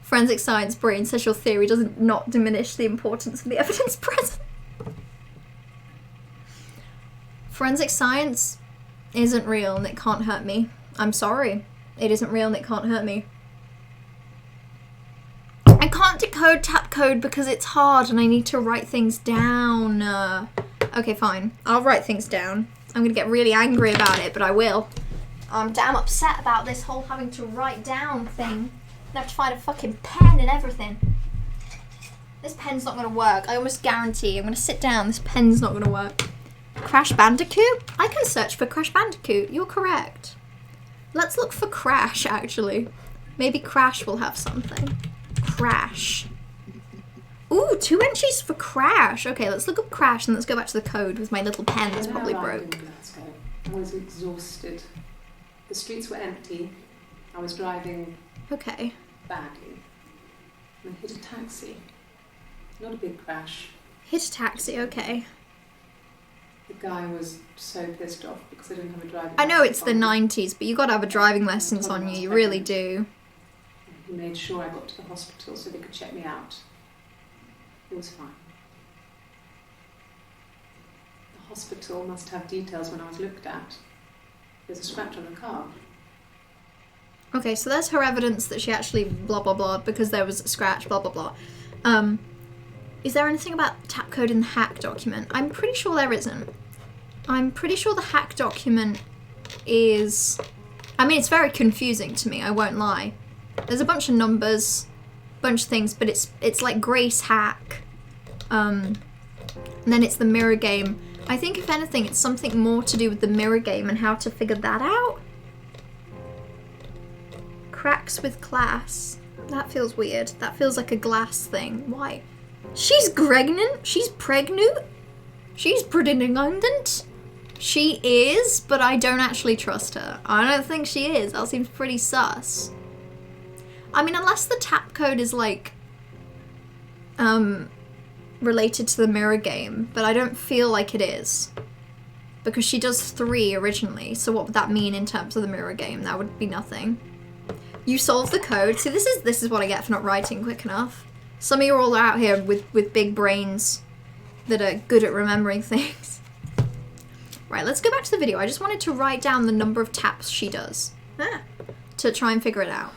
Forensic science brain says your theory doesn't not diminish the importance of the evidence present. Forensic science isn't real and it can't hurt me. I'm sorry. It isn't real and it can't hurt me. I can't decode tap code because it's hard and I need to write things down. Okay, fine. I'll write things down. I'm gonna get really angry about it, but I will. I'm damn upset about this whole having to write down thing. I have to find a fucking pen and everything. This pen's not gonna work. I almost guarantee. I'm gonna sit down. This pen's not gonna work. Crash Bandicoot? I can search for Crash Bandicoot. You're correct. Let's look for Crash, actually. Maybe Crash will have something. Crash. Ooh, 2 entries for Crash. Okay, let's look up Crash and let's go back to the code with my little pen that's probably broke. I was exhausted. The streets were empty. I was driving Okay. badly. And I hit a taxi. Not a big crash. Hit a taxi, okay. The guy was so pissed off because I didn't have a driving license. I know it's the on me. 90s, but you gotta have a driving license on you. You really do. He made sure I got to the hospital so they could check me out. It was fine. The hospital must have details when I was looked at. There's a scratch on the car. Okay, so there's her evidence that she actually blah blah blah because there was a scratch, blah blah blah. Is there anything about tap code in the hack document? I'm pretty sure there isn't. I'm pretty sure the hack document is... I mean, it's very confusing to me, I won't lie. There's a bunch of numbers, bunch of things, but it's like Grace hack. And then it's the mirror game. I think if anything, it's something more to do with the mirror game and how to figure that out. Cracks with class. That feels weird. That feels like a glass thing. Why? She's pregnant. She's pregnant. She's pregnant. She is, but I don't actually trust her. I don't think she is. That seems pretty sus. I mean, unless the tap code is like, related to the mirror game, but I don't feel like it is. Because she does 3 originally, so what would that mean in terms of the mirror game? That would be nothing. You solve the code. See, this is what I get for not writing quick enough. Some of you are all out here with big brains that are good at remembering things. Right, let's go back to the video. I just wanted to write down the number of taps she does. To try and figure it out.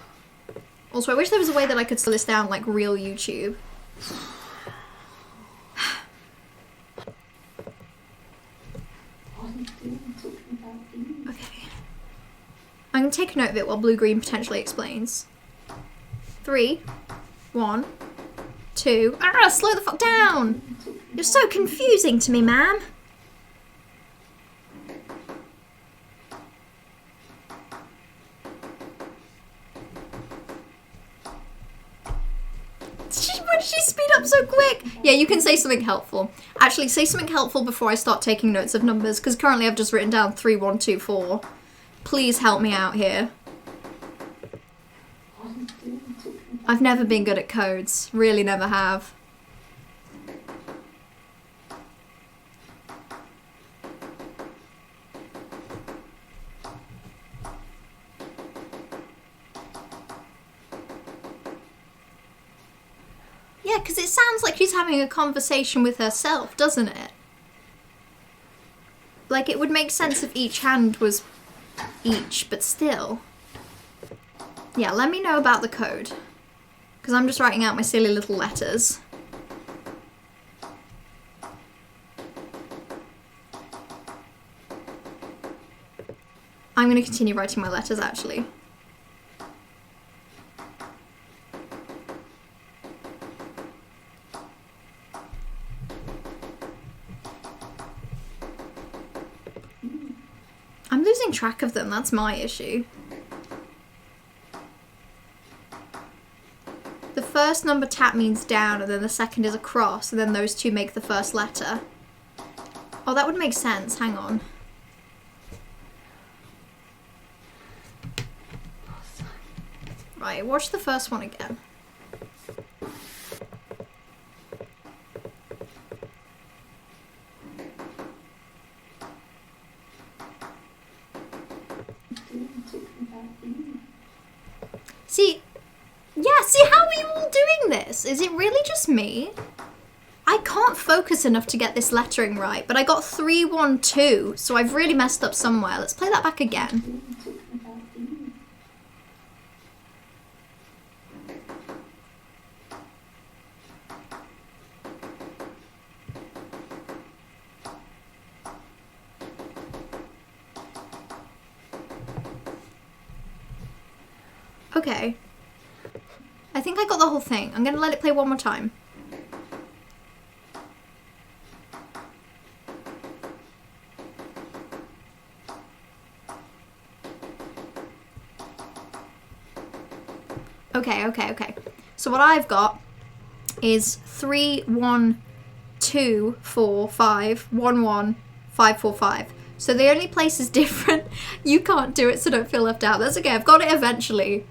Also, I wish there was a way that I could slow this down like real YouTube. Okay. I'm going to take a note of it while blue-green potentially explains. 3, 1, 2... Ah, slow the fuck down! You're so confusing to me, ma'am. Why did she speed up so quick? Yeah, you can say something helpful. Actually, say something helpful before I start taking notes of numbers, because currently I've just written down 3, 1, 2, 4. Please help me out here. I've never been good at codes. Really never have. Yeah, because it sounds like she's having a conversation with herself, doesn't it? Like, it would make sense if each hand was each, but still. Yeah, let me know about the code. Because I'm just writing out my silly little letters. I'm going to continue writing my letters, actually. I'm losing track of them, that's my issue. The first number tap means down, and then the second is across, and then those two make the first letter. Oh, that would make sense, hang on. Right, watch the first one again. See, yeah, see how are you all doing this? Is it really just me? I can't focus enough to get this lettering right, but I got 3, 1, 2, so I've really messed up somewhere. Let's play that back again. Okay. I think I got the whole thing. I'm gonna let it play one more time. Okay. So what I've got is 3, 1, 2, 4, 5, 1, 1, 5, 4, 5. So the only place is different. You can't do it, so don't feel left out. That's okay, I've got it eventually.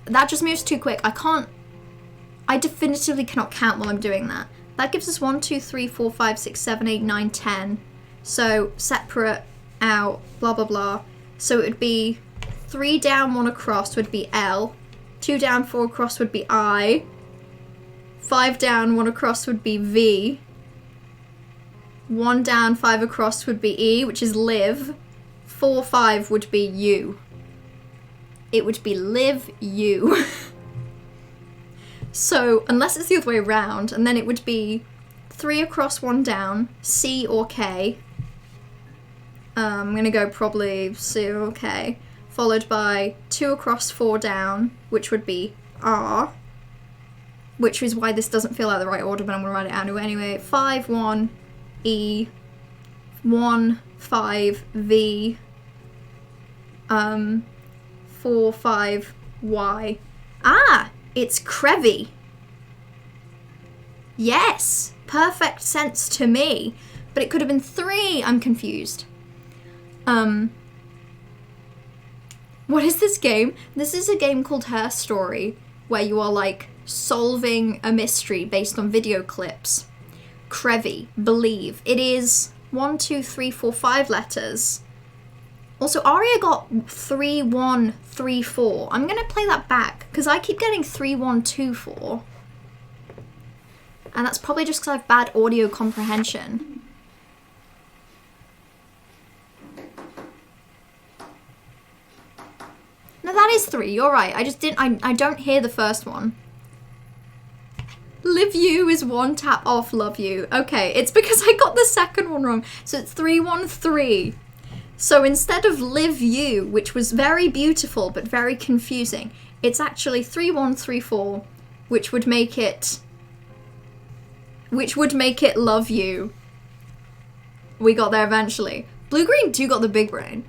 That just moves too quick. I definitively cannot count while I'm doing that. That gives us 1, 2, 3, 4, 5, 6, 7, 8, 9, 10. So separate out, blah, blah, blah. So it would be 3 down, 1 across would be L. 2 down, 4 across would be I. 5 down, 1 across would be V. 1 down, 5 across would be E, which is live. 4, 5 would be U. It would be live U. So, unless it's the other way around, and then it would be 3 across, 1 down, C or K. I'm gonna go probably C or K. Followed by 2 across, 4 down, which would be R. Which is why this doesn't feel like the right order, but I'm gonna write it out anyway. 5, 1, E. 1, 5, V. 4, 5, Y. Ah! It's Crevy. Yes! Perfect sense to me. But it could have been 3. I'm confused. What is this game? This is a game called Herstory, where you are like solving a mystery based on video clips. Crevy, believe. It is 1, 2, 3, 4, 5 letters. Also, Aria got 3, 1, 3, 4. I'm going to play that back, because I keep getting 3, 1, 2, 4. And that's probably just because I have bad audio comprehension. is 3, you're right. I just didn't, I don't hear the first one. Live you is 1 tap off love you. Okay, it's because I got the second one wrong. So it's 313. So instead of live you, which was very beautiful but very confusing, it's actually 3134, which would make it love you. We got there eventually. Blue green do got the big brain.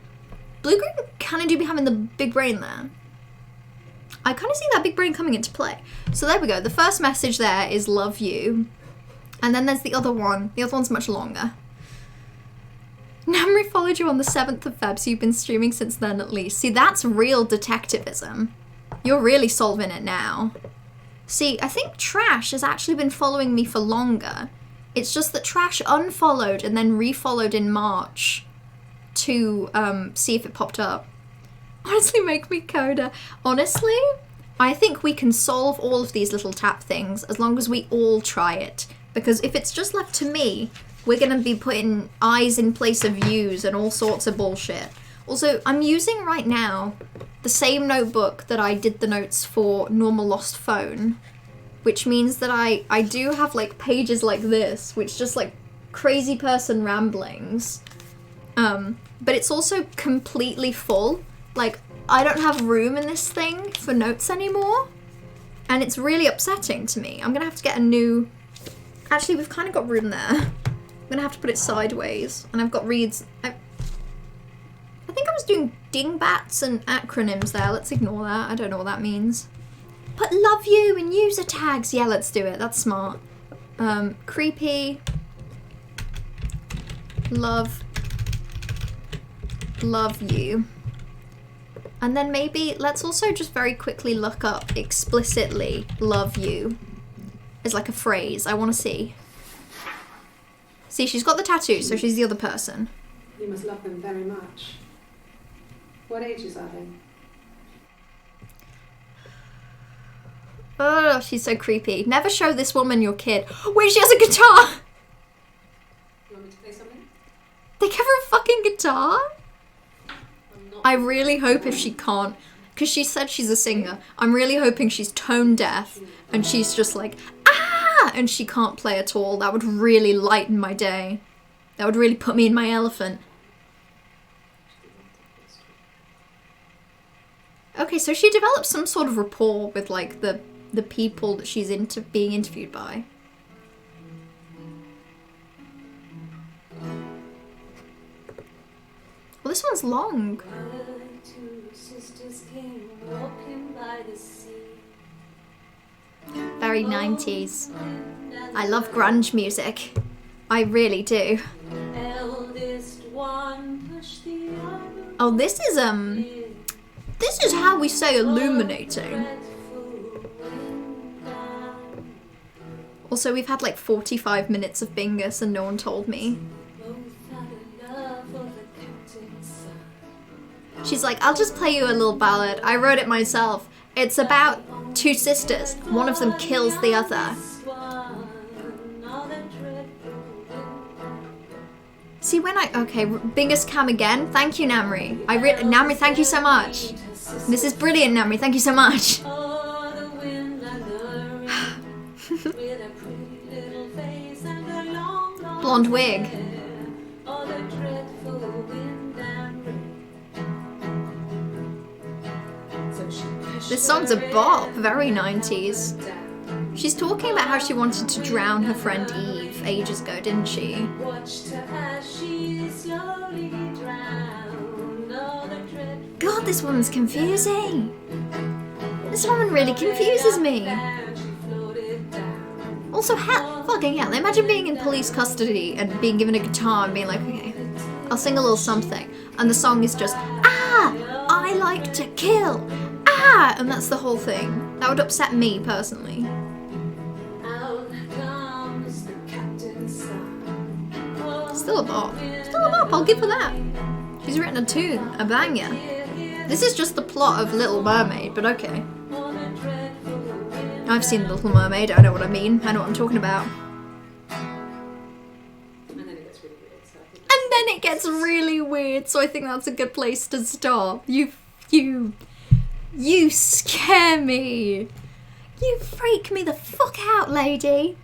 Blue green kind of do be having the big brain there. I kind of see that big brain coming into play. So there we go. The first message there is love you. And then there's the other one. The other one's much longer. Namri followed you on the 7th of Feb, so you've been streaming since then at least. See, that's real detectivism. You're really solving it now. See, I think Trash has actually been following me for longer. It's just that Trash unfollowed and then refollowed in March to see if it popped up. Honestly, make me Coda. Honestly, I think we can solve all of these little tap things as long as we all try it. Because if it's just left to me, we're going to be putting I's in place of U's and all sorts of bullshit. Also, I'm using right now the same notebook that I did the notes for Normal Lost Phone, which means that I do have like pages like this, which just like crazy person ramblings. But it's also completely full. Like, I don't have room in this thing for notes anymore. And it's really upsetting to me. I'm gonna have to get a new... Actually, we've kind of got room there. I'm gonna have to put it sideways. And I've got reads... I think I was doing dingbats and acronyms there. Let's ignore that. I don't know what that means. Put love you in user tags. Yeah, let's do it. That's smart. Creepy. Love you. And then maybe let's also just very quickly look up explicitly love you as like a phrase. I want to see. See, she's got the tattoo, so she's the other person. You must love them very much. What ages are they? Oh, she's so creepy. Never show this woman your kid. Wait, she has a guitar! You want me to play something? They give her a fucking guitar? I really hope if she can't, because she said she's a singer, I'm really hoping she's tone deaf and she's just like, ah, and she can't play at all. That would really lighten my day. That would really put me in my elephant. Okay, so she developed some sort of rapport with like the people that she's being interviewed by. Well, this one's long. Very 90s. I love grunge music. I really do. Oh, this is how we say illuminating. Also, we've had like 45 minutes of Bingus and no one told me. She's like, I'll just play you a little ballad. I wrote it myself. It's about 2 sisters. One of them kills the other. See, when okay, Bingus cam again. Thank you, Namri. Namri, thank you so much. This is brilliant, Namri. Thank you so much. Blonde wig. This song's a bop, very 90s. She's talking about how she wanted to drown her friend Eve ages ago, didn't she? God, this woman's confusing. This woman really confuses me. Also, fucking hell, imagine being in police custody and being given a guitar and being like, okay, I'll sing a little something. And the song is just, ah, I like to kill. Ah, and that's the whole thing. That would upset me personally. Still a bop. Still a bop, I'll give her that. She's written a tune, a banger. This is just the plot of Little Mermaid, but okay. I've seen Little Mermaid, I know what I mean. I know what I'm talking about. And then it gets really weird, so I think that's a good place to stop. You You scare me. You freak me the fuck out, lady.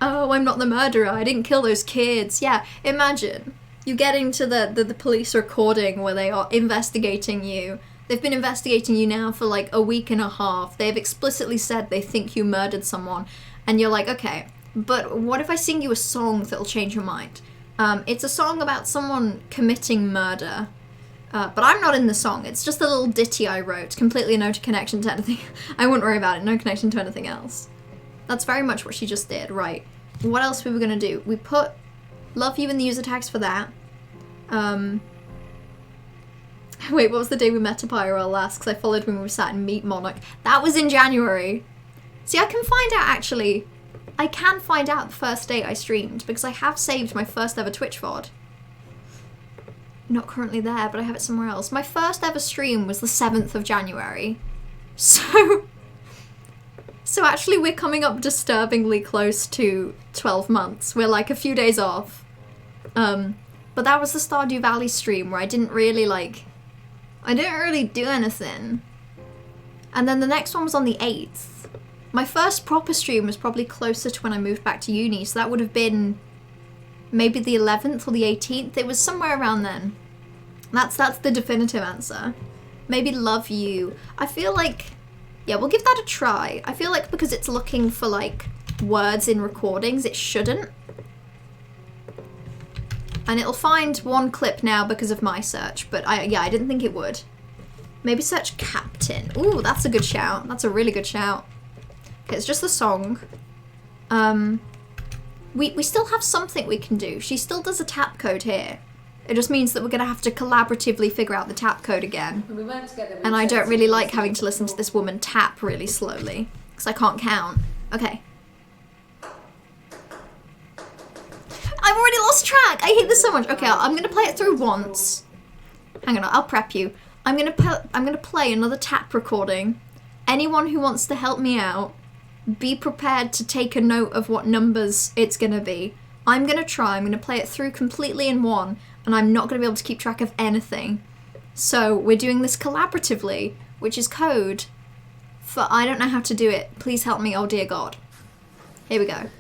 Oh, I'm not the murderer. I didn't kill those kids. Yeah, imagine you getting to the police recording where they are investigating you. They've been investigating you now for like a week and a half. They've explicitly said they think you murdered someone. And you're like, okay, but what if I sing you a song that'll change your mind? It's a song about someone committing murder. But I'm not in the song. It's just a little ditty I wrote. Completely no connection to anything. I wouldn't worry about it. No connection to anything else. That's very much what she just did. Right. What else were we going to do? We put love you in the user tags for that. Wait, what was the day we met up IRL last? Because I followed when we were sat in Meet Monarch. That was in January. See, I can find out actually. I can find out the first day I streamed because I have saved my first ever Twitch VOD. Not currently there, but I have it somewhere else. My first ever stream was the 7th of January. So actually we're coming up disturbingly close to 12 months. We're like a few days off. But that was the Stardew Valley stream where I didn't really do anything. And then the next one was on the 8th. My first proper stream was probably closer to when I moved back to uni, so that would have been maybe the 11th or the 18th. It was somewhere around then. That's the definitive answer. Maybe love you. I feel like, yeah, we'll give that a try. I feel like because it's looking for like words in recordings, it shouldn't. And it'll find one clip now because of my search, but I didn't think it would. Maybe search Captain. Ooh, that's a good shout. That's a really good shout. Okay, it's just the song. We still have something we can do. She still does a tap code here. It just means that we're going to have to collaboratively figure out the tap code again. When we went together, And I don't really like having to listen to this woman tap really slowly, because I can't count. Okay. I've already lost track! I hate this so much. Okay, I'm going to play it through once. Hang on, I'll prep you. I'm going to play another tap recording. Anyone who wants to help me out, be prepared to take a note of what numbers it's going to be. I'm going to try. I'm going to play it through completely in one, and I'm not going to be able to keep track of anything. So we're doing this collaboratively, which is code for I don't know how to do it. Please help me, oh dear God. Here we go.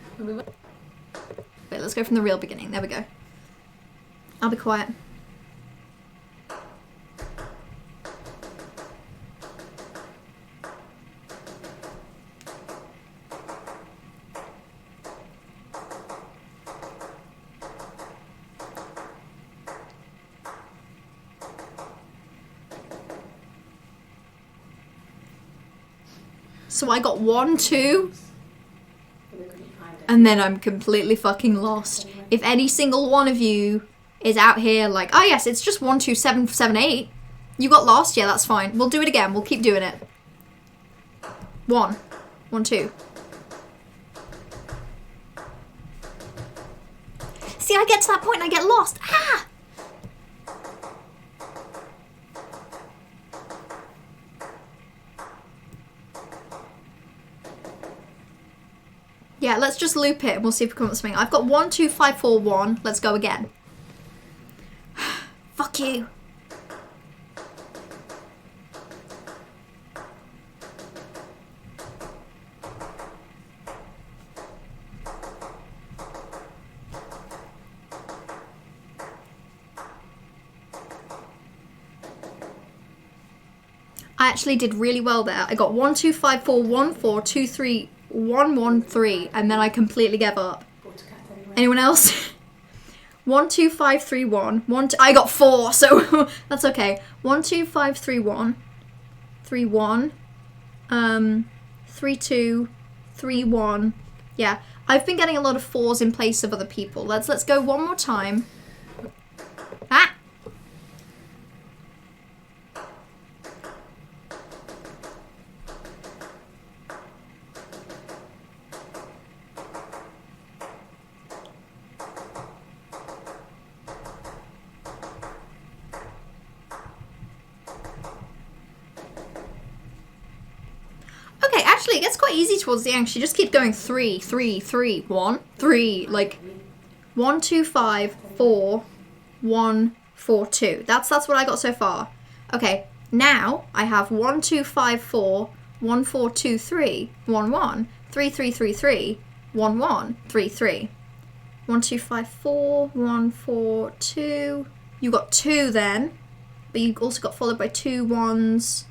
Wait, let's go from the real beginning. There we go. I'll be quiet. So I got 1, 2, and then I'm completely fucking lost. If any single one of you is out here like, oh yes, it's just 1, 2, 7, 7, 8. You got lost? Yeah, that's fine. We'll do it again. We'll keep doing it. 1, 1, 2. See, I get to that point and I get lost. Ah! Yeah, let's just loop it and we'll see if we come up with something. I've got 1, 2, 5, 4, 1. Let's go again. Fuck you. I actually did really well there. I got 1, 2, 5, 4, 1, 4, 2, 3, 1, 1, 3, and then I completely gave up. Anyone else? 1, 2, 5, 3, 1. 1, 2, I got 4, so that's okay. 1, 2, 5, 3, 1. 3, 1. 3, 2, 3, 1. Yeah, I've been getting a lot of 4s in place of other people. Let's go one more time. Ah! It gets quite easy towards the end. She just keeps going 3, 3, 3, 1, 3, like 1, 2, 5, 4, 1, 4, 2. That's what I got so far. Okay, Now I have 1, 2, 5, 4, 1, 4, 2, 3, 1, 1, 3, 3, 3, 3, 1, 1, 3, 3. 1, 2, 5, 4, 1, 4, 2. You got 2 then, but you also got followed by 2 1s.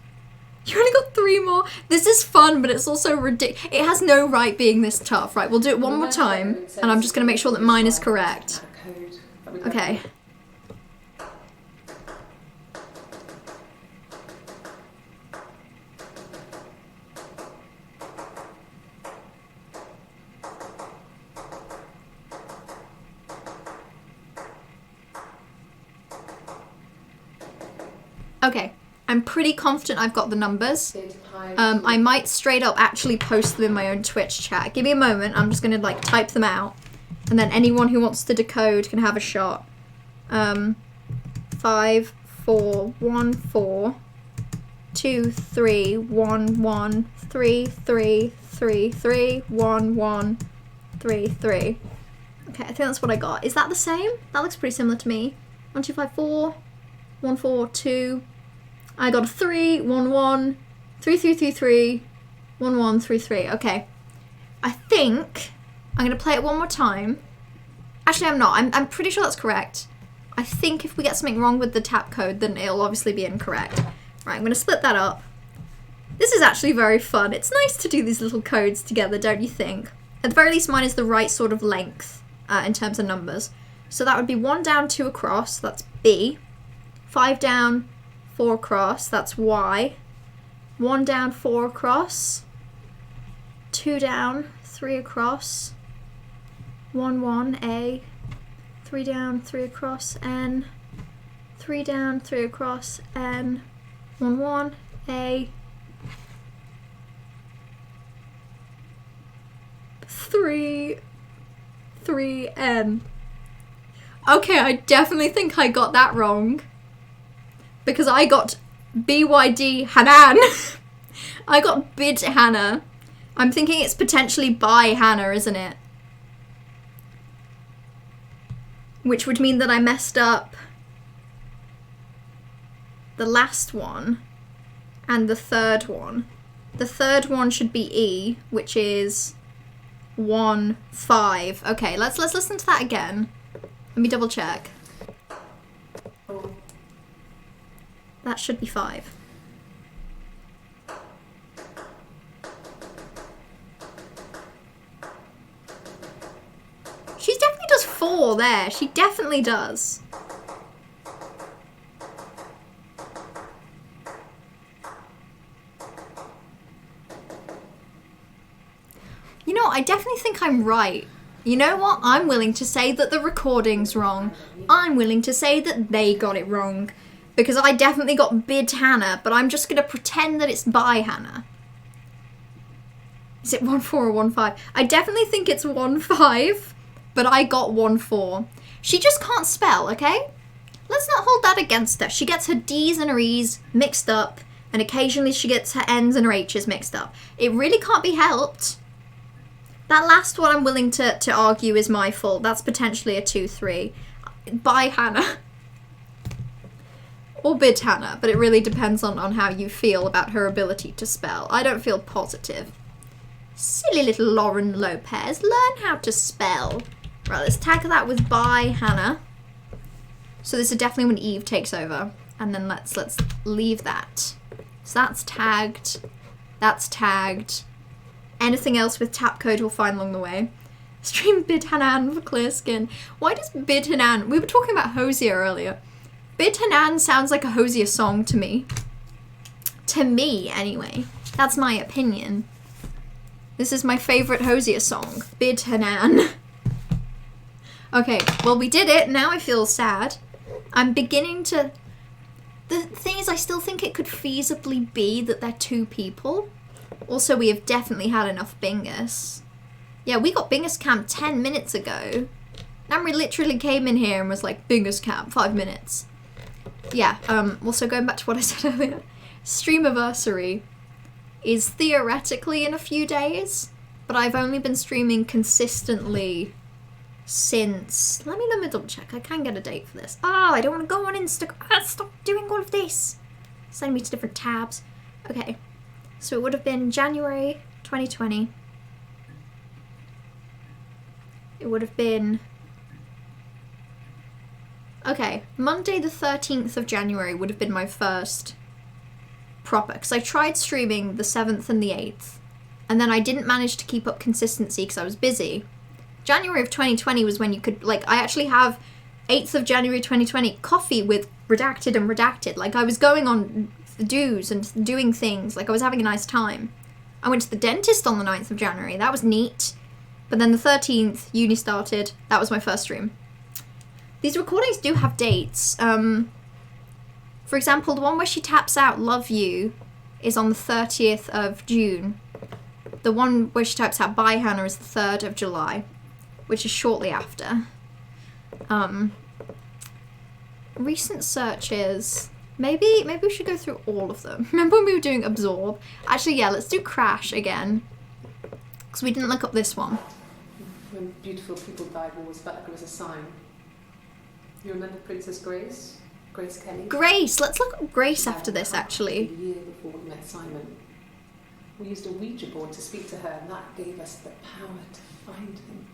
You only got 3 more. This is fun, but it's also ridiculous. It has no right being this tough. Right, we'll do it one more time, and I'm just going to make sure that mine is correct. Okay. Okay, I'm pretty confident I've got the numbers. I might straight up actually post them in my own Twitch chat. Give me a moment, I'm just gonna like type them out. And then anyone who wants to decode can have a shot. 5, 4, 1, 4, 2, 3, 1, 1, 3, 3, 3, 3, 1, 1, 3, 3. Okay, I think that's what I got. Is that the same? That looks pretty similar to me. 1, 2, 5, 4, 1, 4, 2. I got a 3, 1, 1, 3, 3, 3, 3, 1, 1, 3, 3. Okay. I think I'm going to play it one more time. Actually, I'm not. I'm pretty sure that's correct. I think if we get something wrong with the tap code, then it'll obviously be incorrect. Right, I'm going to split that up. This is actually very fun. It's nice to do these little codes together, don't you think? At the very least, mine is the right sort of length in terms of numbers. So that would be 1 down, 2 across. That's B. 5 down, 4 across, that's Y. 1 down, 4 across. 2 down, 3 across. 1, 1, A. 3 down, 3 across, N. 3 down, 3 across, N. 1, 1, A. 3, 3, N. Okay, I definitely think I got that wrong. Because I got BYD Hanan. I got Bid Hannah. I'm thinking it's potentially by Hannah, isn't it? Which would mean that I messed up the last one and the third one. The third one should be E, which is 1, 5. Okay, let's listen to that again. Let me double check. That should be 5. She definitely does 4 there. She definitely does. You know, I definitely think I'm right. You know what? I'm willing to say that the recording's wrong. I'm willing to say that they got it wrong. Because I definitely got Bid Hannah, but I'm just going to pretend that it's by Hannah. Is it 1, 4 or 1, 5? I definitely think it's 1, 5, but I got 1, 4. She just can't spell, okay? Let's not hold that against her. She gets her D's and her E's mixed up, and occasionally she gets her N's and her H's mixed up. It really can't be helped. That last one I'm willing to argue is my fault. That's potentially a 2, 3. By Hannah. Or Bid Hannah, but it really depends on how you feel about her ability to spell. I don't feel positive. Silly little Lauren Lopez, learn how to spell. Right, let's tag that with by Hannah. So this is definitely when Eve takes over. And then let's leave that. So that's tagged. That's tagged. Anything else with tap code we'll find along the way. Stream Bid Hanan for clear skin. Why does Bid Hanan... We were talking about Hosier earlier. Bid Hanan sounds like a Hosier song to me. To me, anyway. That's my opinion. This is my favourite Hosier song. Bid Hanan. Okay, well we did it. Now I feel sad. I'm beginning to... The thing is, I still think it could feasibly be that they're 2 people. Also, we have definitely had enough Bingus. Yeah, we got Bingus Camp 10 minutes ago. Namri literally came in here and was like, Bingus Camp, 5 minutes. Yeah, also going back to what I said earlier, Streamiversary is theoretically in a few days, but I've only been streaming consistently since... Let me double check. I can get a date for this. Oh, I don't want to go on Instagram. Stop doing all of this. sending me to different tabs. Okay, so it would have been January 2020. It would have been... Okay, Monday the 13th of January would have been my first proper, because I tried streaming the 7th and the 8th, and then I didn't manage to keep up consistency because I was busy. January of 2020 was when you could, like, I actually have 8th of January 2020 coffee with redacted and redacted. Like, I was going on do's and doing things, like I was having a nice time. I went to the dentist on the 9th of January, that was neat. But then the 13th, uni started, that was my first stream. These recordings do have dates. For example, the one where she taps out "Love You" is on the 30th of June. The one where she types out "Bye Hannah" is the 3rd of July, which is shortly after. Recent searches. Maybe we should go through all of them. Remember when we were doing Absorb? Actually, yeah, let's do Crash again. Because we didn't look up this one. When beautiful people died, it always felt like it was a sign. You remember Princess Grace? Grace Kelly? Grace! Let's look up Grace after this, actually. The year before we met Simon. We used a Ouija board to speak to her, and that gave us the power to find him.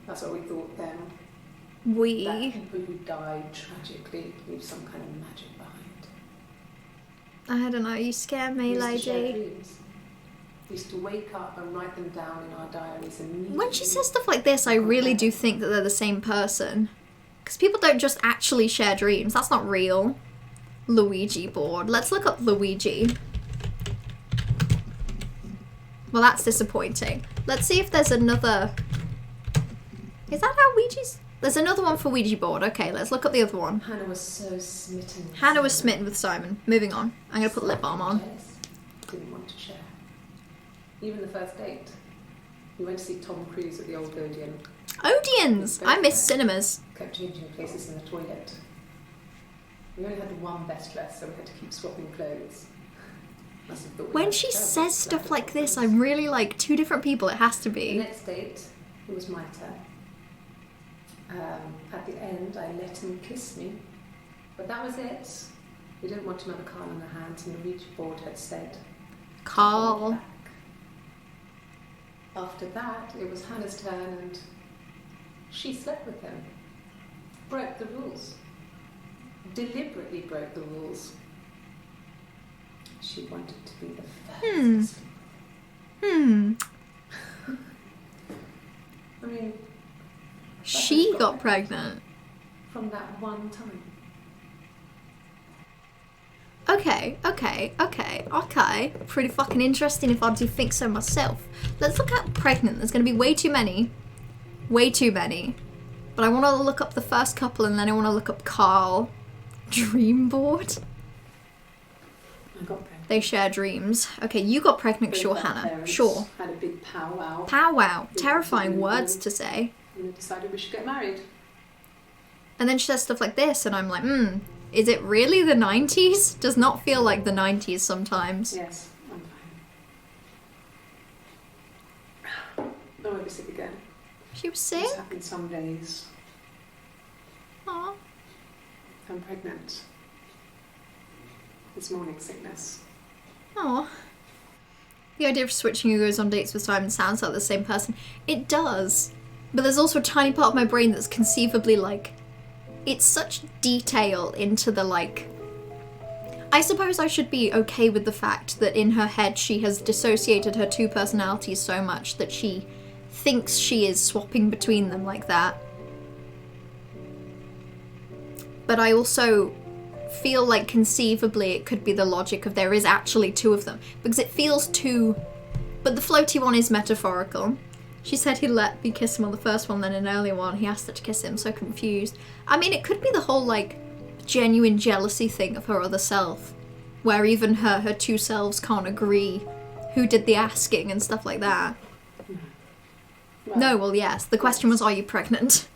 That's what we thought then. That people who died tragically leave some kind of magic behind. I don't know, you scare me, We used to share lady. dreams. We used to wake up and write them down in our diaries immediately. When she says stuff like this, I really do think that they're the same person. Because people don't just actually share dreams. That's not real. Luigi board. Let's look up Luigi. Well, that's disappointing. Let's see if there's another... Is that how Ouija's... There's another one for Ouija board. Okay, let's look up the other one. Hannah was so smitten. Hannah was smitten with Simon. Moving on. I'm going to put lip balm on. Didn't want to share. Even the first date. We went to see Tom Cruise at the old Odeon. Odeons! I miss cinemas. Kept changing places in the toilet. We only had one best dress, so we had to keep swapping clothes. Must have thought we When had she terrible says stuff standard like this, problems. I'm really like two different people. It has to The be. next date, it was my turn. At the end, I let him kiss me. But that was it. We didn't want another Carl in our hands, and the Ouija board had said, Carl. "Hold back." After that, it was Hannah's turn, and she slept with him. Broke the rules. Deliberately broke the rules. She wanted to be the first. I mean, She got pregnant. from that one time. Okay. Pretty fucking interesting if I do think so myself. Let's look at pregnant. There's going to be way too many. Way too many. But I want to look up the first couple and then I want to look up Carl. Dream board? I got pregnant. They share dreams. Okay, you got pregnant, Both sure, our Hannah. parents Sure. Had a big powwow. Powwow. Terrifying words to say. And we decided we should get married. And then she says stuff like this and I'm like, is it really the 90s? Does not feel like the 90s sometimes. Yes, I'm fine. I won't be sick again. She was This sick? happens some days. Aw. I'm pregnant. It's morning sickness. Aw. The idea of switching who goes on dates with Simon sounds like the same person. It does. But there's also a tiny part of my brain that's conceivably like... It's such detail into the like... I suppose I should be okay with the fact that in her head she has dissociated her two personalities so much that she thinks she is swapping between them like that. But I also feel like conceivably it could be the logic of there is actually two of them. Because it feels too... But the floaty one is metaphorical. She said he let me kiss him on the first one, then an earlier one he asked her to kiss him, so confused. I mean, it could be the whole, like, genuine jealousy thing of her other self. Where even her two selves can't agree who did the asking and stuff like that. No, well, yes. The question was, are you pregnant?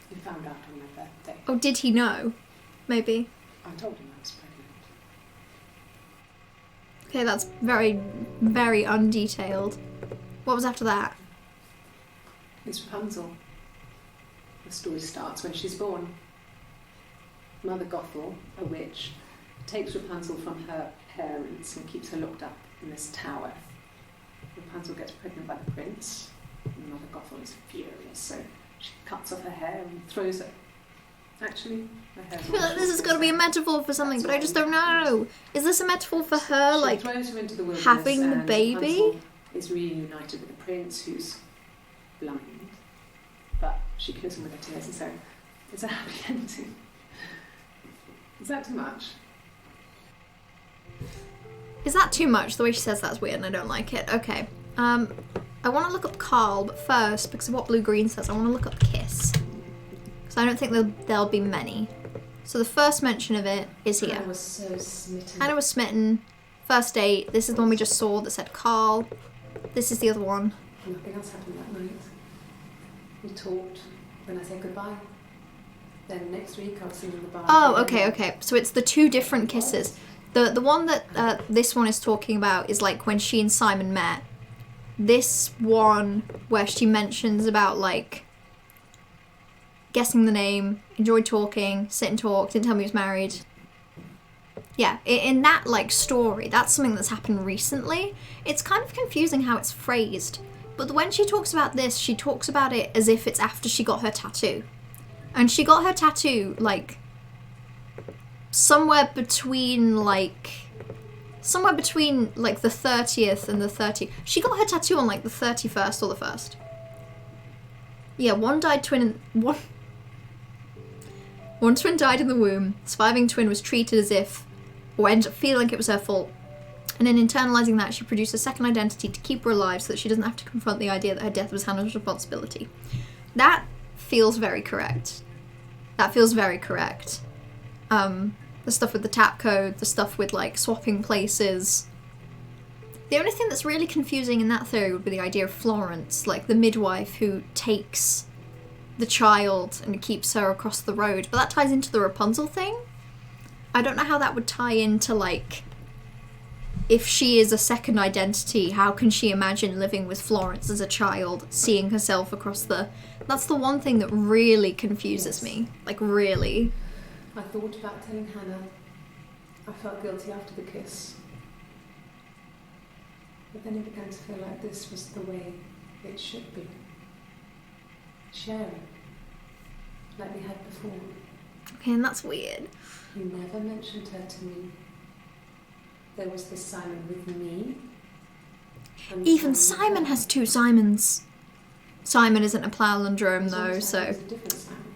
He found out on my birthday. Oh, did he know? Maybe. I told him I was pregnant. Okay, that's very, very undetailed. What was after that? It's Rapunzel. The story starts when she's born. Mother Gothel, a witch, takes Rapunzel from her parents and keeps her locked up in this tower. Rapunzel gets pregnant by the prince, and Mother Gothel is furious, so she cuts off her hair and throws it. Actually, her hair. I feel like this has got to be a metaphor for something, but I just don't know. Is this a metaphor for her, She like, throws her into the wilderness, having the and baby? Rapunzel is reunited with the prince, who's blind, but she kills him with her tears, and so it's a happy ending. Is that too much? Is that too much? The way she says that's weird and I don't like it. Okay. I want to look up Carl, but first, because of what Blue Green says, I want to look up Kiss. Because I don't think there'll be many. So the first mention of it is here. Hannah was so smitten. Hannah was smitten. First date. This is the one we just saw that said Carl. This is the other one. Nothing else happened that night. We talked. Then I said goodbye. Then next week I'll see you in the bar. Oh, okay. So it's the two different kisses. The one that this one is talking about is like when she and Simon met. This one where she mentions about like guessing the name, enjoyed talking, sit and talk, didn't tell me he was married. Yeah, in that like story, that's something that's happened recently. It's kind of confusing how it's phrased. But when she talks about this, she talks about it as if it's after she got her tattoo. And she got her tattoo like somewhere between like the 30th and the 30th. She got her tattoo on like the 31st or the 1st. Yeah, one twin died in the womb. Surviving twin was treated as if, or ended up feeling like it was her fault. And in internalizing that, she produced a second identity to keep her alive so that she doesn't have to confront the idea that her death was Hannah's responsibility. That feels very correct. The stuff with the tap code, the stuff with like swapping places. The only thing that's really confusing in that theory would be the idea of Florence, like the midwife who takes the child and keeps her across the road. But that ties into the Rapunzel thing. I don't know how that would tie into like, if she is a second identity, how can she imagine living with Florence as a child, seeing herself across the... That's the one thing that really confuses me. Like, really. I thought about telling Hannah. I felt guilty after the kiss. But then it began to feel like this was the way it should be. Sharing. Like we had before. Okay, and that's weird. He never mentioned her to me. There was this Simon with me. Even Simon has two Simons. Simon isn't a palindrome though, so... It was a different Simon.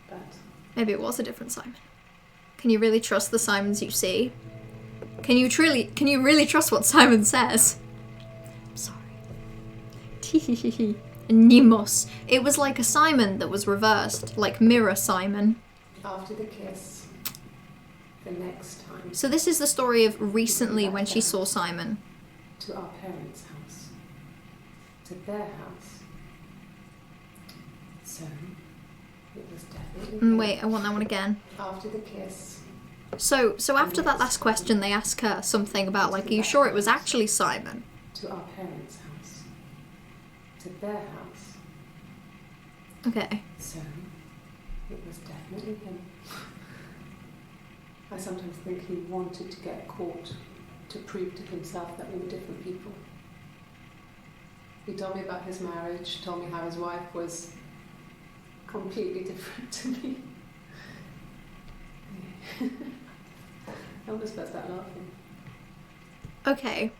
But... Maybe it was a different Simon. Can you really trust the Simons you see? Can you really trust what Simon says? I'm sorry. Nimos. It was like a Simon that was reversed, like Mirror Simon. After the kiss, the next time... So this is the story of recently when she saw Simon. To our parents' house. To their house. So, it was definitely... Wait, I want that one again. After the kiss... So after that last question, they ask her something about, like, are you sure it was actually Simon? To our parents' house. To their house. Okay. So, it was definitely him. I sometimes think he wanted to get caught to prove to himself that we were different people. He told me about his marriage, told me how his wife was completely different to me. I almost burst out laughing. Okay,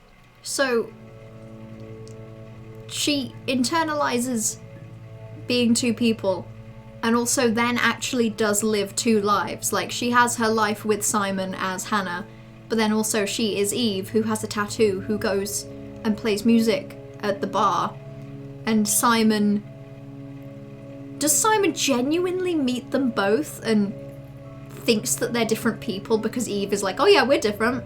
so she internalizes being two people and also then actually does live two lives. Like, she has her life with Simon as Hannah, but then also she is Eve, who has a tattoo, who goes and plays music at the bar. And Simon... Does Simon genuinely meet them both and thinks that they're different people because Eve is like, oh yeah, we're different.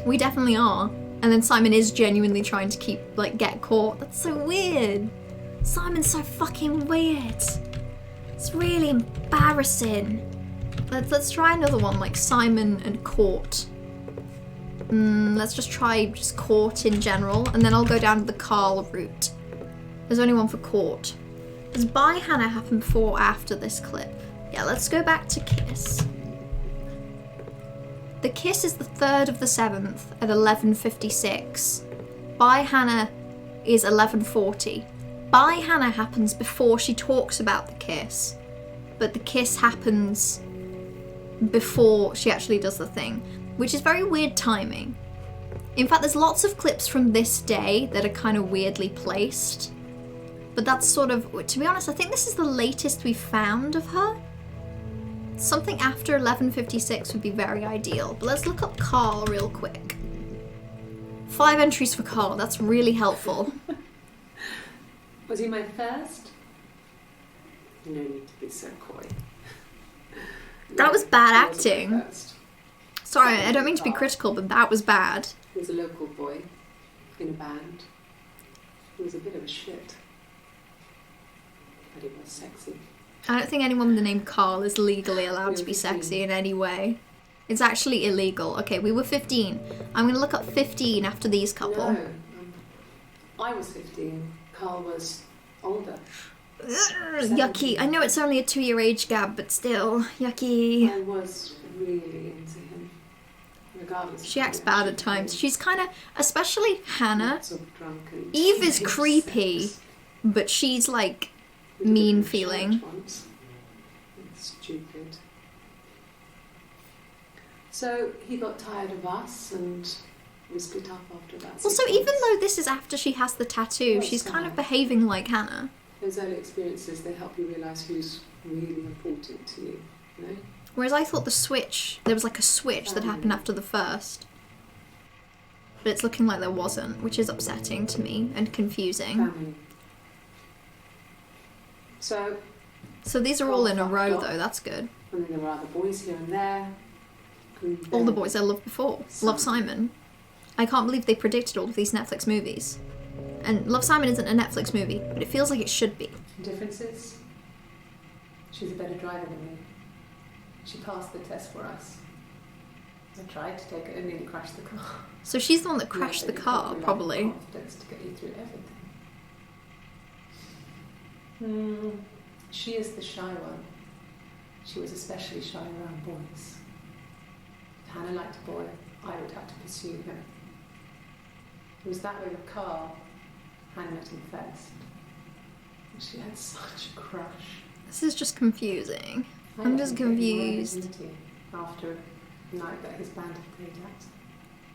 We definitely are. And then Simon is genuinely trying to get caught. That's so weird. Simon's so fucking weird. It's really embarrassing. Let's try another one, like Simon and Court. Let's just try Court in general, and then I'll go down to the Carl route. There's only one for Court. Does by Hannah happen before or after this clip? Yeah, let's go back to Kiss. The Kiss is the 3rd of the 7th at 11:56. By Hannah is 11:40. By Hannah happens before she talks about the kiss, but the kiss happens before she actually does the thing, which is very weird timing. In fact, there's lots of clips from this day that are kind of weirdly placed, but that's sort of, to be honest, I think this is the latest we've found of her. Something after 11:56 would be very ideal, but let's look up Carl real quick. 5 entries for Carl, that's really helpful. Was he my first? No need to be so coy. That was bad He wasn't acting. my first. Sorry, I don't mean to be critical, but that was bad. He was a local boy in a band. He was a bit of a shit. But he was sexy. I don't think anyone with the name Carl is legally allowed We to were be 15. sexy in any way. It's actually illegal. Okay, we were 15. I'm gonna look up 15 after these couple. No, I was 15. Carl was older. Ugh, yucky. I know it's only a 2-year age gap, but still, yucky. I was really into him. Regardless. She of acts how bad much at he times. drank. She's kind of, especially Hannah. Lots of drunken Eve is teenage creepy, sex. but she's like We did mean it in church feeling. once. It's stupid. So he got tired of us and we split up after that. Also, even though this is after she has the tattoo, That's she's kind of sad. behaving like Hannah. those early experiences, they help you realise who's really important to you, you know? Whereas I thought the switch, there was like a switch that happened after the first. But it's looking like there wasn't, which is upsetting to me and confusing. Family. So, So these are all in a row though, that's good. and then there were other boys here and there. And All the then boys I loved before. Love Simon. I can't believe they predicted all of these Netflix movies. And Love Simon isn't a Netflix movie, but it feels like it should be. differences. She's a better driver than me. She passed the test for us. I tried to take it and nearly crashed the car. So she's the one that crashed Yeah, the but you car, can't rely on probably. confidence to get you through everything. She is the shy one. She was especially shy around boys. If Hannah liked a boy, I would have to pursue him. It was that way with Carl. Hannah met him first. And she had such a crush. This is just confusing. I I'm let just him get more confused. intimacy after a night that his band had played at.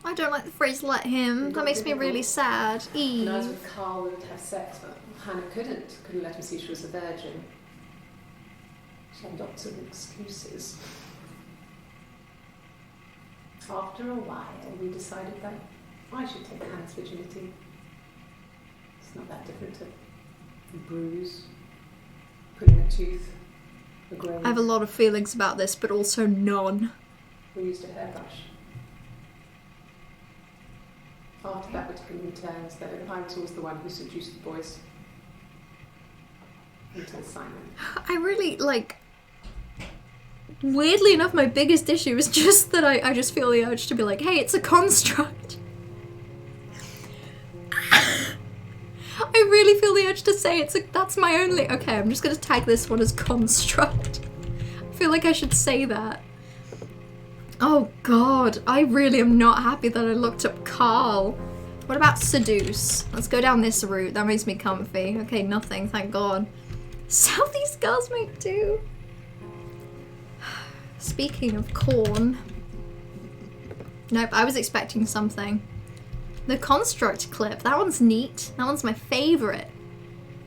I don't like the phrase "let him." That makes me really sad. When I was Eve. with Carl, we would have sex, but Hannah couldn't let him see she was a virgin. She had lots of excuses. After a while, we decided that I should take Hannah's virginity. It's not that different to a bruise, pulling a tooth, a graze. I have a lot of feelings about this, but also none. We used a hairbrush. After that, we took it in turns, though. I was always the one who seduced the boys. Until Simon. I really, like... Weirdly enough, my biggest issue is just that I just feel the urge to be like, hey, it's a construct. I really feel the urge to say that's my only... Okay, I'm just going to tag this one as construct. I feel like I should say that. Oh god, I really am not happy that I looked up Carl. What about seduce? Let's go down this route, that makes me comfy. Okay, nothing, thank god. Southeast Girls make do. Speaking of corn. Nope, I was expecting something. The construct clip, that one's neat. That one's my favourite.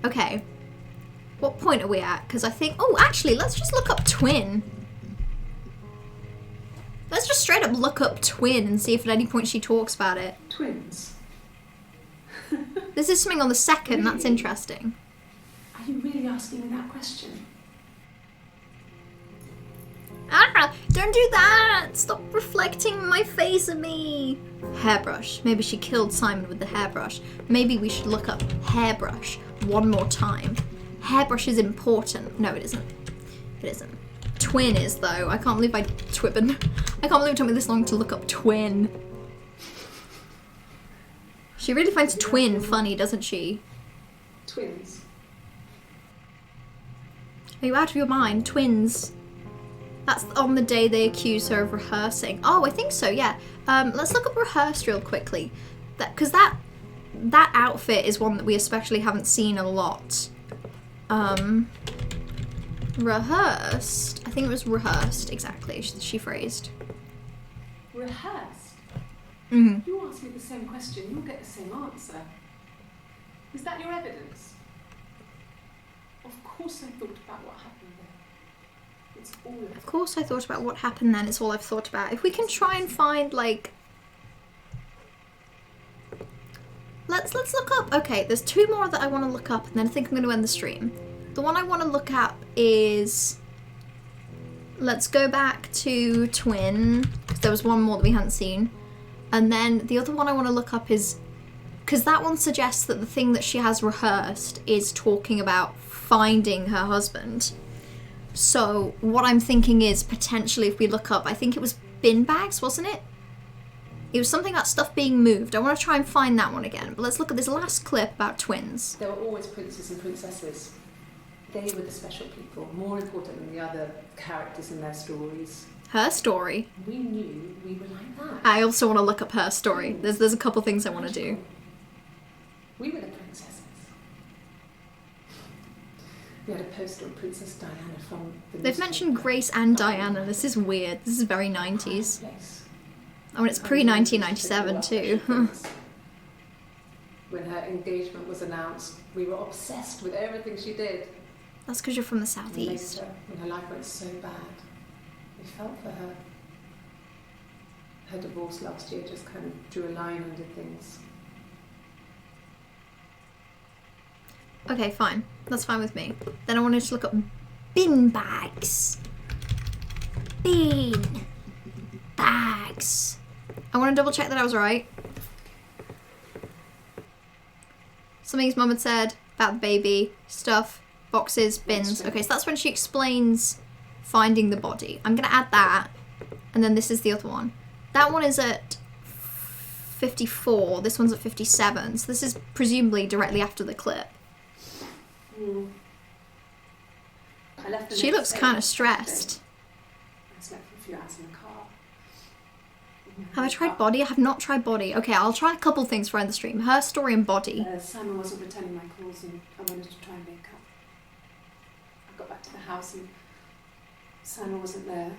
Okay. What point are we at? Because I think... Oh, actually, let's just look up twin. Let's just straight up look up twin and see if at any point she talks about it. Twins. This is something on the second, that's Really? interesting. Are you really asking me that question? Ah! Don't do that! Stop reflecting my face at me! Hairbrush. Maybe she killed Simon with the hairbrush. Maybe we should look up hairbrush one more time. Hairbrush is important. No, it isn't. It isn't. Twin is, though. I can't believe I can't believe it took me this long to look up twin. She really finds twin funny, doesn't she? Twins. Are you out of your mind? Twins. That's on the day they accuse her of rehearsing. Oh, I think so, yeah. Let's look up rehearsed real quickly. Because that outfit is one that we especially haven't seen a lot. Rehearsed. I think it was rehearsed, exactly, she phrased. Rehearsed? Mm-hmm. You ask me the same question, you'll get the same answer. Is that your evidence? Of course I thought about what happened there. It's all Of course I thought about what happened then, it's all I've thought about. If we can try and find, like... Let's look up... Okay, there's 2 more that I want to look up, and then I think I'm going to end the stream. The one I want to look at is... Let's go back to Twin, because there was one more that we hadn't seen. And then the other one I want to look up is... Because that one suggests that the thing that she has rehearsed is talking about finding her husband. So what I'm thinking is potentially if we look up, I think it was bin bags, wasn't it? It was something about stuff being moved. I want to try and find that one again. But let's look at this last clip about twins. There were always princes and princesses. They were the special people, more important than the other characters in their stories. Her story. We knew we were like that. I also want to look up her story. There's a couple things I want to do. We were the princesses. We had a poster of Princess Diana from the They've mentioned Grace and Diana. This is weird. This is very 90s. Oh, and it's pre-1997 too. When her engagement was announced, we were obsessed with everything she did. That's because you're from the And southeast. later, when her life went so bad, we felt for her. Her divorce last year just kind of drew a line under things. Okay, fine. That's fine with me. Then I wanted to look up bin bags. Bin bags. I want to double check that I was right. Something his mum had said about the baby, stuff, boxes, bins. Okay, so that's when she explains finding the body. I'm going to add that. And then this is the other one. That one is at 54. This one's at 57. So this is presumably directly after the clip. I left the She next looks day. kind of stressed. I slept for a few hours in the car. Have I tried body? I have not tried body. Okay, I'll try a couple things for end the stream. Her story and body. Simon wasn't returning my calls and I wanted to try and make up. I got back to the house and Simon wasn't there.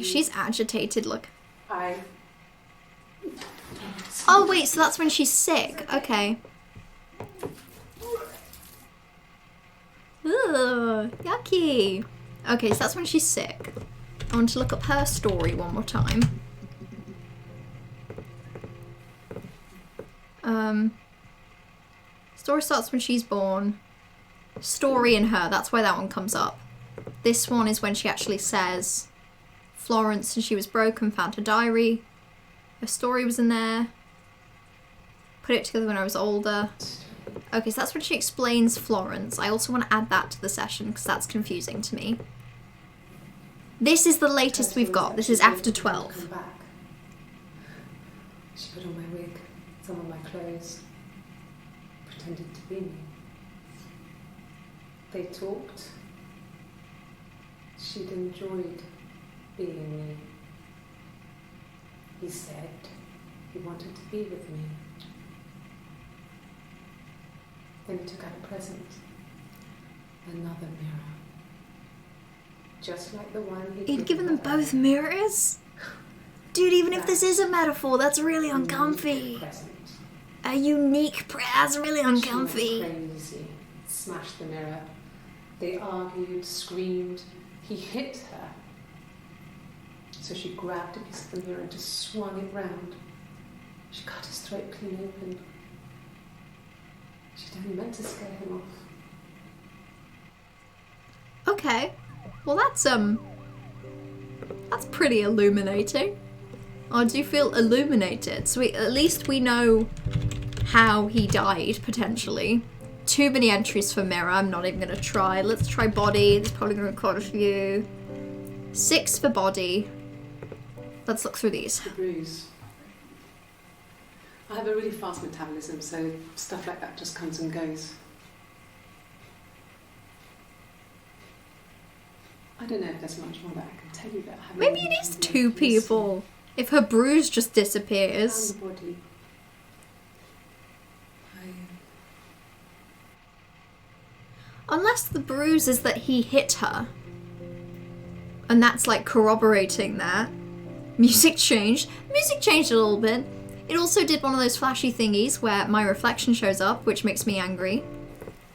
She's agitated, look. I... Oh wait, so that's when she's sick. Okay. Ugh, yucky. Okay, so that's when she's sick. I want to look up her story one more time. Story starts when she's born. Story in her, that's why that one comes up. This one is when she actually says Florence and she was broken, found her diary. Her story was in there. Put it together when I was older. Okay, so that's when she explains Florence. I also want to add that to the session because that's confusing to me. This is the latest we've got. This is after 12. She put on my wig, some of my clothes, pretended to be me. They talked. She'd enjoyed being me. He said he wanted to be with me. Then he took out a present. Another mirror. Just like the one He'd given them both mirrors? Dude, even if this is a metaphor, that's really uncomfy. A unique that's really uncomfy. She went crazy. Smashed the mirror. They argued, screamed. He hit her. So she grabbed a piece of the mirror and just swung it round. She cut his throat clean open. She'd only meant to scare him off. Okay. Well, that's pretty illuminating. I do feel illuminated. So at least we know how he died, potentially. Too many entries for mirror. I'm not even going to try. Let's try body. There's probably going to be quite a few. 6 for body. Let's look through these. The bruise. I have a really fast metabolism, so stuff like that just comes and goes. I don't know if there's much more that I can tell you about having. Maybe it is two people. If her bruise just disappears. Found the body. Unless the bruise is that he hit her. And that's like corroborating that. Music changed. Music changed a little bit. It also did one of those flashy thingies where my reflection shows up, which makes me angry.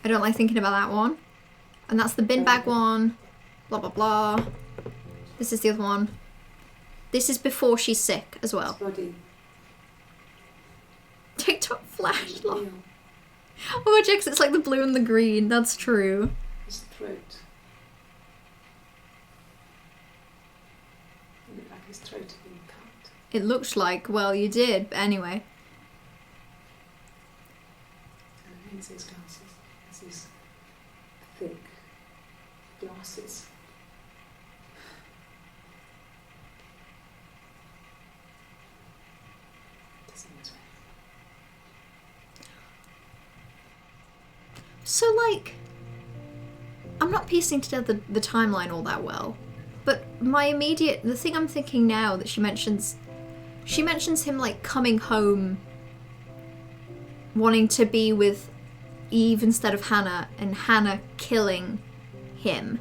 I don't like thinking about that one. And that's the bin bag one. Blah, blah, blah. This is the other one. This is before she's sick as well. Body. TikTok flashlight. Oh my god, it's like the blue and the green. That's true. His throat. It looked like his throat had been cut. It looks like, well, you did, but anyway. And hence his glasses. Has these thick glasses. So, like, I'm not piecing together the timeline all that well, but the thing I'm thinking now that she mentions him, like, coming home, wanting to be with Eve instead of Hannah, and Hannah killing him.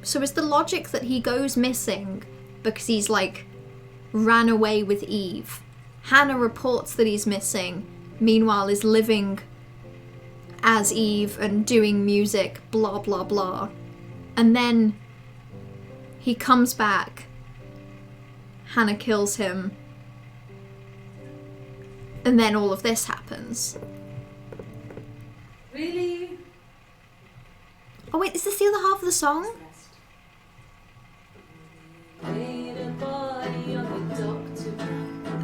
So is the logic that he goes missing because he's, like, ran away with Eve? Hannah reports that he's missing, meanwhile is living as Eve and doing music, blah blah blah. And then he comes back, Hannah kills him, and then all of this happens. Really? Oh wait, is this the other half of the song?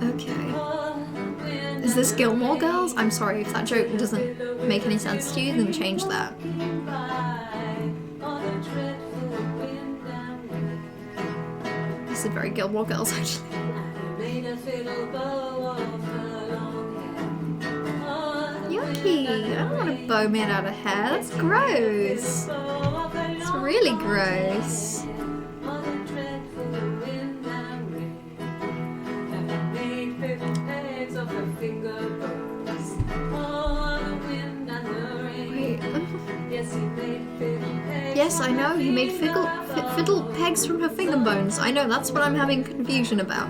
Okay. Is this Gilmore Girls? I'm sorry if that joke doesn't make any sense to you, then change that. This is very Gilmore Girls, actually. Yucky! I don't want a bow made out of hair. That's gross. It's really gross. Wait. Yes, I know. He made fiddle pegs from her finger bones. I know. That's what I'm having confusion about.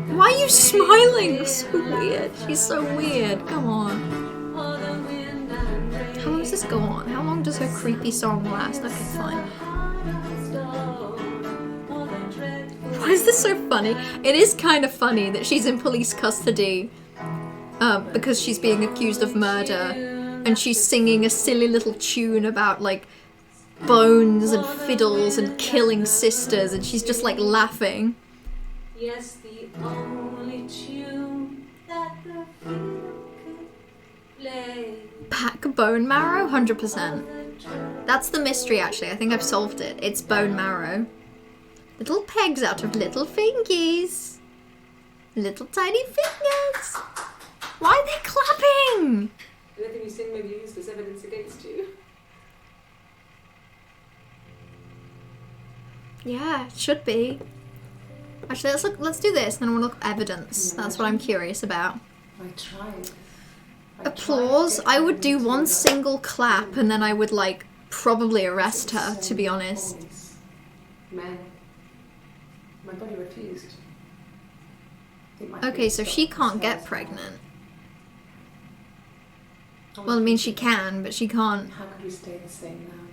Why are you smiling? So weird. She's so weird. Come on. How long does this go on? How long does her creepy song last? Okay, fine. Why is this so funny? It is kind of funny that she's in police custody because she's being accused of murder, and she's singing a silly little tune about, like, bones and fiddles and killing sisters, and she's just, like, laughing. Yes, the only tune that the fiddle could play. Pack bone marrow? 100%. That's the mystery, actually. I think I've solved it. It's bone marrow. Little pegs out of little fingies. Little tiny fingers. Why are they clapping? Anything you sing may be used as evidence against you. Yeah, it should be. Actually, let's do this, then I want to look at evidence. That's what I'm curious about. I tried. Applause. I would do one single clap and then I would, like, probably arrest her, to be honest. Men. My body refused. Okay, so she can't get pregnant. Well, I mean, she can, but she can't. How could we stay the same now?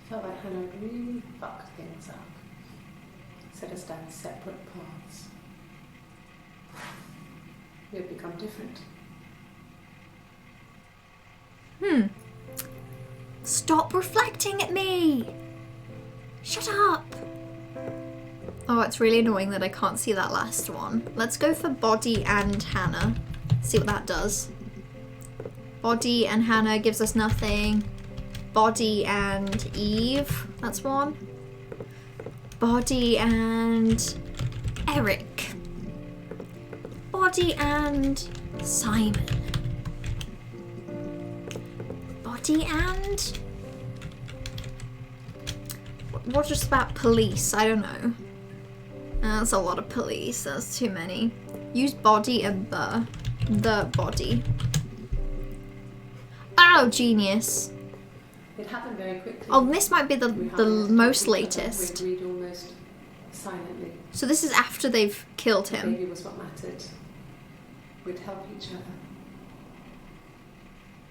Felt like Hannah really fucked things up. Set us down separate paths. We had become different. Stop reflecting at me! Shut up! Oh, it's really annoying that I can't see that last one. Let's go for Body and Hannah. See what that does. Body and Hannah gives us nothing. Body and Eve, that's one. Body and Eric. Body and Simon. Body and What just about police? I don't know. That's a lot of police. That's too many. Use body and the body. Oh, genius. It happened very quickly. Oh, this might be the most latest. We agreed almost silently. So this is after they've killed The him. baby was what mattered. We'd help each other.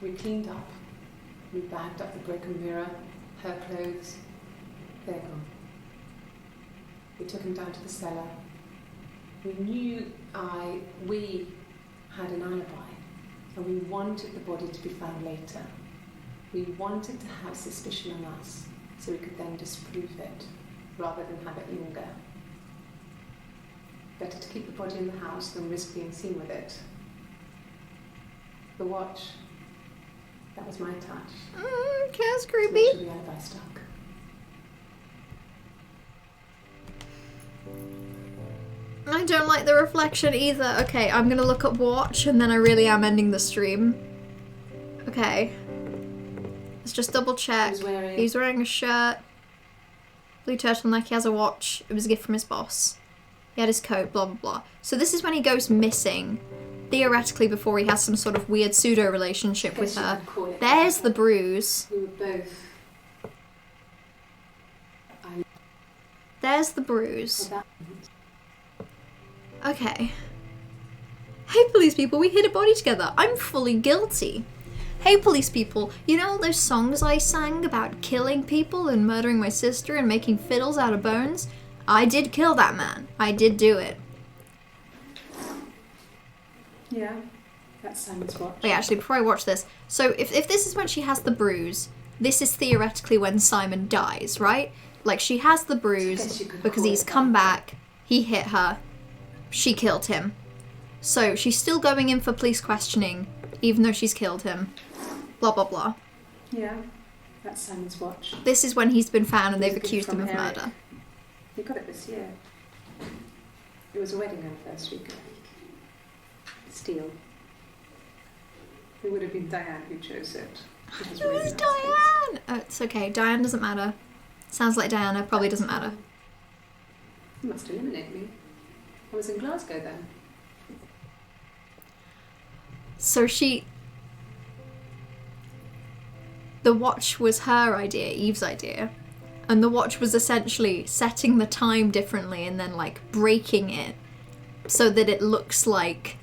We cleaned up. We bagged up the broken mirror, her clothes. They're gone. We took him down to the cellar. We knew we had an alibi, and we wanted the body to be found later. We wanted to have suspicion on us, so we could then disprove it, rather than have it linger. Better to keep the body in the house than risk being seen with it. The watch, that was my touch. Okay, that's To creepy. make sure the alibi stuck. I don't like the reflection either. Okay, I'm gonna look up watch and then I really am ending the stream. Okay. Let's just double check. He's wearing a shirt. Blue turtleneck, he has a watch. It was a gift from his boss. He had his coat, blah blah blah. So this is when he goes missing. Theoretically before he has some sort of weird pseudo relationship with her. There's the bruise. We were both. There's the bruise. Well, Okay. Hey police people, we hid a body together. I'm fully guilty. Hey police people, you know all those songs I sang about killing people and murdering my sister and making fiddles out of bones? I did kill that man. I did do it. yeah, that's Simon's watch. Wait, actually, before I watch this, so if this is when she has the bruise, this is theoretically when Simon dies, right? Like, she has the bruise because he's come back, he hit her, she killed him. So she's still going in for police questioning, even though she's killed him. Blah, blah, blah. Yeah, that's Simon's watch. This is when he's been found and they've It's a gift accused him from of Eric. murder. He got it this year. It was a wedding anniversary. Steel. It would have been Diane who chose it. It was It really was nice. Diane! Oh, it's okay. Diane doesn't matter. Sounds like Diana. Probably doesn't matter. You must eliminate me. I was in Glasgow then. So the watch was her idea, Eve's idea. And the watch was essentially setting the time differently and then like breaking it so that it looks like...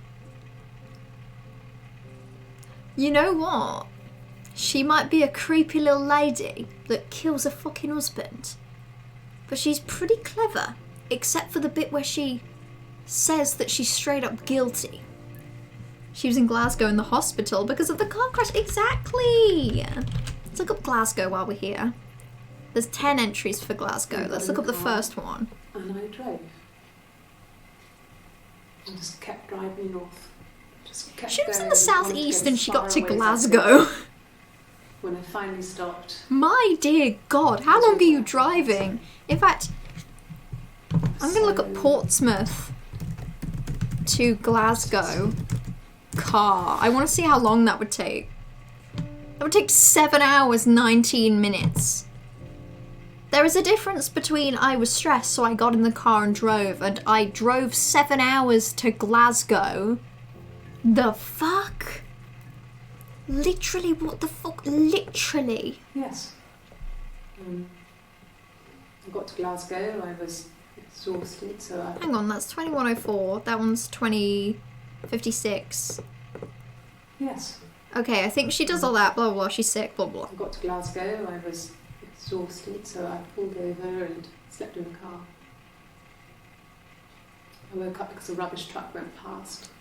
You know what? She might be a creepy little lady that kills her fucking husband. But she's pretty clever, except for the bit where she says that she's straight up guilty. She was in Glasgow in the hospital because of the car crash. Exactly! Let's look up Glasgow while we're here. There's 10 entries for Glasgow. Let's look up the first one. And I drove. I just kept driving north. Just kept She was in going, the wanted to southeast get and as she far got to away as I Glasgow. could. When I finally stopped, My dear God, how long are you driving? In fact, I'm gonna look up Portsmouth to Glasgow car. I want to see how long that would take. That would take 7 hours, 19 minutes. There is a difference between I was stressed, so I got in the car and drove, and I drove 7 hours to Glasgow. The fuck? Literally, what the fuck? Literally. yes. I got to Glasgow, I was exhausted, so I... Hang on, that's 2104. That one's 2056. Yes. Okay, I think she does all that, blah, blah, blah. She's sick, blah, blah. I got to Glasgow, I was exhausted, so I pulled over and slept in the car. I woke up because a rubbish truck went past.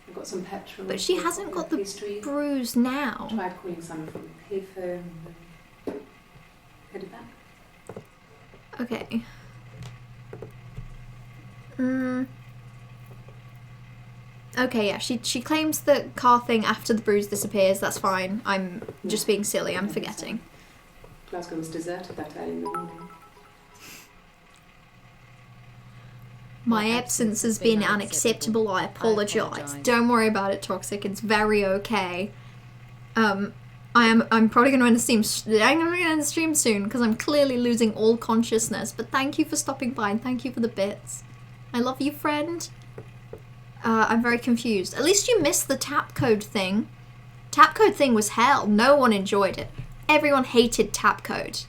I got some petrol. But she hasn't got the pastry. bruise now. Tried calling someone from the payphone and headed back. Okay. Okay, yeah, she claims the car thing after the bruise disappears. That's fine. I'm just being silly. I'm forgetting. Glasgow was deserted that early in the morning. My absence has been unacceptable. I apologise. Don't worry about it, Toxic. It's very okay. I'm probably going to end the stream. I'm going to end the stream soon because I'm clearly losing all consciousness. But thank you for stopping by and thank you for the bits. I love you, friend. I'm very confused. At least you missed the tap code thing. Tap code thing was hell. No one enjoyed it. Everyone hated tap code.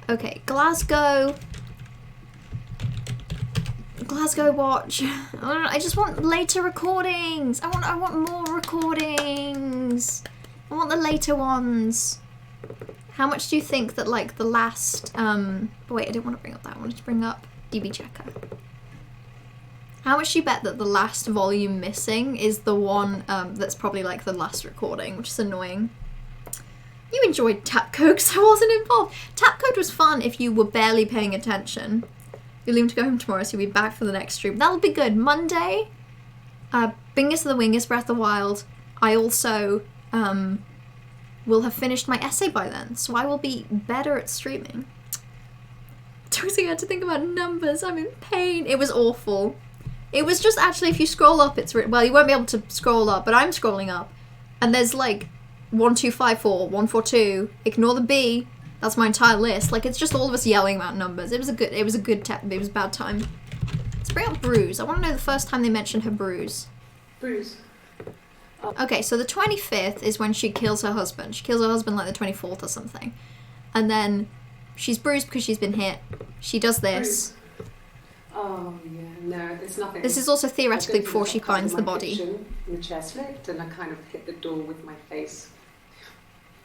Okay, Glasgow. Glasgow watch. I just want later recordings. I want more recordings. I want the later ones. How much do you think that like the last wait, I didn't want to bring up that. I wanted to bring up DB Checker. How much do you bet that the last volume missing is the one that's probably like the last recording, which is annoying. You enjoyed Tap Code because I wasn't involved. Tap Code was fun if you were barely paying attention. You're leaving to go home tomorrow, so you'll be back for the next stream. That'll be good. Monday, Bingus of the Wingus, Breath of the Wild. I also will have finished my essay by then, so I will be better at streaming. Toxic had to think about numbers. I'm in pain. It was awful. It was just actually, if you scroll up, it's well, you won't be able to scroll up, but I'm scrolling up, and there's like 1254, 142. Ignore the B. That's my entire list. Like, it's just all of us yelling about numbers. It was a bad time. Let's bring up Bruise. I want to know the first time they mentioned her Bruise. Bruise. Okay, so the 25th is when she kills her husband. She kills her husband like the 24th or something. And then she's bruised because she's been hit. She does this. Bruise. Oh, yeah, no, it's nothing. This is also theoretically before she finds the body. My chair slipped and I kind of hit the door with my face.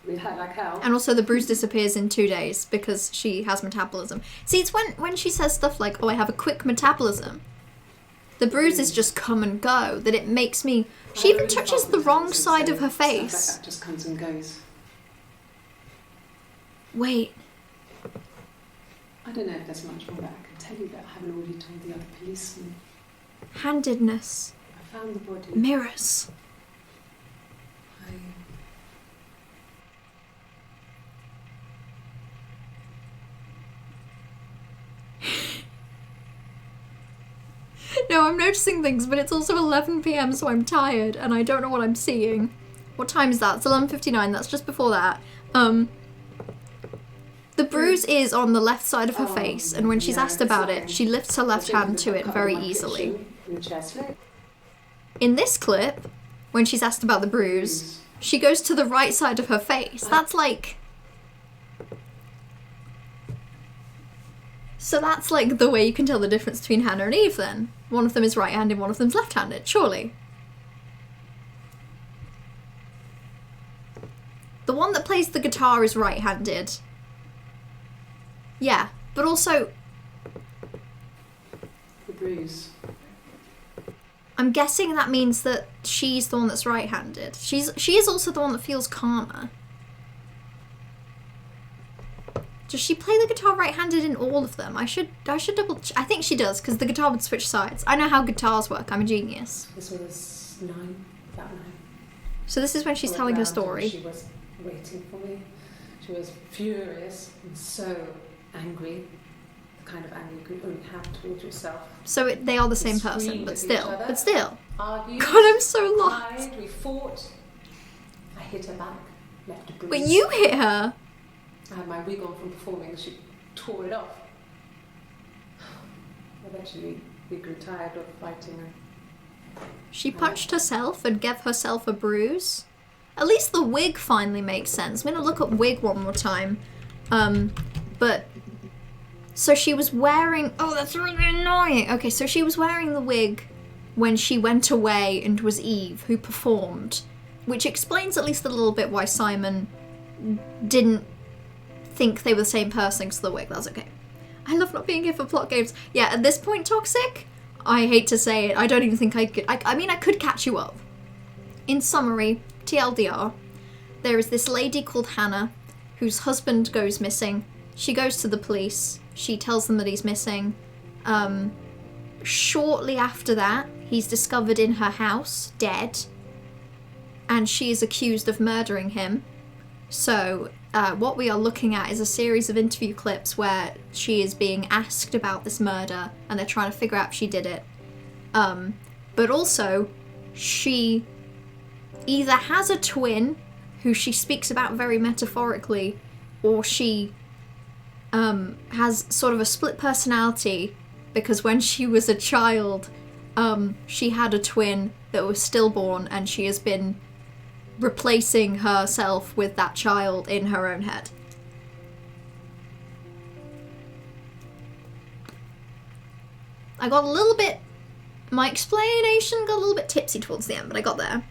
It hurt like hell. And also the bruise disappears in 2 days because she has metabolism. See, it's when she says stuff like, oh, I have a quick metabolism. The bruises just come and go, that it makes me... She even touches the wrong side of her face. Stuff like that just comes and goes. Wait. I don't know if there's much more that I can tell you that I haven't already told the other policemen. Handedness. I found the body. Mirrors. No, I'm noticing things, but it's also 11 PM, so I'm tired, and I don't know what I'm seeing. What time is that? It's 11:59, that's just before that. The bruise is on the left side of her face, and when she's asked about it, she lifts her left hand to it very easily. In this clip, when she's asked about the bruise, she goes to the right side of her face. That's like... So that's like the way you can tell the difference between Hannah and Eve then. One of them is right-handed, one of them's left-handed, surely. The one that plays the guitar is right-handed. Yeah, but also... The bruise. I'm guessing that means that she's the one that's right-handed. She is also the one that feels calmer. Does she play the guitar right-handed in all of them? I should double... I think she does, because the guitar would switch sides. I know how guitars work. I'm a genius. This was about 9. So this is when she's telling her story. She was waiting for me. She was furious and so angry. The kind of anger you can only have towards yourself. So they are the same person, but still. Argued, God, I'm so lost. We fought. I hit her back, left a bruise. But you hit her. I had my wig on from performing and she tore it off. Eventually, we grew tired of fighting her. She punched herself and gave herself a bruise. At least the wig finally makes sense. I'm going to look up wig one more time. But... So she was wearing... Oh, that's really annoying. Okay, so she was wearing the wig when she went away and was Eve, who performed. Which explains at least a little bit why Simon didn't think they were the same person because of the wig. That's okay. I love not being here for plot games. Yeah, at this point, Toxic, I hate to say it, I don't even think I could... I mean, I could catch you up. In summary, TLDR, there is this lady called Hannah whose husband goes missing. She goes to the police. She tells them that he's missing. Shortly after that, he's discovered in her house, dead. And she is accused of murdering him. So... what we are looking at is a series of interview clips where she is being asked about this murder and they're trying to figure out if she did it. But also, she either has a twin who she speaks about very metaphorically, or she has sort of a split personality because when she was a child, she had a twin that was stillborn, and she has been replacing herself with that child in her own head. I got a little bit, my explanation got a little bit tipsy towards the end, but I got there.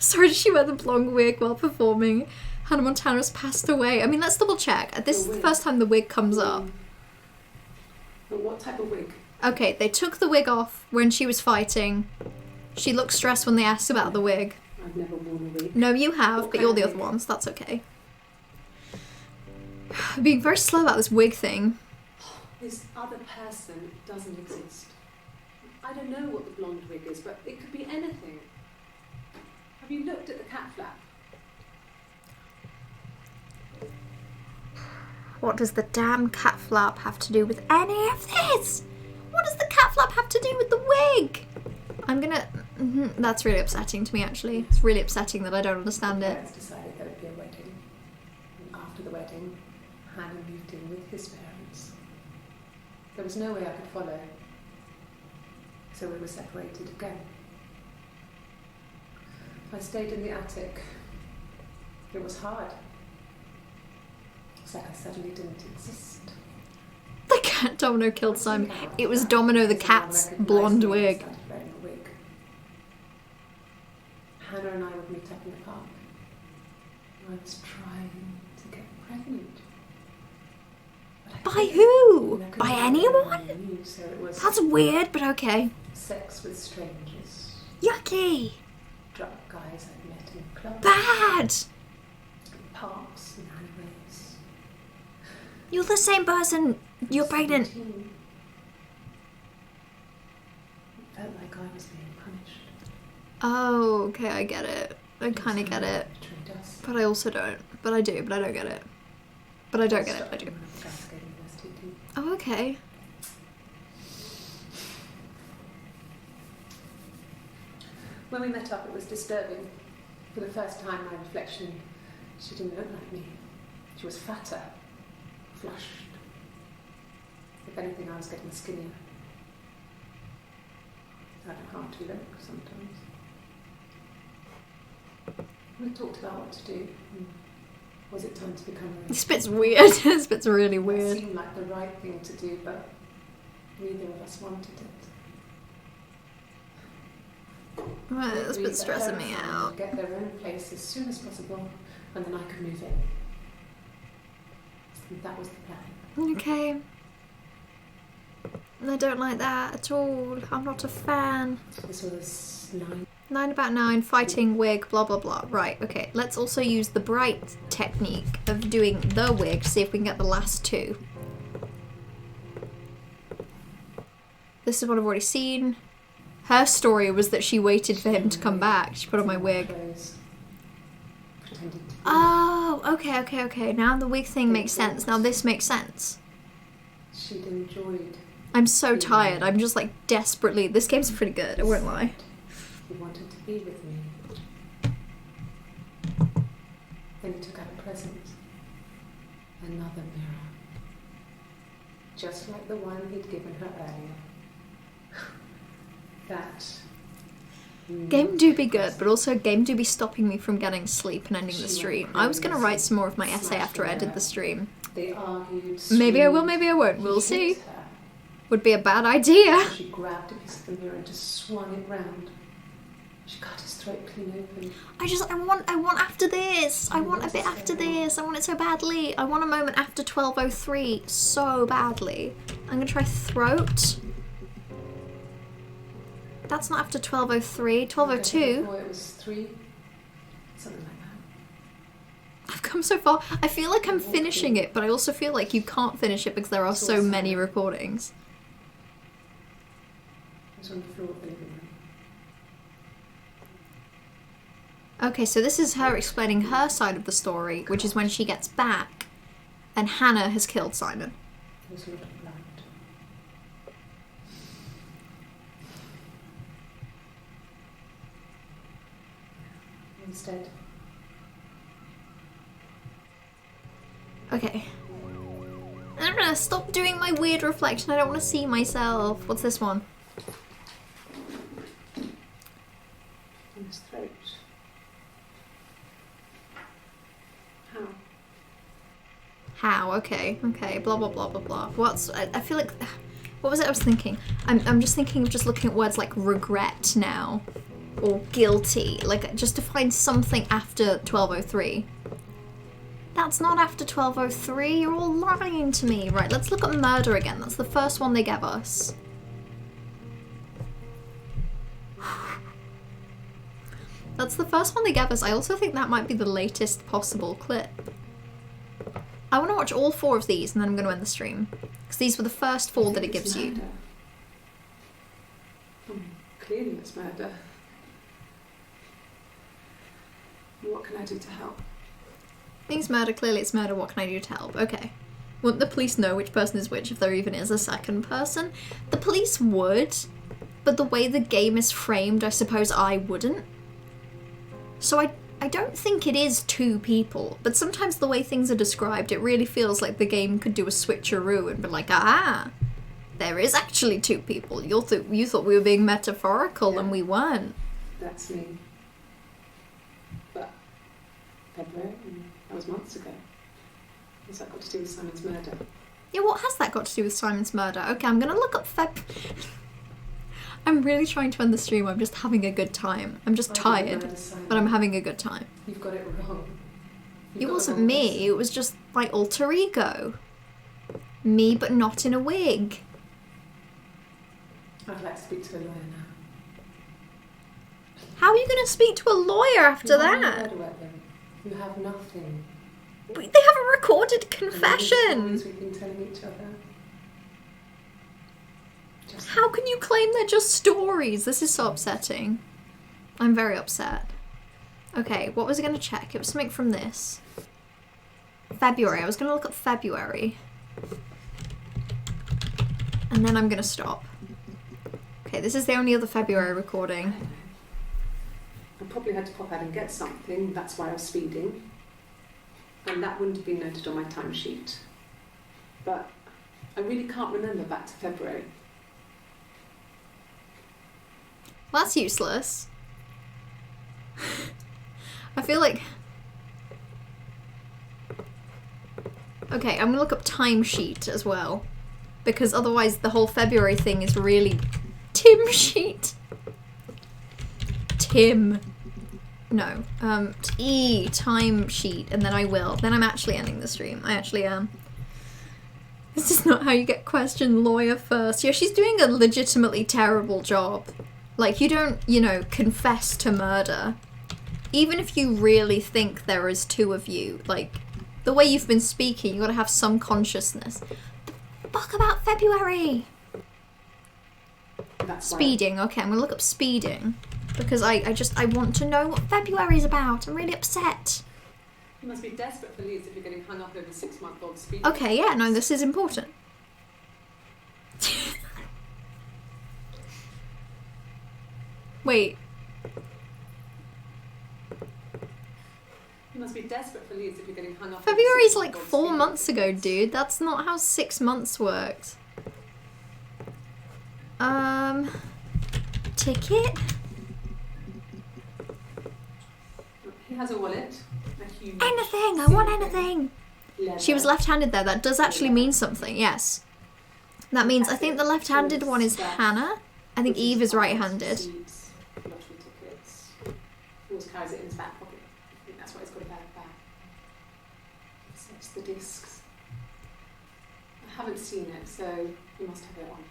Sorry, did she wear the blonde wig while performing? Hannah Montana has passed away. I mean, let's double check. This is the first time the wig comes up. But what type of wig? Okay, they took the wig off when she was fighting. She looked stressed when they asked about the wig. I've never worn a wig. No, you have, but you're the other ones. That's okay. Being very slow about this wig thing. This other person doesn't exist. I don't know what the blonde wig is, but it could be anything. Have you looked at the cat flap? What does the damn cat flap have to do with any of this? What does the cat flap have to do with the wig? I'm gonna... That's really upsetting to me, actually. It's really upsetting that I don't understand it. Parents decided there would be a wedding. And after the wedding, Hannah moved in with his parents. There was no way I could follow. So we were separated again. I stayed in the attic. It was hard. It's like I suddenly didn't exist. The cat Domino killed Simon. It was Domino the cat's blonde wig. Hannah and I would meet up in the park. I was trying to get pregnant. By who? By anyone? Knew, so it was That's weird, but okay. sex with strangers. Yucky! Drunk guys I'd met in clubs. Bad! Parks and alleyways. You're the same person. You're pregnant. 17. It felt like I was being punished. Oh, okay, I get it. I kind of get it. Betrayed us. But I also don't. But I do, but I don't get it. But I don't get it, I do. Oh, okay. When we met up, it was disturbing. For the first time, my reflection, she didn't look like me. She was fatter, flushed. If anything, I was getting skinnier. I had a hard to look sometimes. We talked about what to do. Was it time to become a... This bit's weird. This bit's really It weird. seemed like the right thing to do, but neither of us wanted it. Right, this bit's stressing me out. Get their own place as soon as possible, and then I could move in. And that was the plan. Okay. I don't like that at all. I'm not a fan. This was 9. 9 about 9, fighting, wig, blah blah blah. Right, okay. Let's also use the bright technique of doing the wig to see if we can get the last two. This is what I've already seen. Her story was that she waited for him to come back. She put on my wig. Oh, okay. Now the wig thing makes sense. Now this makes sense. She'd enjoyed. I'm so tired. I'm just like desperately... This game's pretty good, I won't lie. He wanted to be with me. Then he took out a present. Another mirror. Just like the one he'd given her earlier. That... Game do be good, but also game do be stopping me from getting sleep and ending the stream. I was going to write some more of my essay after I ended the stream. They argued. Maybe I will, maybe I won't. We'll see. Would be a bad idea. She grabbed a piece of the mirror and just swung it round. She cut his throat clean open. I want after this. I want a bit after this. I want it so badly. I want a moment after 12:03 so badly. I'm gonna try throat. That's not after 12:03. 12:02. Before it was 3. Something like that. I've come so far. I feel like I'm finishing it, but I also feel like you can't finish it because there are so many recordings. It was on the floor of the living room. Okay, so this is her explaining her side of the story, which is when she gets back and Hannah has killed Simon. There was a lot of blood. Instead, Okay. I'm gonna stop doing my weird reflection. I don't want to see myself. What's this one? In his throat. How? How? Okay. Okay. Blah blah blah blah blah. I feel like. What was it I was thinking? I'm just thinking of just looking at words like regret now, or guilty. Like just to find something after 1203. That's not after 1203. You're all lying to me. Right. Let's look at murder again. That's the first one they gave us. That's the first one they gave us. I also think that might be the latest possible clip. I want to watch all 4 of these and then I'm going to end the stream. Because these were the first 4 that it gives you. Clearly it's murder. What can I do to help? Things murder, clearly it's murder, what can I do to help? Okay. Wouldn't the police know which person is which if there even is a second person? The police would, but the way the game is framed, I suppose I wouldn't. So I don't think it is 2 people, but sometimes the way things are described, it really feels like the game could do a switcheroo and be like, ah, there is actually 2 people. You thought we were being metaphorical and we weren't. That's me. But February, that was months ago. What's that got to do with Simon's murder? Yeah, what has that got to do with Simon's murder? Okay, I'm gonna look up I'm really trying to end the stream. I'm just having a good time. I'm just tired, but I'm having a good time. You've got it wrong. It wasn't me. It was just my alter ego. Me, but not in a wig. I'd like to speak to a lawyer now. How are you going to speak to a lawyer after that? You have nothing. They have a recorded confession. We've been telling each other. How can you claim they're just stories? This is so upsetting. I'm very upset. Okay, what was I going to check? It was something from this. February. I was going to look up February. And then I'm going to stop. Okay, this is the only other February recording. I probably had to pop out and get something. That's why I was speeding. And that wouldn't have been noted on my timesheet. But I really can't remember back to February. Well, that's useless. I feel like... Okay, I'm gonna look up timesheet as well. Because otherwise the whole February thing is really... Tim sheet. Tim. No. Time sheet. And then I will. Then I'm actually ending the stream. I actually am. This is not how you get questioned, lawyer first. Yeah, she's doing a legitimately terrible job. Like, you don't, you know, confess to murder. Even if you really think there is 2 of you, like, the way you've been speaking, you gotta have some consciousness. The fuck about February? That's speeding, okay, I'm gonna look up speeding. Because I want to know what February's about. I'm really upset. You must be desperate for leads if you're getting hung up over 6-month-old speeding. Okay, yeah, no, this is important. Wait. You must be desperate for leads if you're getting hung up. February's like 4 months ago, dude. That's not how 6 months works. Ticket? He has a wallet. Anything! I want anything! She was left-handed there. That does actually mean something, yes. That means, I think the left-handed one is Hannah. I think Eve is right-handed. Lottery tickets. He always carries it in his back pocket. I think that's why he's got a bag back. It's the discs. I haven't seen it, so he must have it on him.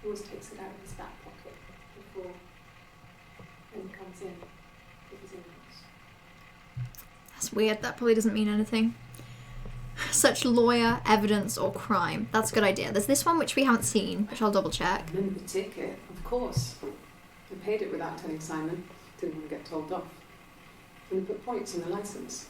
He always takes it out of his back pocket before when he comes in. If he's in the house. That's weird. That probably doesn't mean anything. Such lawyer, evidence, or crime. That's a good idea. There's this one which we haven't seen, which I'll double check. I remember the ticket, of course. I paid it without telling Simon. Didn't want to get told off. And he put points on the licence.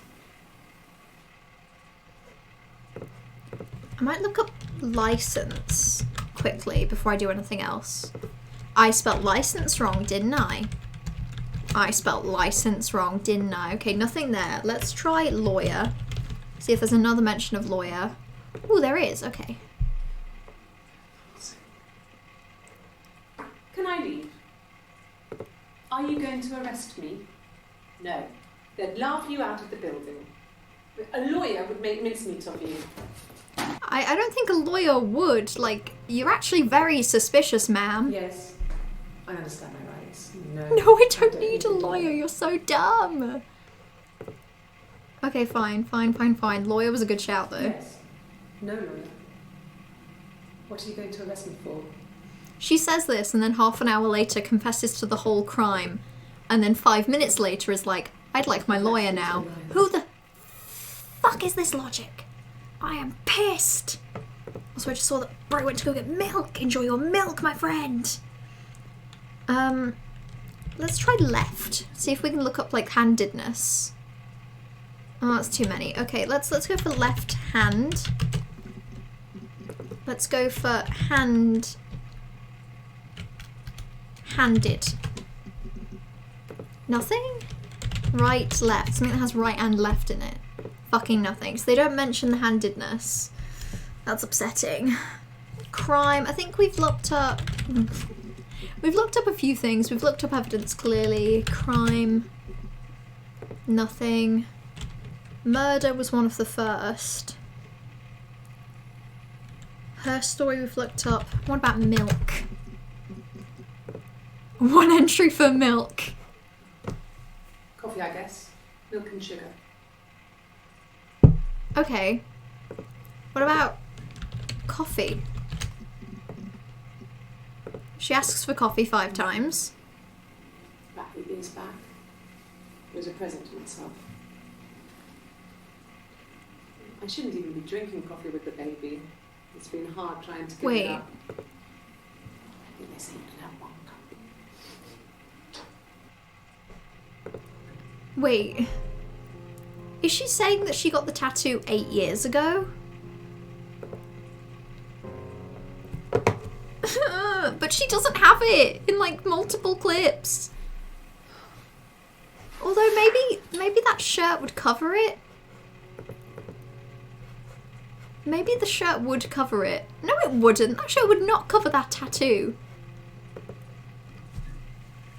I might look up license quickly before I do anything else. I spelt license wrong, didn't I? I spelt license wrong, didn't I? Okay, nothing there. Let's try lawyer. See if there's another mention of lawyer. Oh, there is. Okay. Can I leave? Are you going to arrest me? No. They'd laugh you out of the building. A lawyer would make mincemeat of you. I don't think a lawyer would. Like, you're actually very suspicious, ma'am. Yes. I understand my rights. No, No, I don't need a lawyer. You're so dumb. Okay, fine. Lawyer was a good shout, though. Yes. No lawyer. What are you going to arrest me for? She says this, and then half an hour later confesses to the whole crime. And then 5 minutes later is like, I'd like my lawyer now. Who the fuck is this logic? I am pissed. Also, I just saw that Bro went to go get milk. Enjoy your milk, my friend. Let's try left. See if we can look up, like, handedness. Oh, that's too many. Okay, let's go for left hand. Let's go for handed. Nothing? Right, left. Something that has right and left in it. Fucking nothing. So they don't mention the handedness. That's upsetting. Crime. I think we've looked up... We've looked up a few things. We've looked up evidence clearly. Crime. Nothing. Murder was one of the first. Her story we've looked up. What about milk? One entry for milk. Coffee, I guess. Milk and sugar. Okay. What about coffee? She asks for coffee 5 times. Back with these back. It was a present to myself. I shouldn't even be drinking coffee with the baby. It's been hard trying to give it up. I think they say you can have 1 cup. Wait. Is she saying that she got the tattoo 8 years ago? But she doesn't have it in, like, multiple clips. Although maybe that shirt would cover it. Maybe the shirt would cover it. No, it wouldn't. That shirt would not cover that tattoo.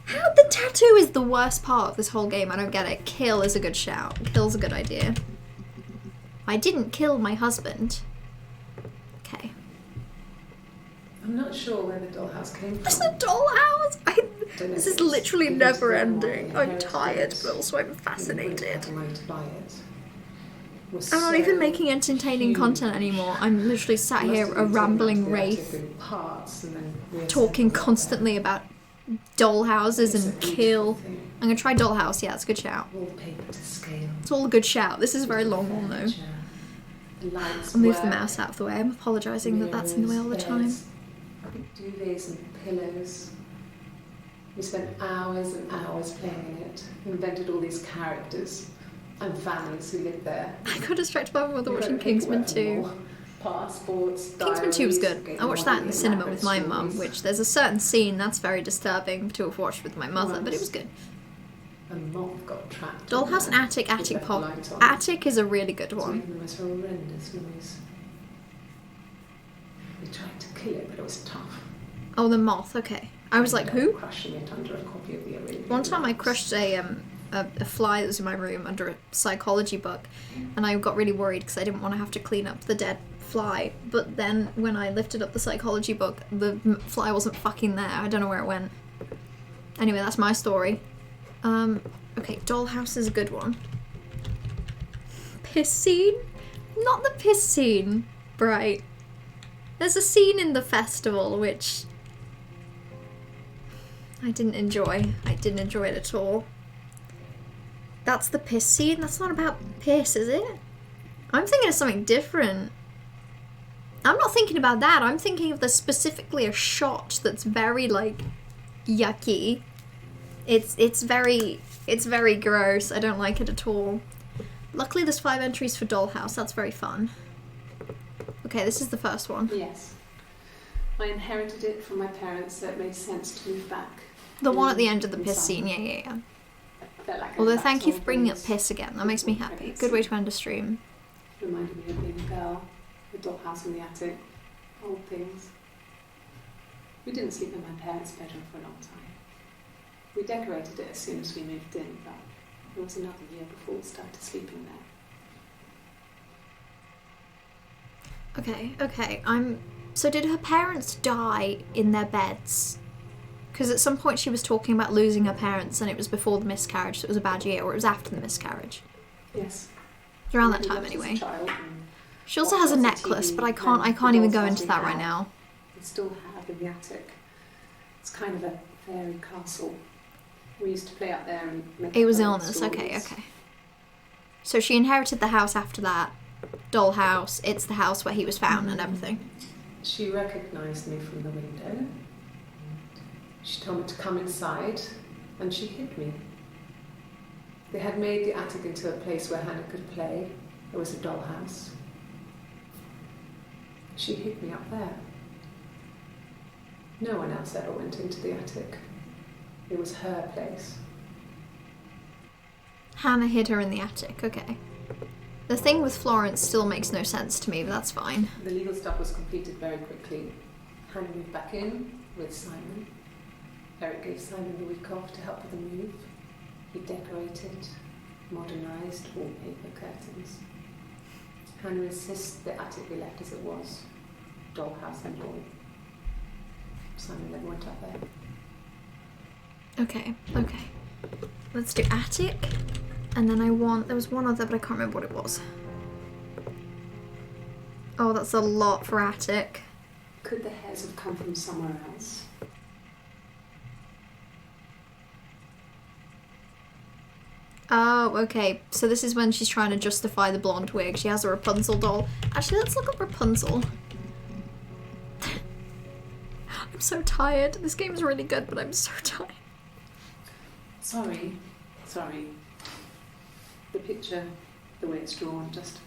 How the tattoo is the worst part of this whole game. I don't get it. Kill is a good shout. Kill's a good idea. I didn't kill my husband. Okay. I'm not sure where the dollhouse came from. There's a dollhouse? This is literally never ending. I'm tired, but also I'm fascinated. I'm not even making entertaining content anymore. I'm literally sat here a rambling wraith, talking constantly about dollhouses and kill. I'm gonna try dollhouse. Yeah, it's a good shout. It's all a good shout. This is a very long one though. I'll move the mouse out of the way. I'm apologising that that's in the way all the time. Duvets and pillows. We spent hours and hours playing in it. Invented all these characters and families who lived there. I got distracted by my mother watching Kingsman 2. Passports, Kingsman 2 was good. I watched that in the cinema with my mum, which there's a certain scene that's very disturbing to have watched with my mother, but it was good. A moth got trapped. Dollhouse and Attic, Attic Pop. Attic is a really good one. The most horrendous noise. We tried to kill it, but it was tough. Oh, the moth. Okay. I was like, who? Crushing it under a copy of the Arabian One time I Nights. crushed a fly that was in my room under a psychology book, and I got really worried because I didn't want to have to clean up the dead fly. But then when I lifted up the psychology book, the fly wasn't fucking there. I don't know where it went. Anyway, that's my story. Okay, Dollhouse is a good one. Piss scene? Not the piss scene, Bright. There's a scene in the festival which I didn't enjoy. I didn't enjoy it at all. That's the piss scene? That's not about piss, is it? I'm thinking of something different. I'm not thinking about that. I'm thinking of specifically a shot that's very, like, yucky. It's very gross. I don't like it at all. Luckily there's 5 entries for Dollhouse. That's very fun. Okay, this is the first one. Yes. I inherited it from my parents, so it made sense to move back. The one at the end of the piss scene, yeah. Felt like Although that's thank you all for bringing up things. piss again. That makes me happy. Good way to end a stream. Reminded me of being a girl, the dollhouse in the attic, old things. We didn't sleep in my parents' bedroom for a long time. We decorated it as soon as we moved in, but it was another year before we started sleeping there. Okay. So did her parents die in their beds? Because at some point she was talking about losing her parents, and it was before the miscarriage, so it was a bad year, or it was after the miscarriage. Yes. Around that time, anyway. She also has a necklace, but I can't even go into that right now. We still have in the attic. It's kind of a fairy castle. We used to play out there and make It was our own illness, stories. okay. So she inherited the house after that. Dollhouse, it's the house where he was found and everything. She recognised me from the window. She told me to come inside, and she hid me. They had made the attic into a place where Hannah could play. It was a dollhouse. She hid me up there. No one else ever went into the attic. It was her place. Hannah hid her in the attic, okay. The thing with Florence still makes no sense to me, but that's fine. The legal stuff was completed very quickly. Hannah moved back in with Simon. Eric gave Simon the week off to help with the move. He decorated, modernised wallpaper, curtains. Hannah insists the attic be left as it was, dollhouse and all. Simon never went up there. Okay. Let's do attic. And then there was one other, but I can't remember what it was. Oh, that's a lot for attic. Could the hairs have come from somewhere else? Oh, okay. So this is when she's trying to justify the blonde wig. She has a Rapunzel doll. Actually, let's look up Rapunzel. I'm so tired. This game's really good, but I'm so tired. Sorry. The picture, the way it's drawn, just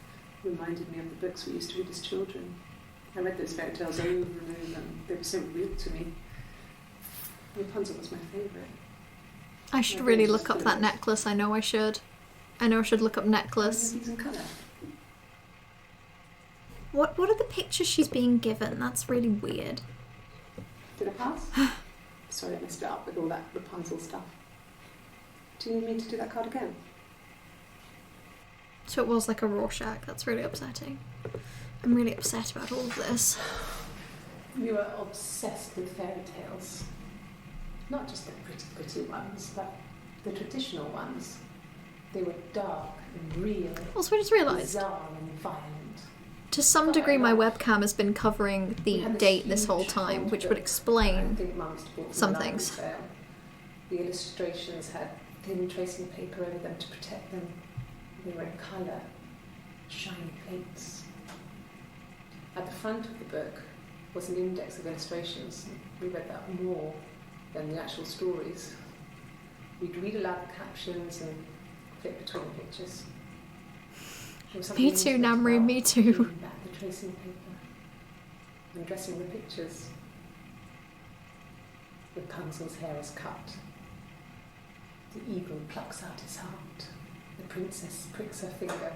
reminded me of the books we used to read as children. I read those fairy tales over and over, and they were so real to me. Rapunzel was my favourite. I should really look up that necklace. I know I should look up necklace. These in colour. What are the pictures she's being given? That's really weird. Did I pass? Sorry, I messed it up with all that Rapunzel stuff. Do you need me to do that card again? So it was like a Rorschach. That's really upsetting. I'm really upset about all of this. You were obsessed with fairy tales. Not just the pretty ones, but the traditional ones. They were dark and real. Also, I just realised, bizarre and violent. to some degree my webcam has been covering the date this whole time, which would explain some things. The illustrations had thin tracing paper over them to protect them. They were in colour, shiny plates. At the front of the book was an index of illustrations. We read that more than the actual stories. We'd read aloud the captions and flip between the pictures. Me too, Namri, me too. Reading back the tracing paper and dressing the pictures. Rapunzel's hair is cut. The eagle plucks out his heart. The princess pricks her finger.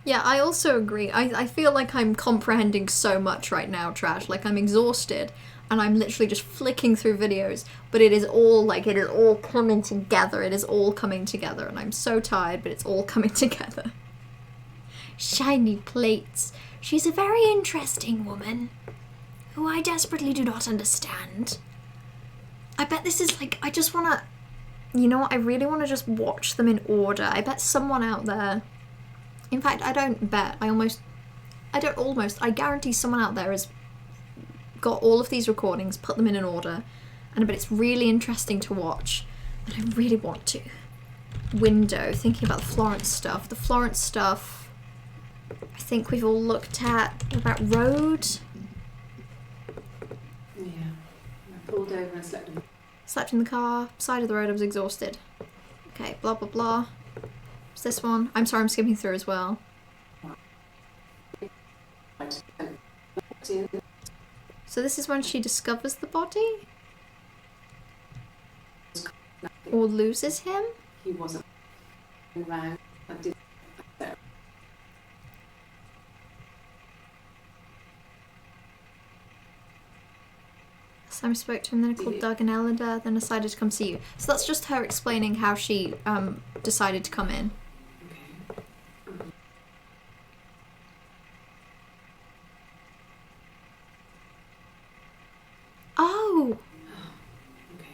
Yeah, I also agree. I feel like I'm comprehending so much right now, Trash. Like, I'm exhausted, and I'm literally just flicking through videos, but it is all coming together. It is all coming together, and I'm so tired, but it's all coming together. Shiny plates. She's a very interesting woman, who I desperately do not understand. I bet this is like, I just wanna, you know what, I really wanna just watch them in order. I bet someone out there, in fact, I guarantee someone out there has got all of these recordings, put them in an order, and I bet it's really interesting to watch, and I really want to. Window, thinking about the Florence stuff. The Florence stuff, I think we've all looked at. What about road? Yeah. I pulled over and slept in. Slept in the car, side of the road, I was exhausted. Okay, blah blah blah. What's this one? I'm sorry, I'm skipping through as well. So this is when she discovers the body? Or loses him? He wasn't around. I did Sam spoke to him, then I called Doug and Elida, then decided to come see you. So that's just her explaining how she decided to come in. Okay. Oh! Okay.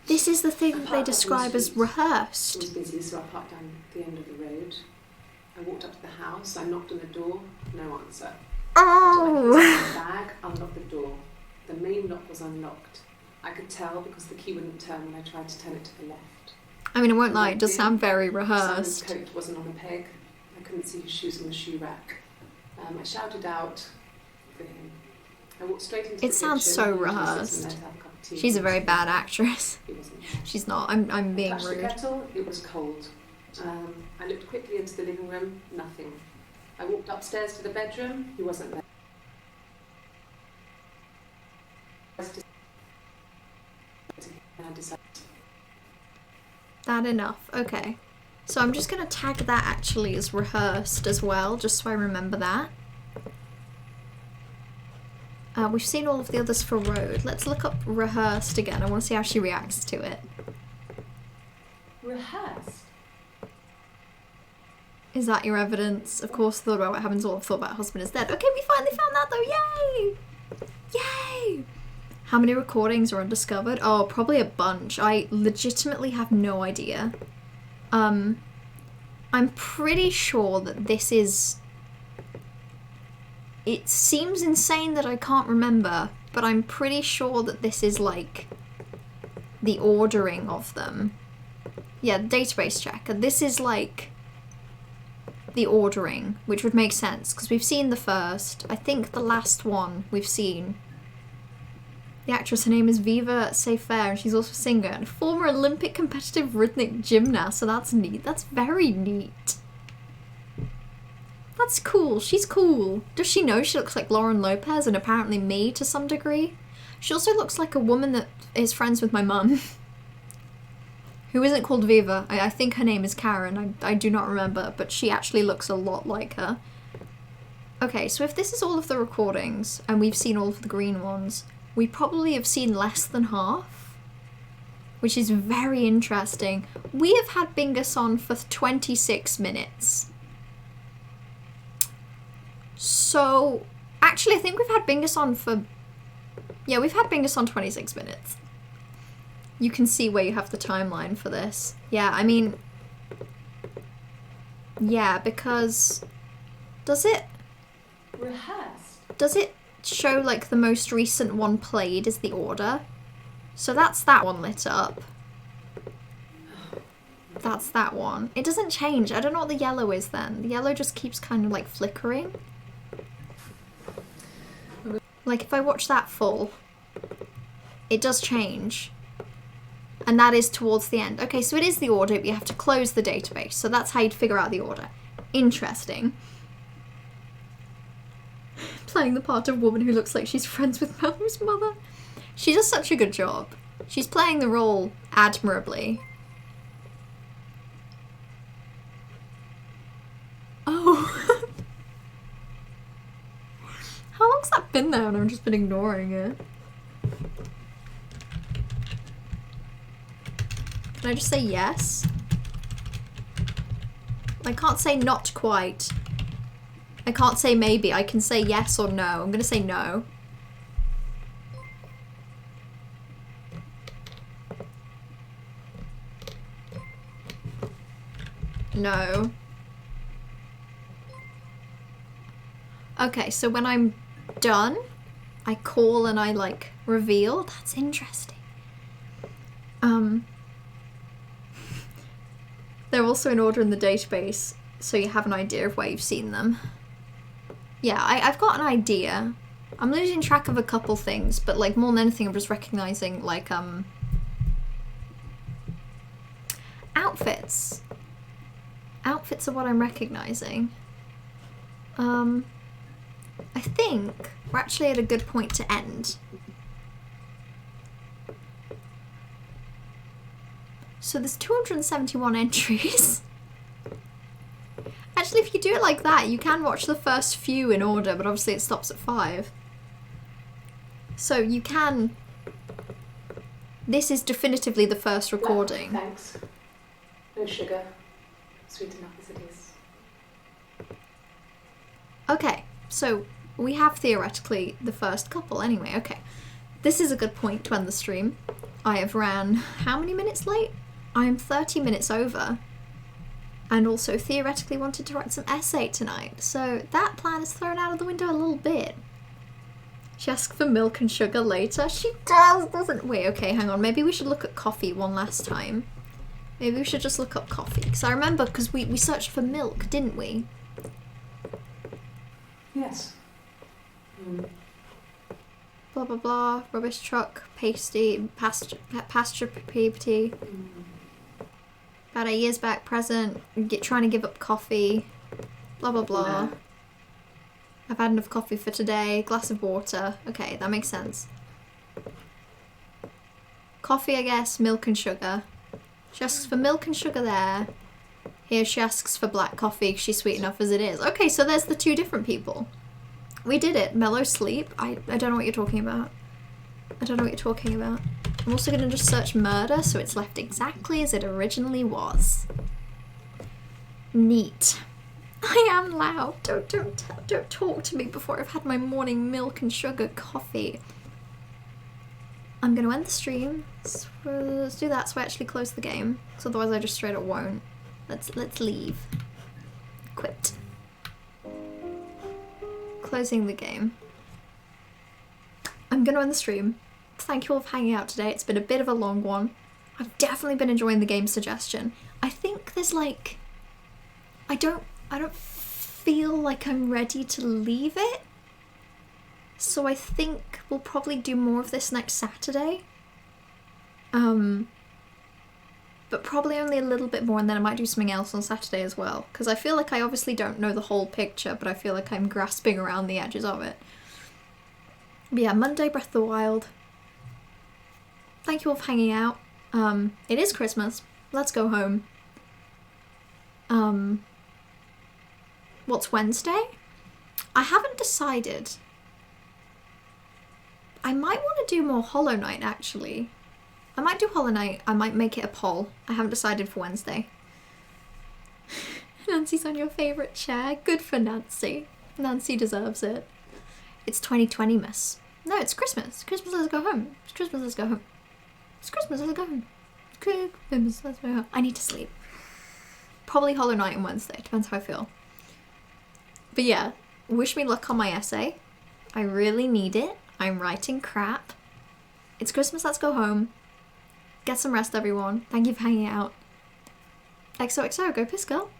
This is the thing that they describe as I rehearsed. was busy, so I parked down the end of the road. I walked up to the house, I knocked on the door, no answer. Oh! So I picked up my bag, unlocked the door. The main lock was unlocked. I could tell because the key wouldn't turn when I tried to turn it to the left. I mean, I won't lie, it does sound very Simon's rehearsed. coat wasn't on a peg. I couldn't see his shoes on the shoe rack. I shouted out for him. I walked straight into the It sounds kitchen, so usually sits in rehearsed. there to have a cup of tea. She's a very bad actress. He wasn't there. She's not. I'm being Touched the rude. kettle, it was cold. I looked quickly into the living room, nothing. I walked upstairs to the bedroom, he wasn't there. And I decided, That enough. Okay. So I'm just going to tag that actually as rehearsed as well, just so I remember that. We've seen all of the others for Road. Let's look up rehearsed again. I want to see how she reacts to it. rehearsed? Is that your evidence? Of course, thought about what happens, all I've thought about husband is dead. Okay, we finally found that though, yay! Yay! How many recordings are undiscovered? Oh, probably a bunch. I legitimately have no idea. I'm pretty sure that this is... It seems insane that I can't remember, but I'm pretty sure that this is like the ordering of them. Yeah, database check. This is like the ordering, which would make sense because we've seen the first. I think the last one we've seen. The actress, her name is Viva Seyfair, and she's also a singer and former Olympic competitive rhythmic gymnast, so that's neat. That's very neat. That's cool. She's cool. Does she know she looks like Lauren Lopez and apparently me to some degree? She also looks like a woman that is friends with my mum. Who isn't called Viva. I think her name is Karen. I do not remember, but she actually looks a lot like her. Okay, so if this is all of the recordings, and we've seen all of the green ones, we probably have seen less than half, which is very interesting. We have had Bingus on for 26 minutes. So, actually I think we've had Bingus on for... Yeah, we've had Bingus on 26 minutes. You can see where you have the timeline for this. Yeah, I mean... Yeah, because... Does it show, like, the most recent one played is the order? So that's that one lit up. That's that one. It doesn't change. I don't know what the yellow is then. The yellow just keeps kind of, like, flickering. Like, if I watch that full, it does change. And that is towards the end. Okay, so it is the order, but you have to close the database. So that's how you'd figure out the order. Interesting. Playing the part of woman who looks like she's friends with Malcolm's mother. She does such a good job. She's playing the role admirably. Oh. How long's that been there and I've just been ignoring it? Can I just say yes? I can't say not quite. I can't say maybe. I can say yes or no. I'm gonna say no. No. Okay, so when I'm done, I call and I, like, reveal. That's interesting. They're also in order in the database, so you have an idea of where you've seen them. Yeah, I've got an idea. I'm losing track of a couple things, but, like, more than anything, I'm just recognizing, like, outfits. Outfits are what I'm recognizing. I think we're actually at a good point to end. So there's 271 entries. Actually, Actually, if you do it like that, you can watch the first few in order, but obviously it stops at 5. So you can... This is definitively the first recording. Thanks. No sugar. Sweet enough as it is. Okay, so we have theoretically the first couple anyway. Okay, this is a good point to end the stream. I have ran how many minutes late? I am 30 minutes over. And also theoretically wanted to write some essay tonight. So that plan is thrown out of the window a little bit. She asks for milk and sugar later. She does, doesn't... Wait, okay, hang on. Maybe we should look at coffee one last time. Maybe we should just look up coffee. Because I remember, because we searched for milk, didn't we? Yes. Blah, blah, blah. Rubbish truck. Pasty. Pasture PPT. About 8 years back, present. Trying to give up coffee. Blah, blah, blah. Nah. I've had enough coffee for today. Glass of water. Okay, that makes sense. Coffee, I guess. Milk and sugar. She asks for milk and sugar there. Here she asks for black coffee 'cause she's sweet enough as it is. Okay, so there's the 2 different people. We did it. Mellow sleep. I don't know what you're talking about. I don't know what you're talking about. I'm also going to just search murder so it's left exactly as it originally was. Neat. I am loud. Don't talk to me before I've had my morning milk and sugar coffee. I'm going to end the stream. So let's do that so I actually close the game. Because otherwise I just straight up won't. Let's leave. Quit. Closing the game. I'm going to end the stream. Thank you all for hanging out today. It's been a bit of a long one. I've definitely been enjoying the game suggestion. I think there's like... I don't feel like I'm ready to leave it. So I think we'll probably do more of this next Saturday. But probably only a little bit more, and then I might do something else on Saturday as well. Because I feel like I obviously don't know the whole picture, but I feel like I'm grasping around the edges of it. But yeah, Monday, Breath of the Wild. Thank you all for hanging out. It is Christmas. Let's go home. What's Wednesday? I haven't decided. I might want to do more Hollow Knight, actually. I might do Hollow Knight. I might make it a poll. I haven't decided for Wednesday. Nancy's on your favourite chair. Good for Nancy. Nancy deserves it. It's 2020, miss. No, it's Christmas. Christmas, let's go home. It's Christmas, let's go home. It's Christmas, let's go home. Christmas, let's go home. I need to sleep. Probably Hollow Knight on Wednesday. Depends how I feel. But yeah, wish me luck on my essay. I really need it. I'm writing crap. It's Christmas, let's go home. Get some rest, everyone. Thank you for hanging out. XOXO, go piss, girl.